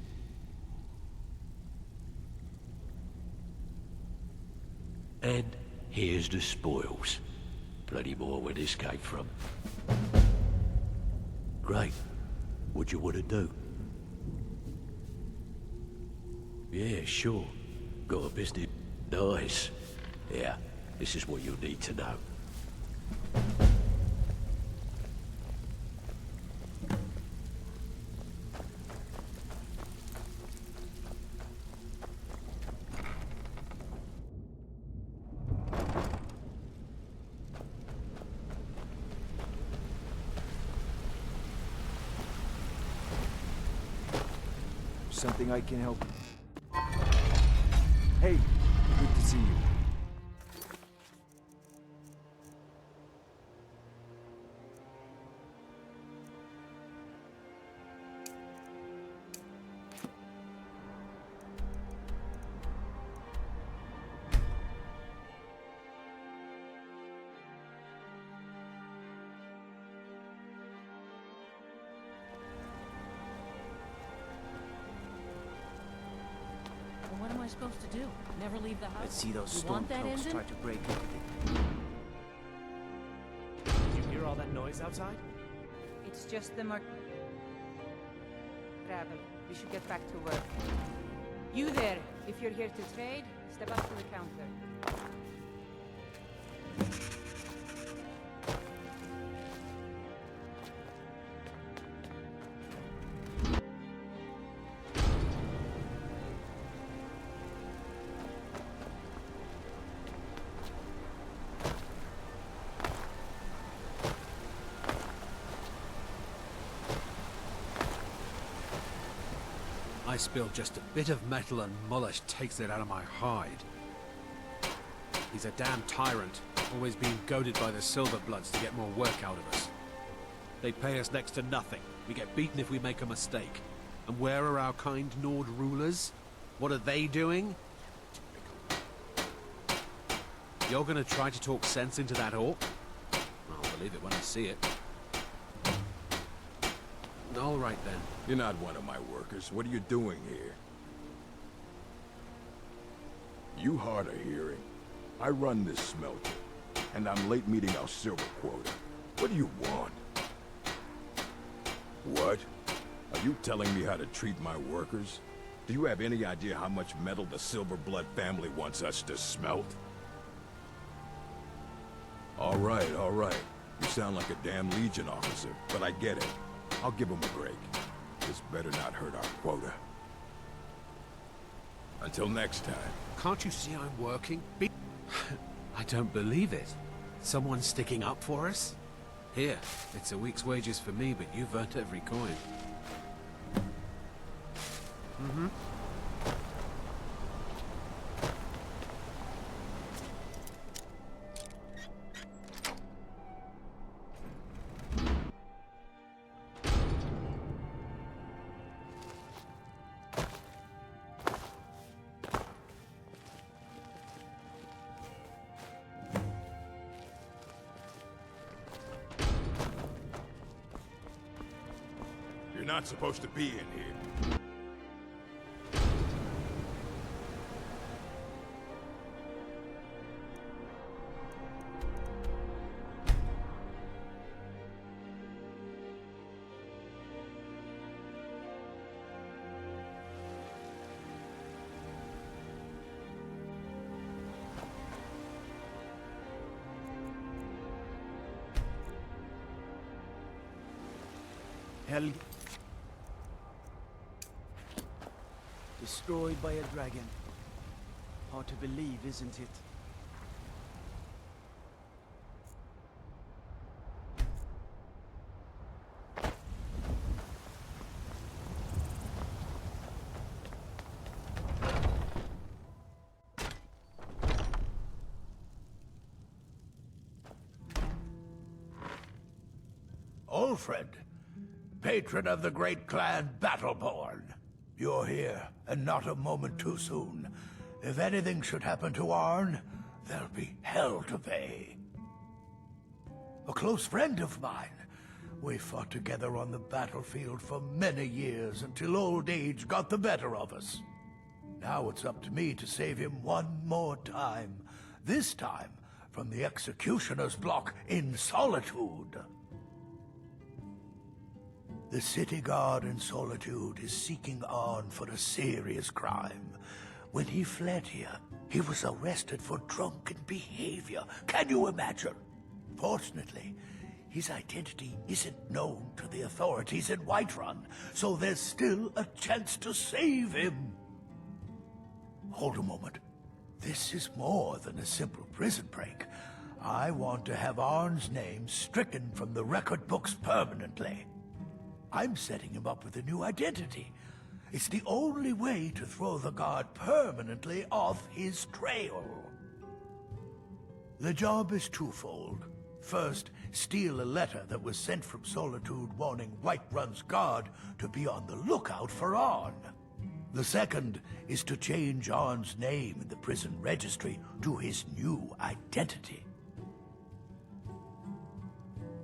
And here's the spoils. Plenty more where this came from. Great. What you want to do? Yeah, sure. Got a business. Nice. Yeah, this is what you'll need to know. Something I can help? Hey, good to see you. What am I supposed to do? Never leave the house? Let's see those You want that stormcloaks engine? try to break into the... Did you hear all that noise outside? It's just the travel. We should get back to work. You there, if you're here to trade, step up to the counter. I spill just a bit of metal and Mullish takes it out of my hide. He's a damn tyrant, always being goaded by the Silverbloods to get more work out of us. They pay us next to nothing. We get beaten if we make a mistake. And where are our kind Nord rulers? What are they doing? You're gonna try to talk sense into that orc? I'll believe it when I see it. All right then. You're not one of my workers. What are you doing here? You hard of hearing. I run this smelter, and I'm late meeting our silver quota. What do you want? What? Are you telling me how to treat my workers? Do you have any idea how much metal the Silverblood family wants us to smelt? All right, all right. You sound like a damn Legion officer, but I get it. I'll give him a break. This better not hurt our quota. Until next time. Can't you see I'm working? I don't believe it. Someone's sticking up for us? Here, it's a week's wages for me, but you've earned every coin. Mm-hmm. You're not supposed to be in here. Hell... Destroyed by a dragon. Hard to believe, isn't it? Ulfred, patron of the great clan Battleborn. You're here, and not a moment too soon. If anything should happen to Arn, there'll be hell to pay. A close friend of mine. We fought together on the battlefield for many years until old age got the better of us. Now it's up to me to save him one more time. This time from the executioner's block in Solitude. The city guard in Solitude is seeking Arn for a serious crime. When he fled here, he was arrested for drunken behavior. Can you imagine? Fortunately, his identity isn't known to the authorities in Whiterun, so there's still a chance to save him. Hold a moment. This is more than a simple prison break. I want to have Arn's name stricken from the record books permanently. I'm setting him up with a new identity. It's the only way to throw the guard permanently off his trail. The job is twofold. First, steal a letter that was sent from Solitude warning Whiterun's guard to be on the lookout for Arn. The second is to change Arn's name in the prison registry to his new identity.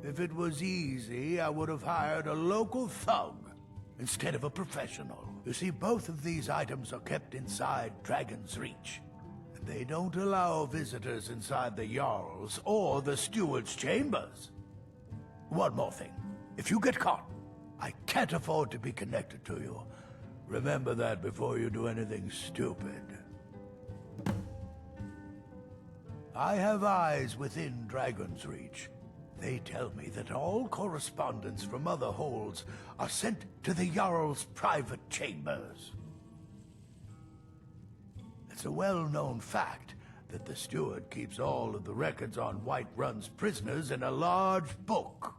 If it was easy, I would have hired a local thug instead of a professional. You see, both of these items are kept inside Dragon's Reach. And they don't allow visitors inside the Jarl's or the Steward's chambers. One more thing. If you get caught, I can't afford to be connected to you. Remember that before you do anything stupid. I have eyes within Dragon's Reach. They tell me that all correspondence from other holds are sent to the Jarl's private chambers. It's a well-known fact that the Steward keeps all of the records on Whiterun's prisoners in a large book.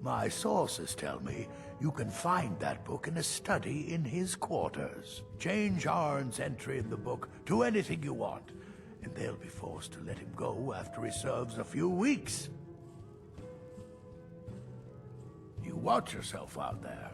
My sources tell me you can find that book in a study in his quarters. Change Arn's entry in the book to anything you want, and they'll be forced to let him go after he serves a few weeks. You watch yourself out there.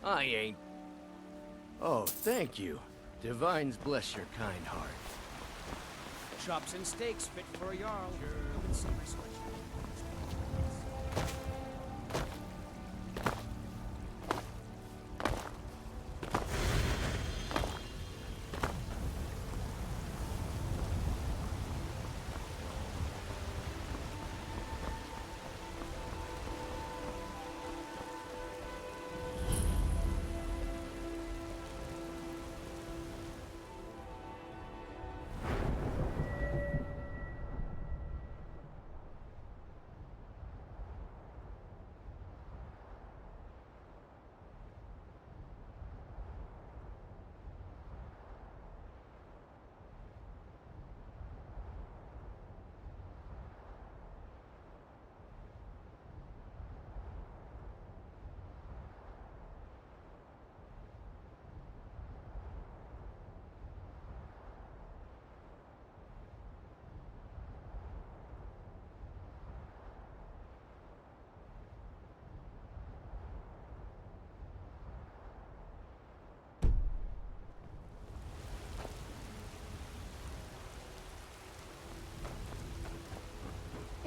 I ain't. Oh, thank you. Divines bless your kind heart. Chops and steaks fit for a Jarl.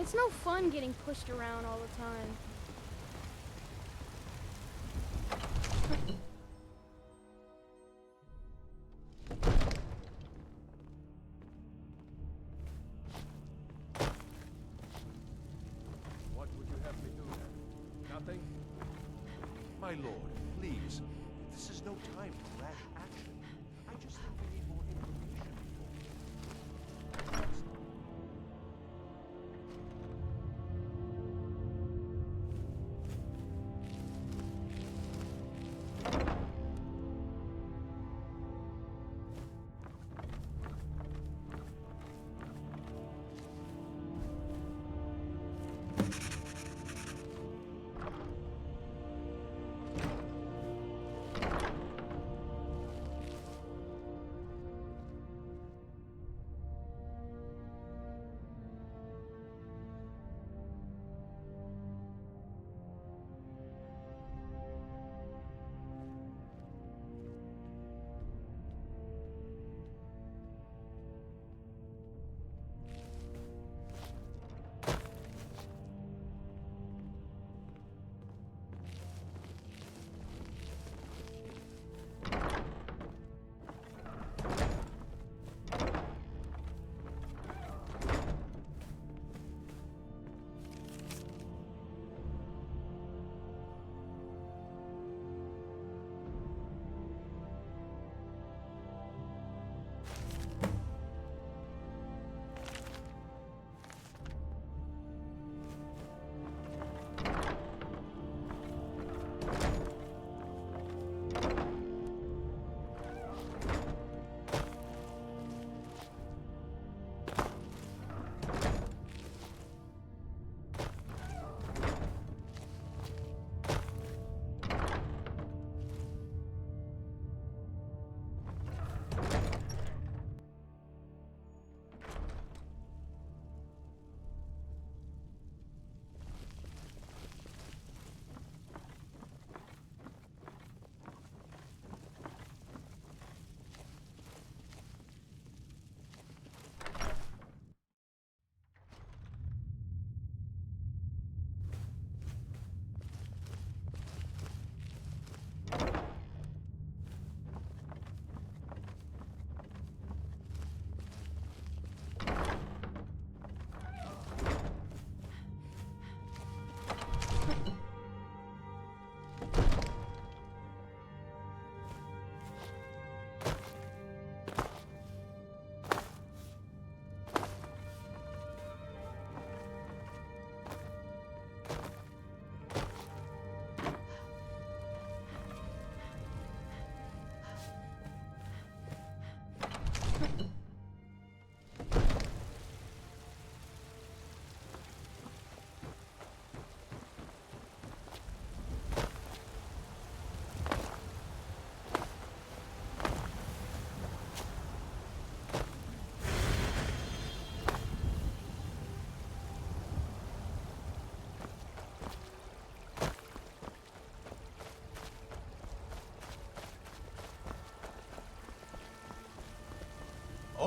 It's no fun getting pushed around all the time. What would you have me do then? Nothing? My lord, please. This is no time for rash action. I just think we need more information.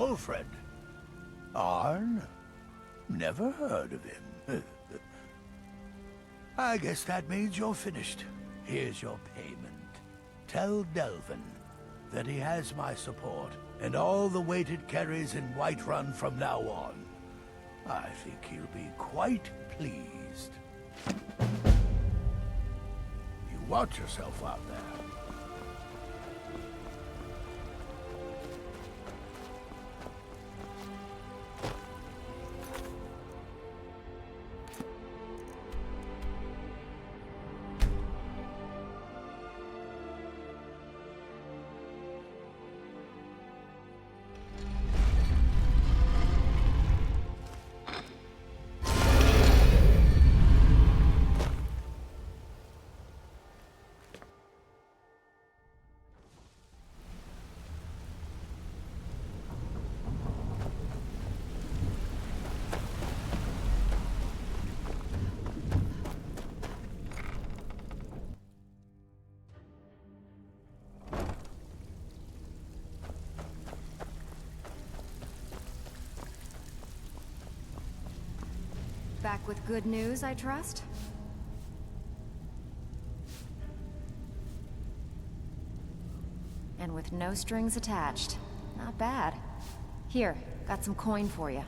Alfred. Arn? Never heard of him. I guess that means you're finished. Here's your payment. Tell Delvin that he has my support, and all the weight it carries in Whiterun from now on. I think he'll be quite pleased. You watch yourself out there. Back with good news, I trust? And with no strings attached. Not bad. Here, got some coin for you.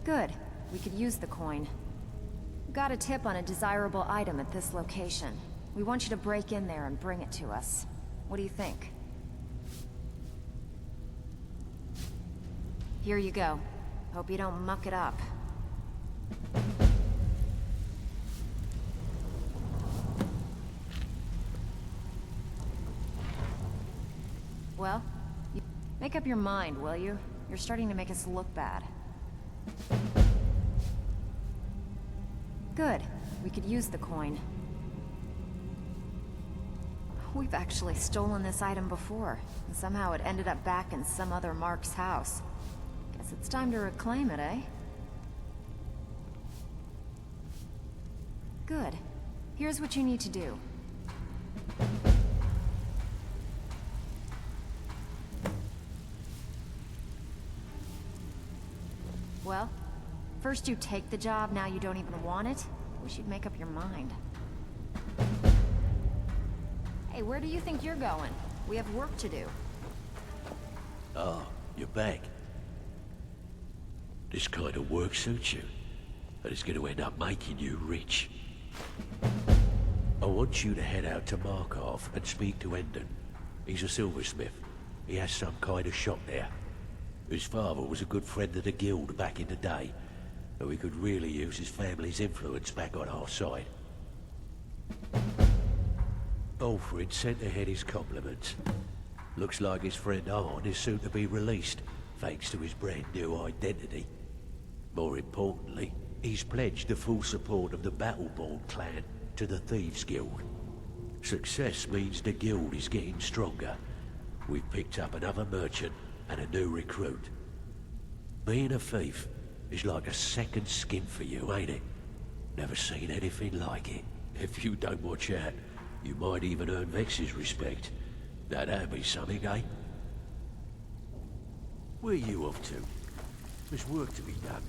Good. We could use the coin. Got a tip on a desirable item at this location. We want you to break in there and bring it to us. What do you think? Here you go. Hope you don't muck it up. Well, make up your mind, will you? You're starting to make us look bad. Good. We could use the coin. We've actually stolen this item before, and somehow it ended up back in some other Mark's house. Guess it's time to reclaim it, eh? Good. Here's what you need to do. Well, first you take the job, now you don't even want it? Wish you'd make up your mind. Hey, where do you think you're going? We have work to do. Oh, you're back. This kind of work suits you, and it's going to end up making you rich. I want you to head out to Markov and speak to Endon. He's a silversmith. He has some kind of shop there. His father was a good friend of the guild back in the day, but we could really use his family's influence back on our side. Alfred sent ahead his compliments. Looks like his friend Arn is soon to be released, thanks to his brand new identity. More importantly, he's pledged the full support of the Battleborn clan to the Thieves Guild. Success means the guild is getting stronger. We've picked up another merchant and a new recruit. Being a thief is like a second skin for you, ain't it? Never seen anything like it. If you don't watch out, you might even earn Vex's respect. That'd be something, eh? Where are you off to? There's work to be done.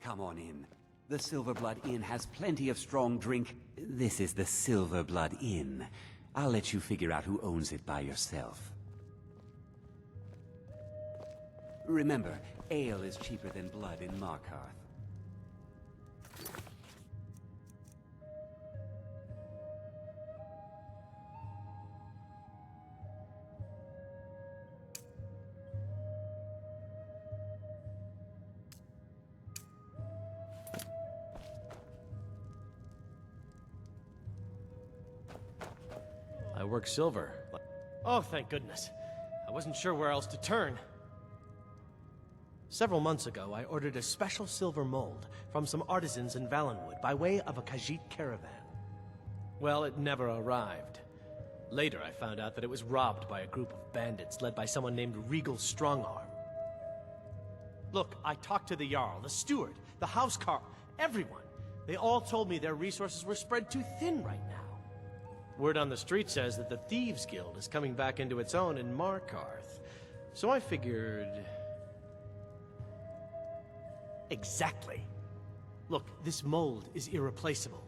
Come on in. The Silverblood Inn has plenty of strong drink. This is the Silverblood Inn. I'll let you figure out who owns it by yourself. Remember, Ale is cheaper than blood in Markarth. I work silver. Oh, thank goodness. I wasn't sure where else to turn. Several months ago, I ordered a special silver mold from some artisans in Valenwood by way of a Khajiit caravan. Well, it never arrived. Later, I found out that it was robbed by a group of bandits led by someone named Regal Strongarm. Look, I talked to the Jarl, the steward, the housecarl, everyone. They all told me their resources were spread too thin right now. Word on the street says that the Thieves Guild is coming back into its own in Markarth. So I figured... Exactly. Look, this mold is irreplaceable.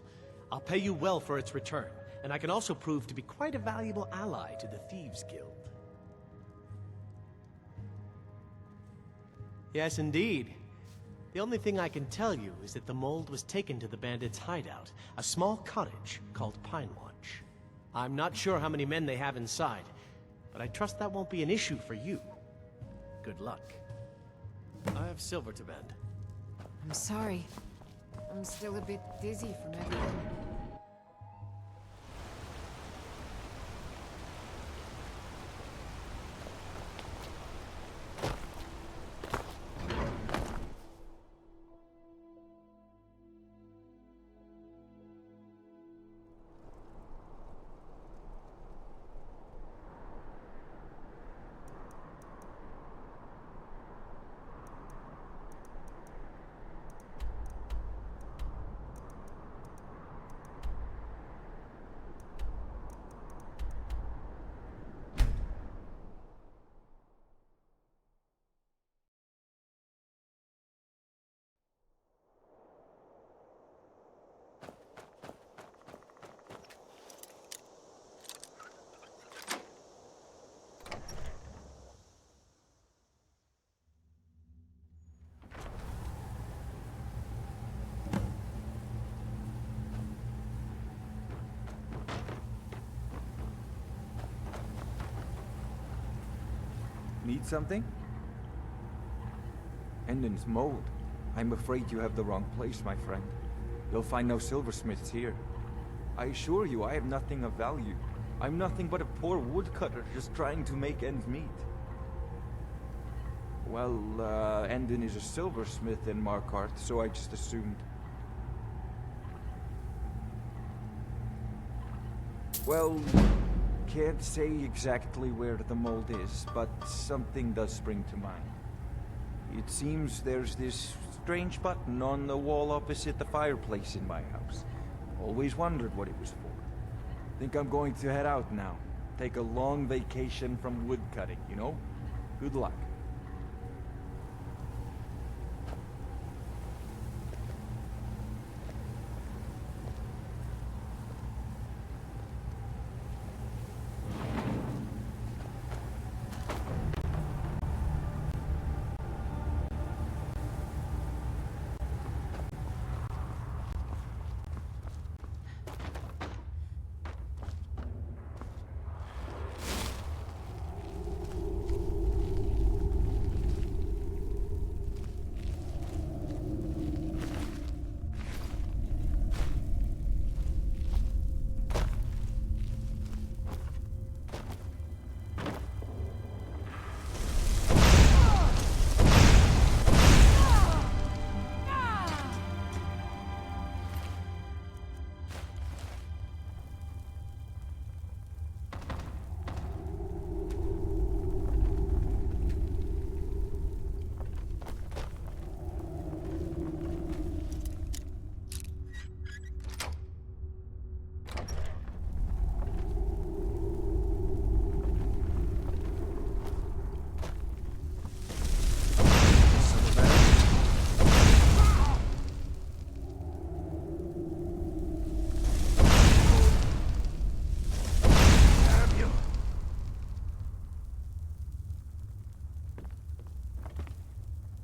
I'll pay you well for its return, and I can also prove to be quite a valuable ally to the Thieves Guild. Yes, indeed. The only thing I can tell you is that the mold was taken to the bandits' hideout, a small cottage called Pine Watch. I'm not sure how many men they have inside, but I trust that won't be an issue for you. Good luck. I have silver to bend. I'm sorry. I'm still a bit dizzy from everything. Need something? Endon's mold. I'm afraid you have the wrong place, my friend. You'll find no silversmiths here. I assure you, I have nothing of value. I'm nothing but a poor woodcutter just trying to make ends meet. Well, Endon is a silversmith in Markarth, so I just assumed. Well, can't say exactly where the mold is, but something does spring to mind. It seems there's this strange button on the wall opposite the fireplace in my house. Always wondered what it was for. Think I'm going to head out now. Take a long vacation from woodcutting, you know? Good luck.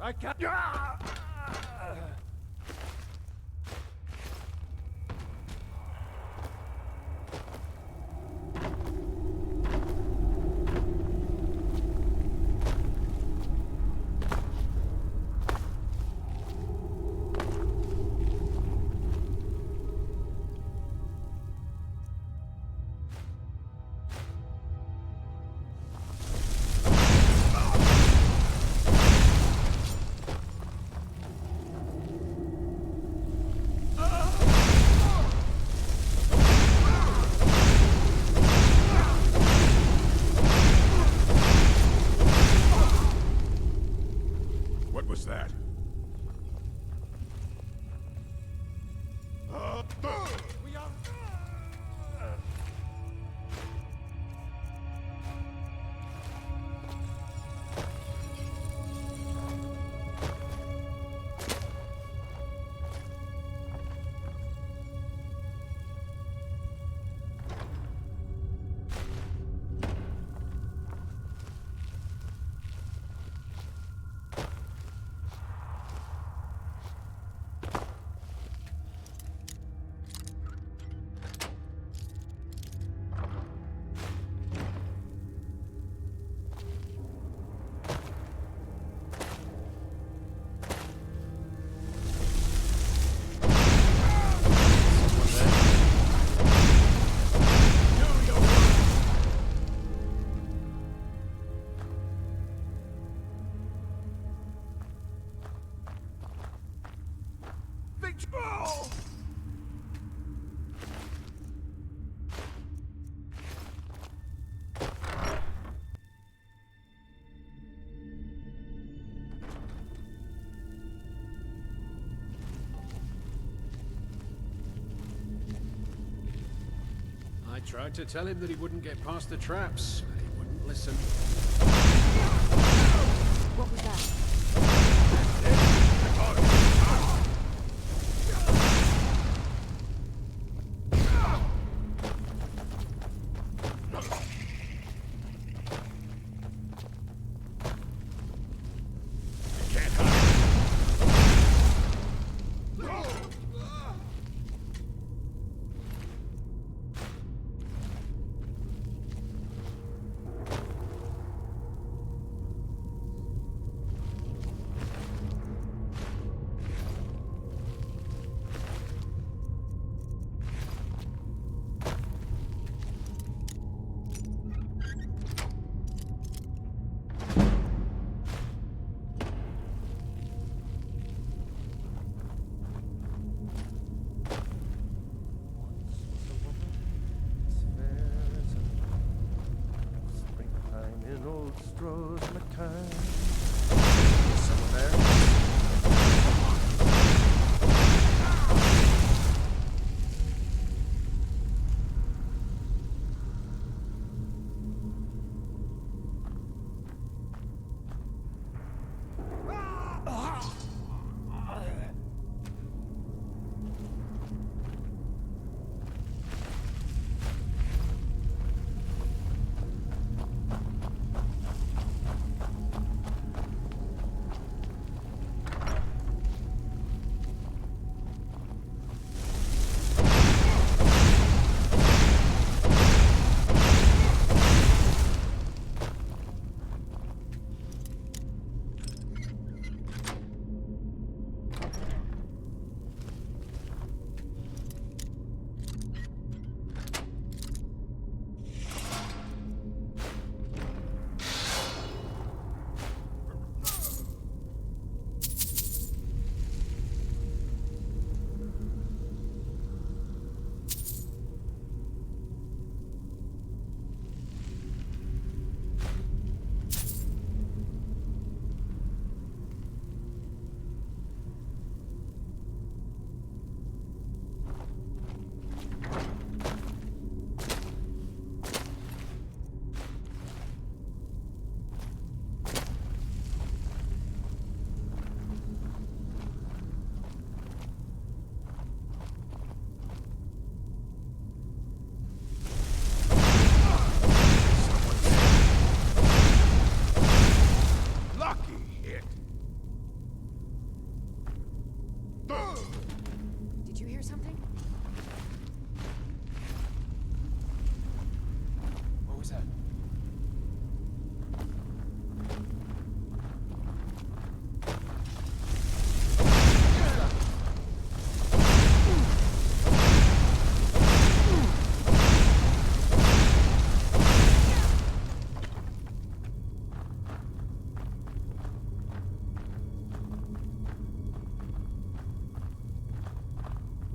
I can't. What was that? We are. I tried to tell him that he wouldn't get past the traps, but he wouldn't listen. What was that? In old Stroh's time. Someone there?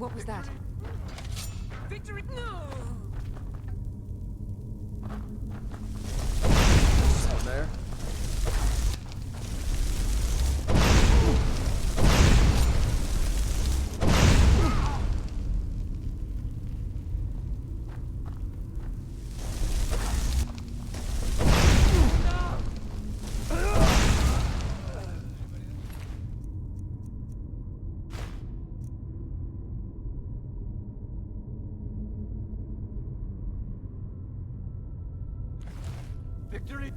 What was that? Victory! No! Down there. Victory!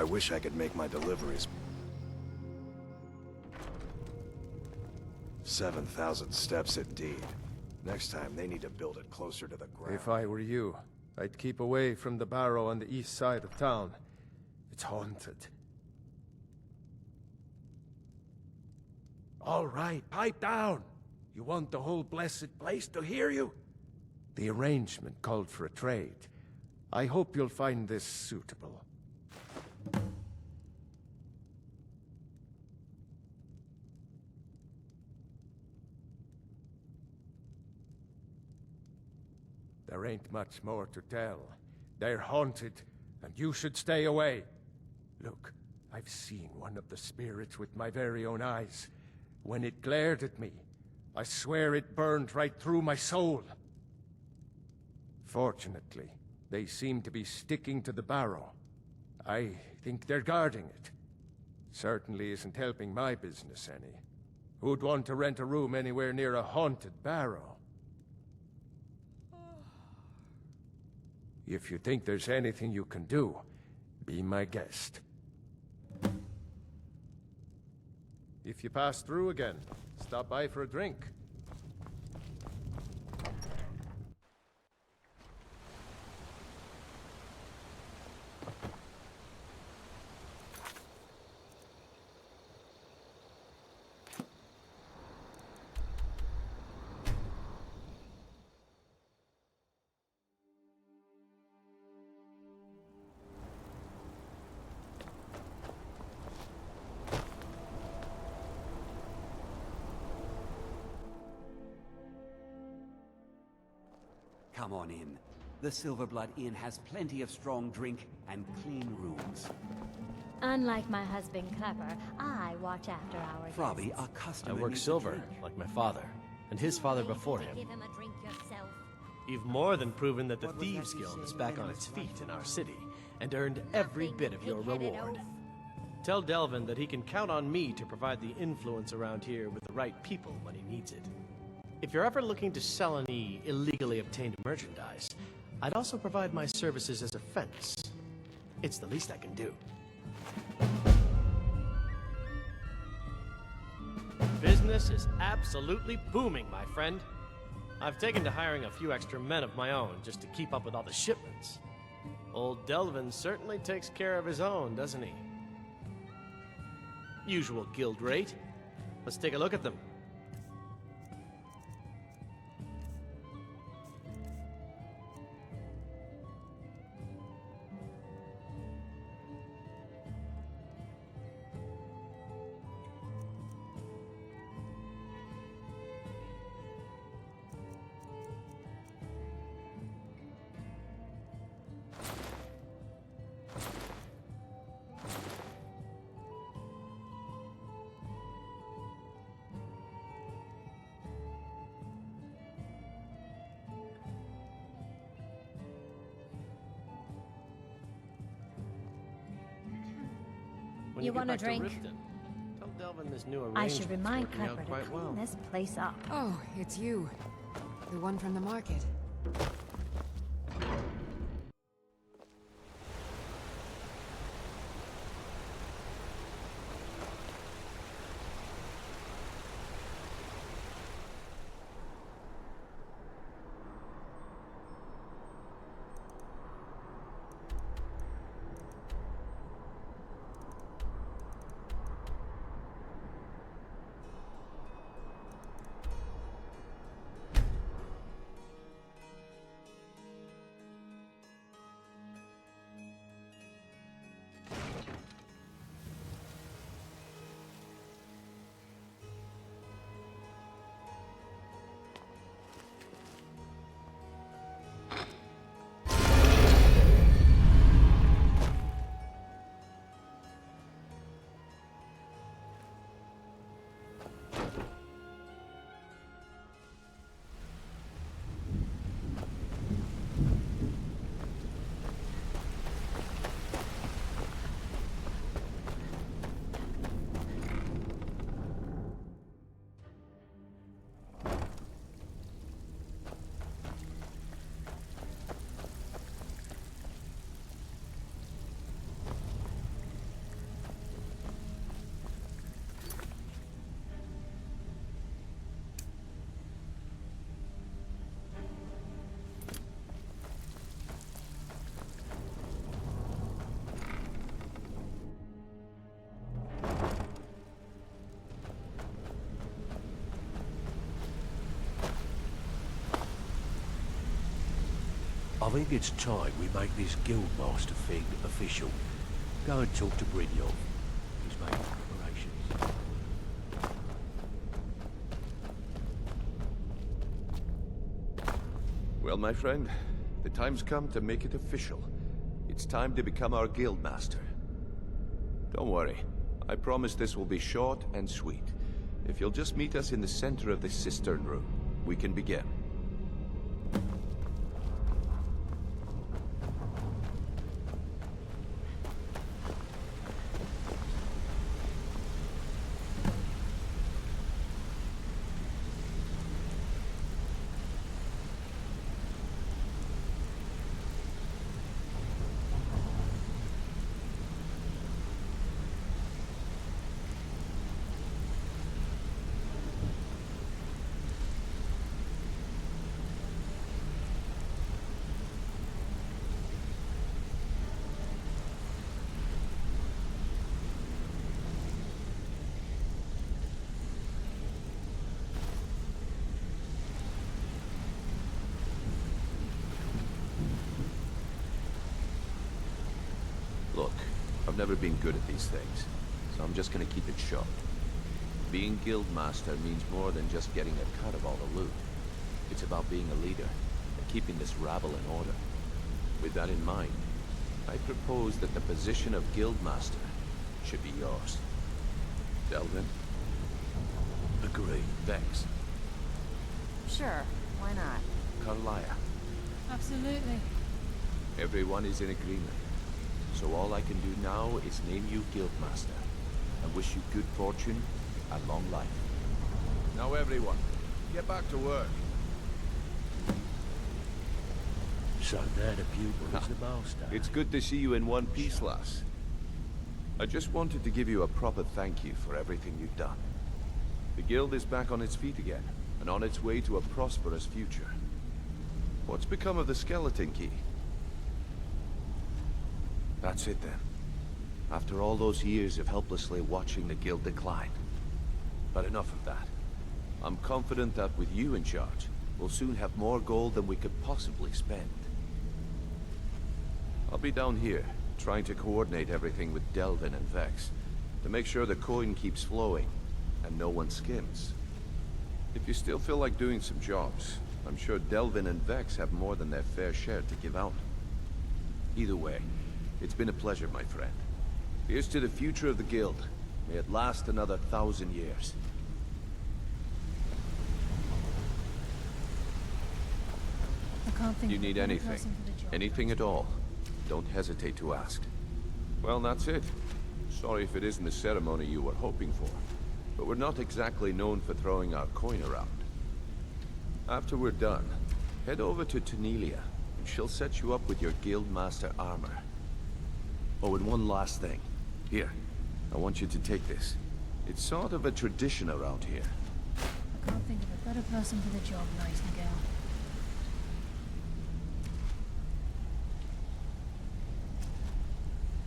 I wish I could make my deliveries. 7,000 steps indeed. Next time, they need to build it closer to the ground. If I were you, I'd keep away from the barrow on the east side of town. It's haunted. All right, pipe down! You want the whole blessed place to hear you? The arrangement called for a trade. I hope you'll find this suitable. There ain't much more to tell. They're haunted, and you should stay away. Look, I've seen one of the spirits with my very own eyes. When it glared at me, I swear it burned right through my soul. Fortunately, they seem to be sticking to the barrow. I think they're guarding it. Certainly isn't helping my business any. Who'd want to rent a room anywhere near a haunted barrow? If you think there's anything you can do, be my guest. If you pass through again, stop by for a drink. Come on in. The Silverblood Inn has plenty of strong drink and clean rooms. Unlike my husband Clepper, I watch after our Frobby, guests. our customer I work needs a silver, drink. like my father, and his father before him. Give him a drink yourself. You've more than proven that the Thieves Guild is back on its feet in our city, and earned every bit of your reward. Tell Delvin that he can count on me to provide the influence around here with the right people when he needs it. If you're ever looking to sell any illegally obtained merchandise, I'd also provide my services as a fence. It's the least I can do. Business is absolutely booming, my friend. I've taken to hiring a few extra men of my own just to keep up with all the shipments. Old Delvin certainly takes care of his own, doesn't he? Usual guild rate. Let's take a look at them. When You get want a back to drink? Riften, tell Delvin this new I should arrangement's remind working out Clepper to quite clean well. this place up. Oh, it's you. The one from the market. I think it's time we make this guildmaster thing official. Go and talk to Brynjolf. He's making preparations. Well, my friend, the time's come to make it official. It's time to become our guildmaster. Don't worry. I promise this will be short and sweet. If you'll just meet us in the center of this cistern room, we can begin. Look, I've never been good at these things, so I'm just gonna keep it short. Being guildmaster means more than just getting a cut of all the loot. It's about being a leader and keeping this rabble in order. With that in mind, I propose that the position of guildmaster should be yours. Delvin? Agree. Vex? Sure, why not? Carlia? Absolutely. Everyone is in agreement. So all I can do now is name you guildmaster and wish you good fortune and long life. Now everyone, get back to work. So now the pupil is the master. It's good to see you in one piece, lass. I just wanted to give you a proper thank you for everything you've done. The guild is back on its feet again, and on its way to a prosperous future. What's become of the skeleton key? That's it then. After all those years of helplessly watching the guild decline. But enough of that. I'm confident that with you in charge, we'll soon have more gold than we could possibly spend. I'll be down here, trying to coordinate everything with Delvin and Vex, to make sure the coin keeps flowing, and no one skims. If you still feel like doing some jobs, I'm sure Delvin and Vex have more than their fair share to give out. Either way, it's been a pleasure, my friend. Here's to the future of the guild. May it last another 1,000 years. I can't think You of a need better anything, person for the job. anything at all, don't hesitate to ask. Well, that's it. Sorry if it isn't the ceremony you were hoping for, but we're not exactly known for throwing our coin around. After we're done, head over to Tanelia, and she'll set you up with your guildmaster armor. Oh, and one last thing. Here, I want you to take this. It's sort of a tradition around here. I can't think of a better person for the job, Nightingale.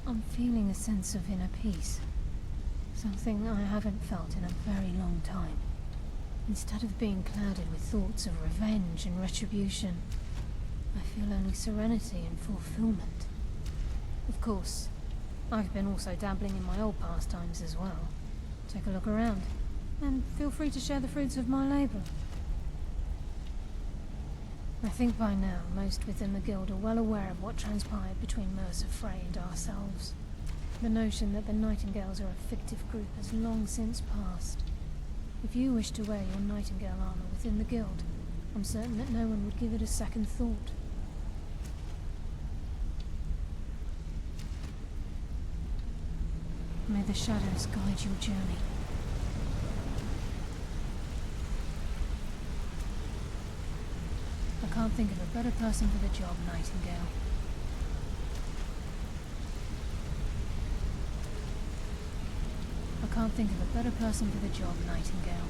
I'm feeling a sense of inner peace. Something I haven't felt in a very long time. Instead of being clouded with thoughts of revenge and retribution, I feel only serenity and fulfillment. Of course, I've been also dabbling in my old pastimes as well. Take a look around, and feel free to share the fruits of my labor. I think by now, most within the guild are well aware of what transpired between Mercer Frey and ourselves. The notion that the Nightingales are a fictive group has long since passed. If you wish to wear your Nightingale armor within the guild, I'm certain that no one would give it a second thought. May the shadows guide your journey. I can't think of a better person for the job, Nightingale. I can't think of a better person for the job, Nightingale.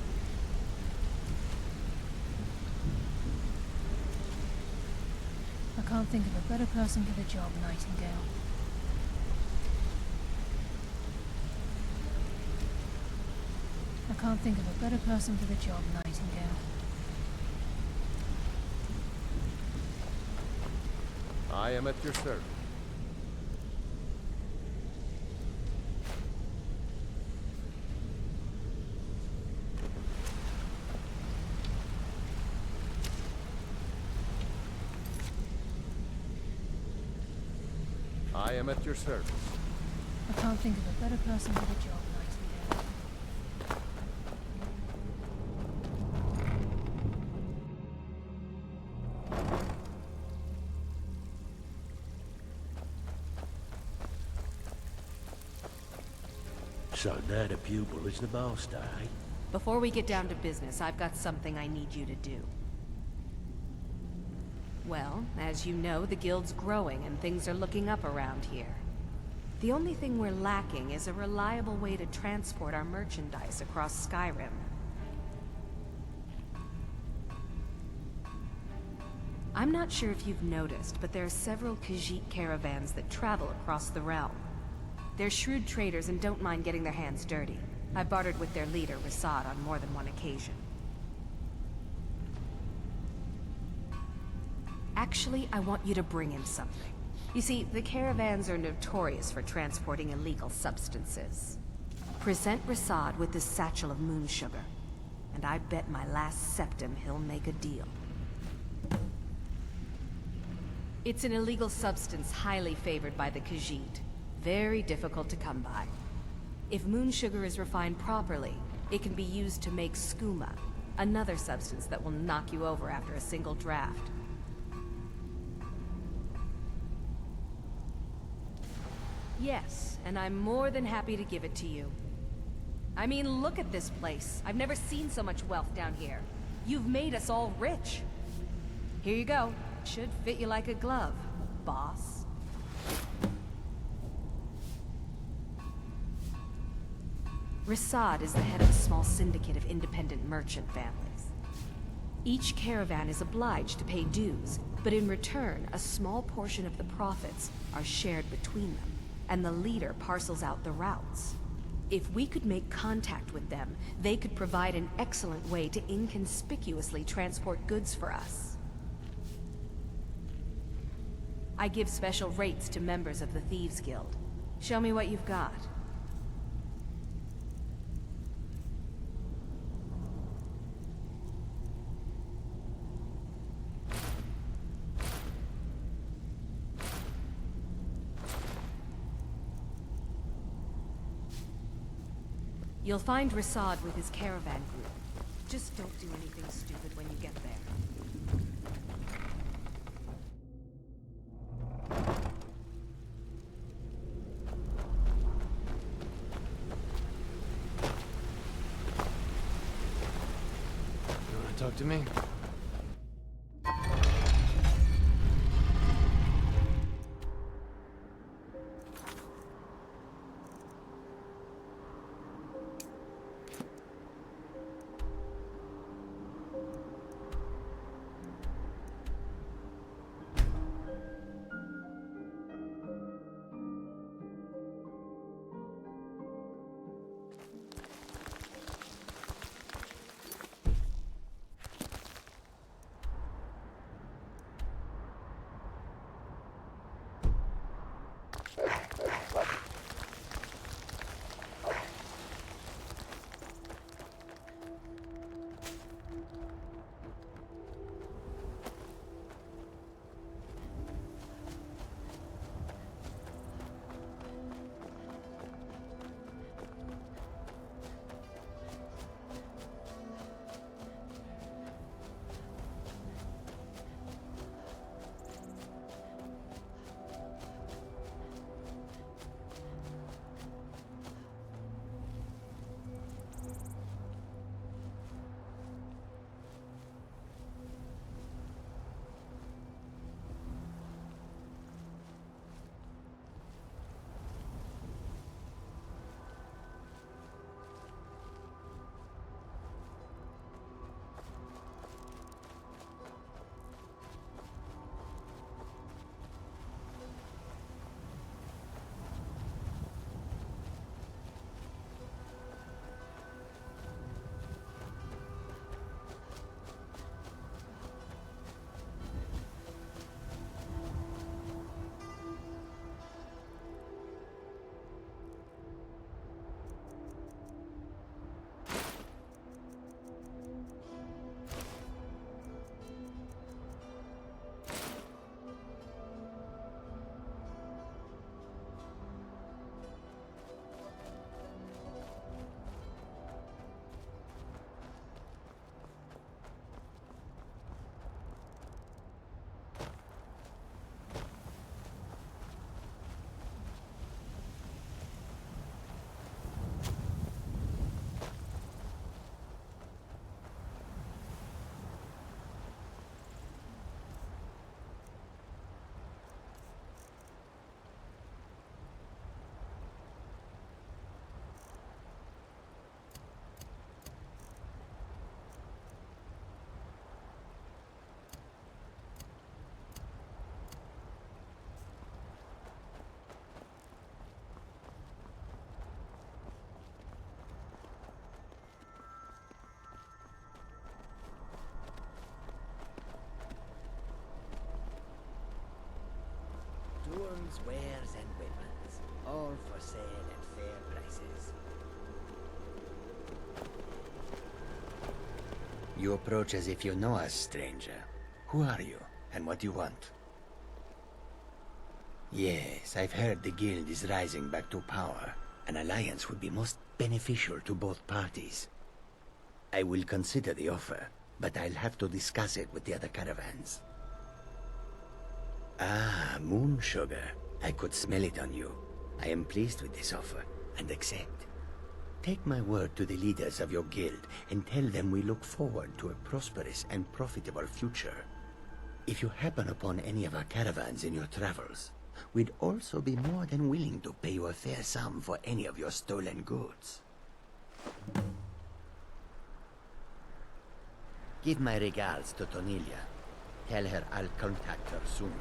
I can't think of a better person for the job, Nightingale. I can't think of a better person for the job, Nightingale. I am at your service. I am at your service. I can't think of a better person for the job, Nightingale. So now the pupil is the master, eh? Before we get down to business, I've got something I need you to do. Well, as you know, the guild's growing and things are looking up around here. The only thing we're lacking is a reliable way to transport our merchandise across Skyrim. I'm not sure if you've noticed, but there are several Khajiit caravans that travel across the realm. They're shrewd traders and don't mind getting their hands dirty. I bartered with their leader, Rasad, on more than one occasion. Actually, I want you to bring him something. You see, the caravans are notorious for transporting illegal substances. Present Rasad with this satchel of moon sugar, and I bet my last septim he'll make a deal. It's an illegal substance highly favored by the Khajiit. Very difficult to come by. If moon sugar is refined properly, it can be used to make skooma, another substance that will knock you over after a single draft. Yes, and I'm more than happy to give it to you. I mean, look at this place. I've never seen so much wealth down here. You've made us all rich. Here you go. Should fit you like a glove, boss. Rasad is the head of a small syndicate of independent merchant families. Each caravan is obliged to pay dues, but in return, a small portion of the profits are shared between them, and the leader parcels out the routes. If we could make contact with them, they could provide an excellent way to inconspicuously transport goods for us. I give special rates to members of the Thieves Guild. Show me what you've got. You'll find Rasad with his caravan group. Just don't do anything stupid when you get there. You want to talk to me? Skyrim's wares and weapons, all for sale at fair prices. You approach as if you know us, stranger. Who are you, and what do you want? Yes, I've heard the guild is rising back to power. An alliance would be most beneficial to both parties. I will consider the offer, but I'll have to discuss it with the other caravans. Ah, moon sugar. I could smell it on you. I am pleased with this offer, and accept. Take my word to the leaders of your guild, and tell them we look forward to a prosperous and profitable future. If you happen upon any of our caravans in your travels, we'd also be more than willing to pay you a fair sum for any of your stolen goods. Give my regards to Tonilia. Tell her I'll contact her soon.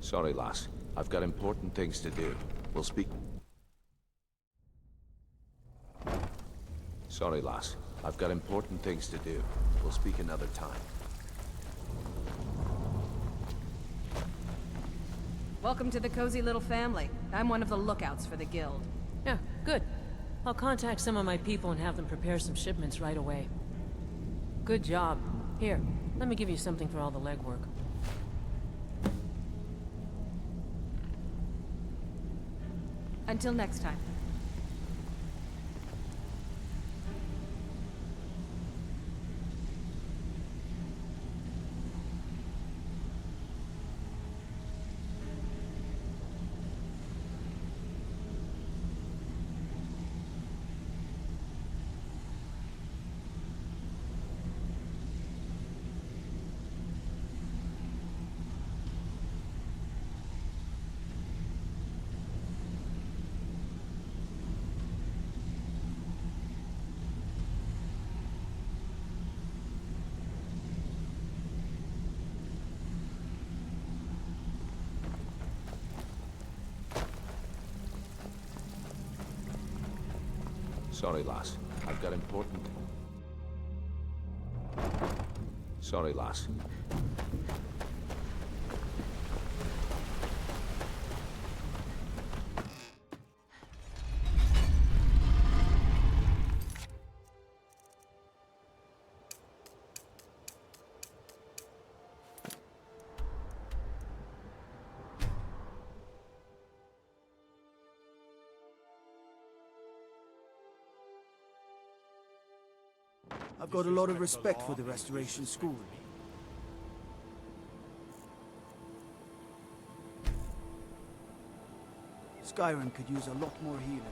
Sorry, lass. I've got important things to do. We'll speak... Sorry, lass. I've got important things to do. We'll speak another time. Welcome to the cozy little family. I'm one of the lookouts for the guild. Yeah, good. I'll contact some of my people and have them prepare some shipments right away. Good job. Here, let me give you something for all the legwork. Until next time. Sorry, lass. I've got important... Sorry, lass. I've got a lot of respect for the Restoration School. Skyrim could use a lot more healers.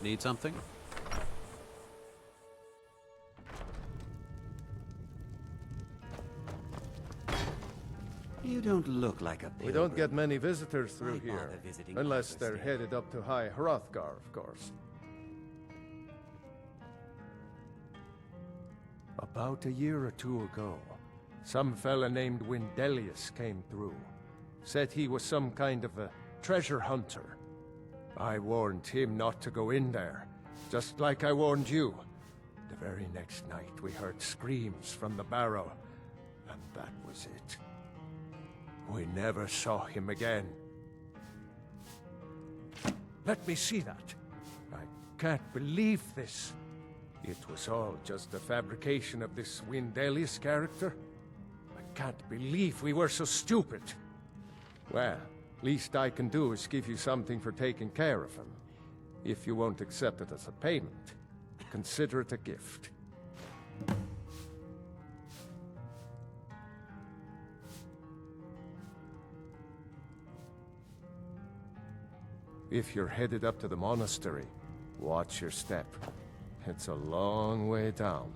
Need something? You don't look like a pilgrim. We don't get many visitors through Why bother here. visiting Unless Upper they're State? headed up to High Hrothgar, of course. About a year or two ago, some fella named Windelius came through. Said he was some kind of a treasure hunter. I warned him not to go in there, just like I warned you. The very next night we heard screams from the barrow, and that was it. We never saw him again. Let me see that. I can't believe this. It was all just a fabrication of this Windelius character. I can't believe we were so stupid. Well, least I can do is give you something for taking care of him. If you won't accept it as a payment, consider it a gift. If you're headed up to the monastery, watch your step. It's a long way down.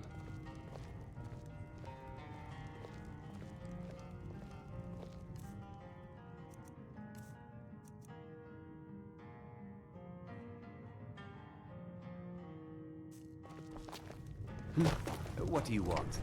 What do you want?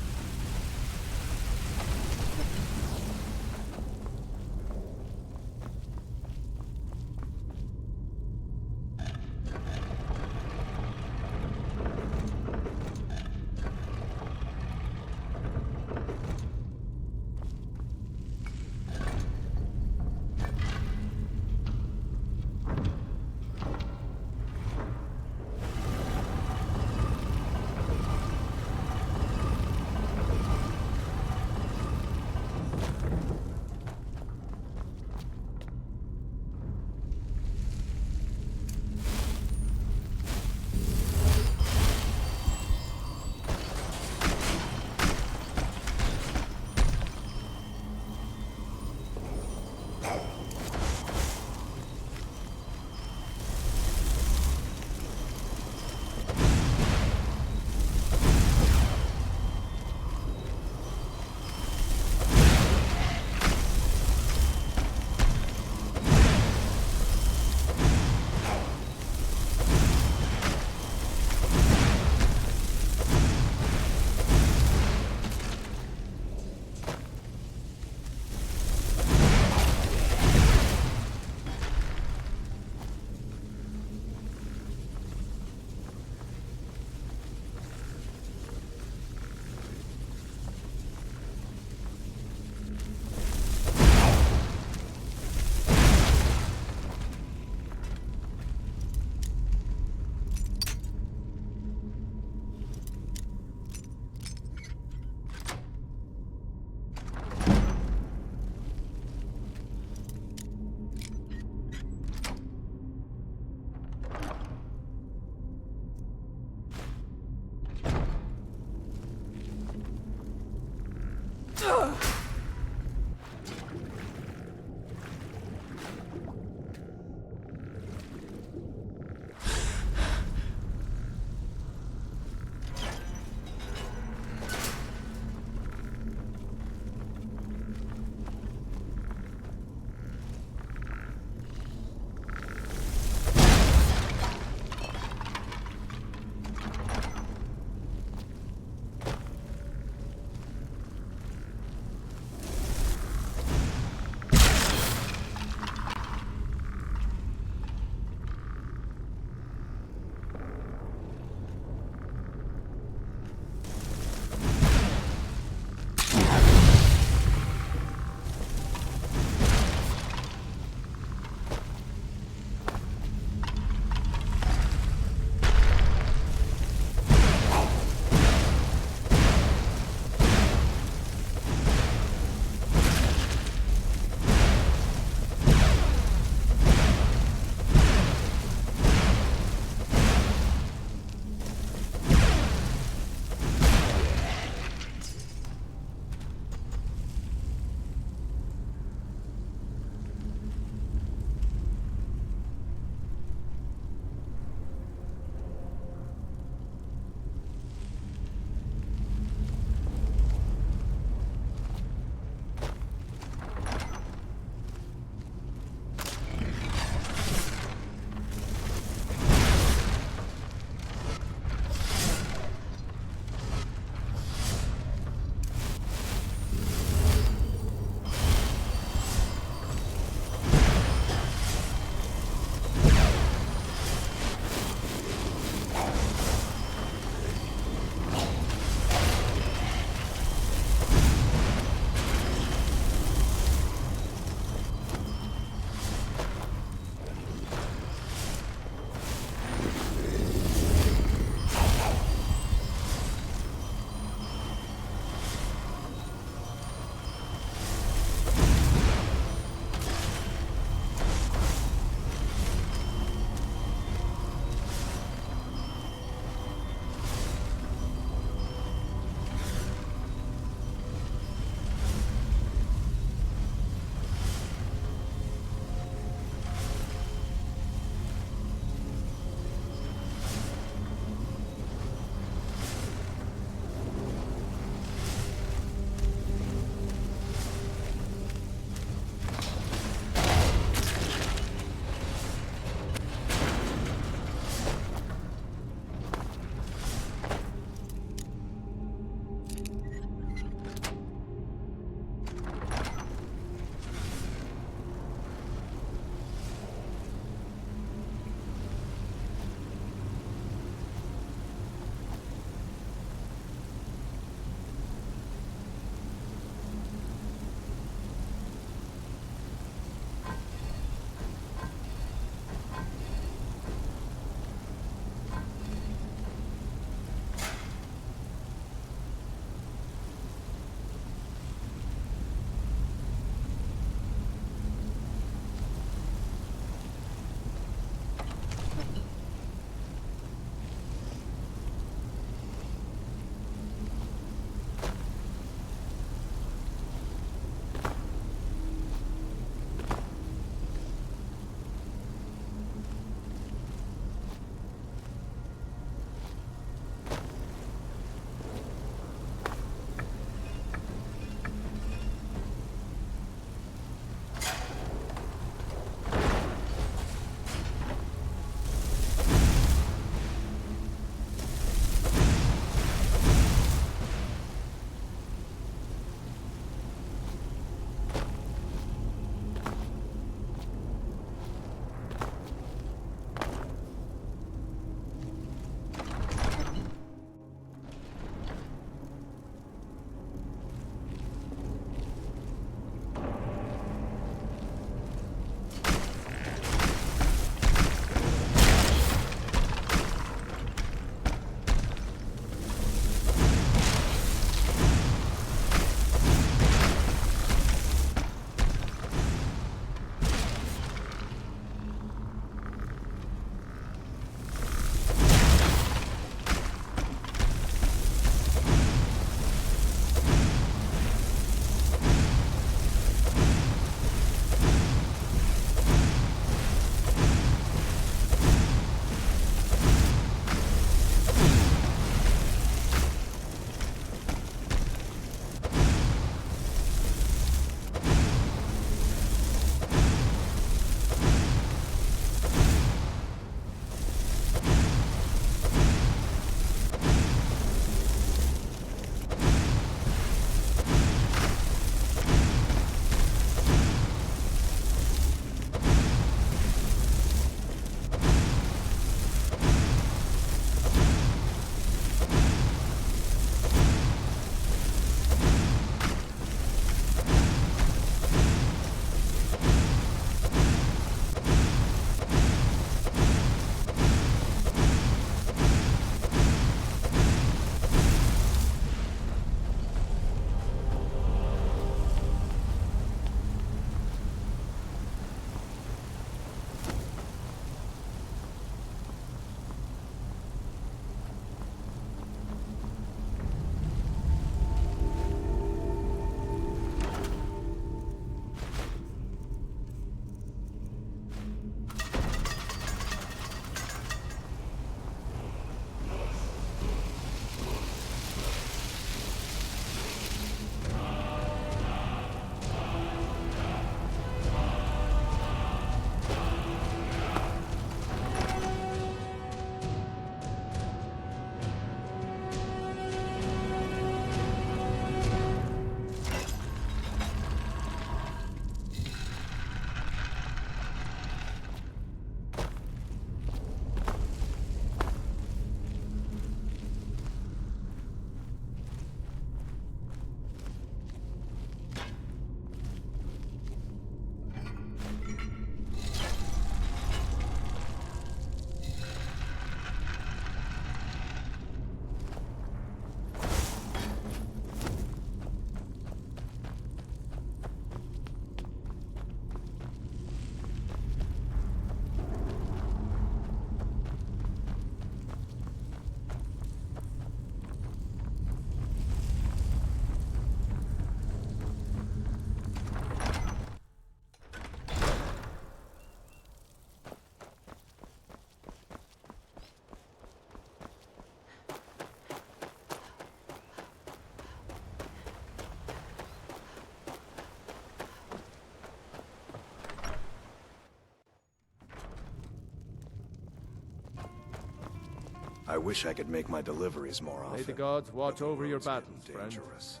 I wish I could make my deliveries more often. May the gods watch but the over your road's getting battles, friend. dangerous.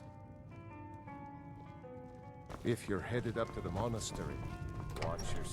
If you're headed up to the monastery, watch your...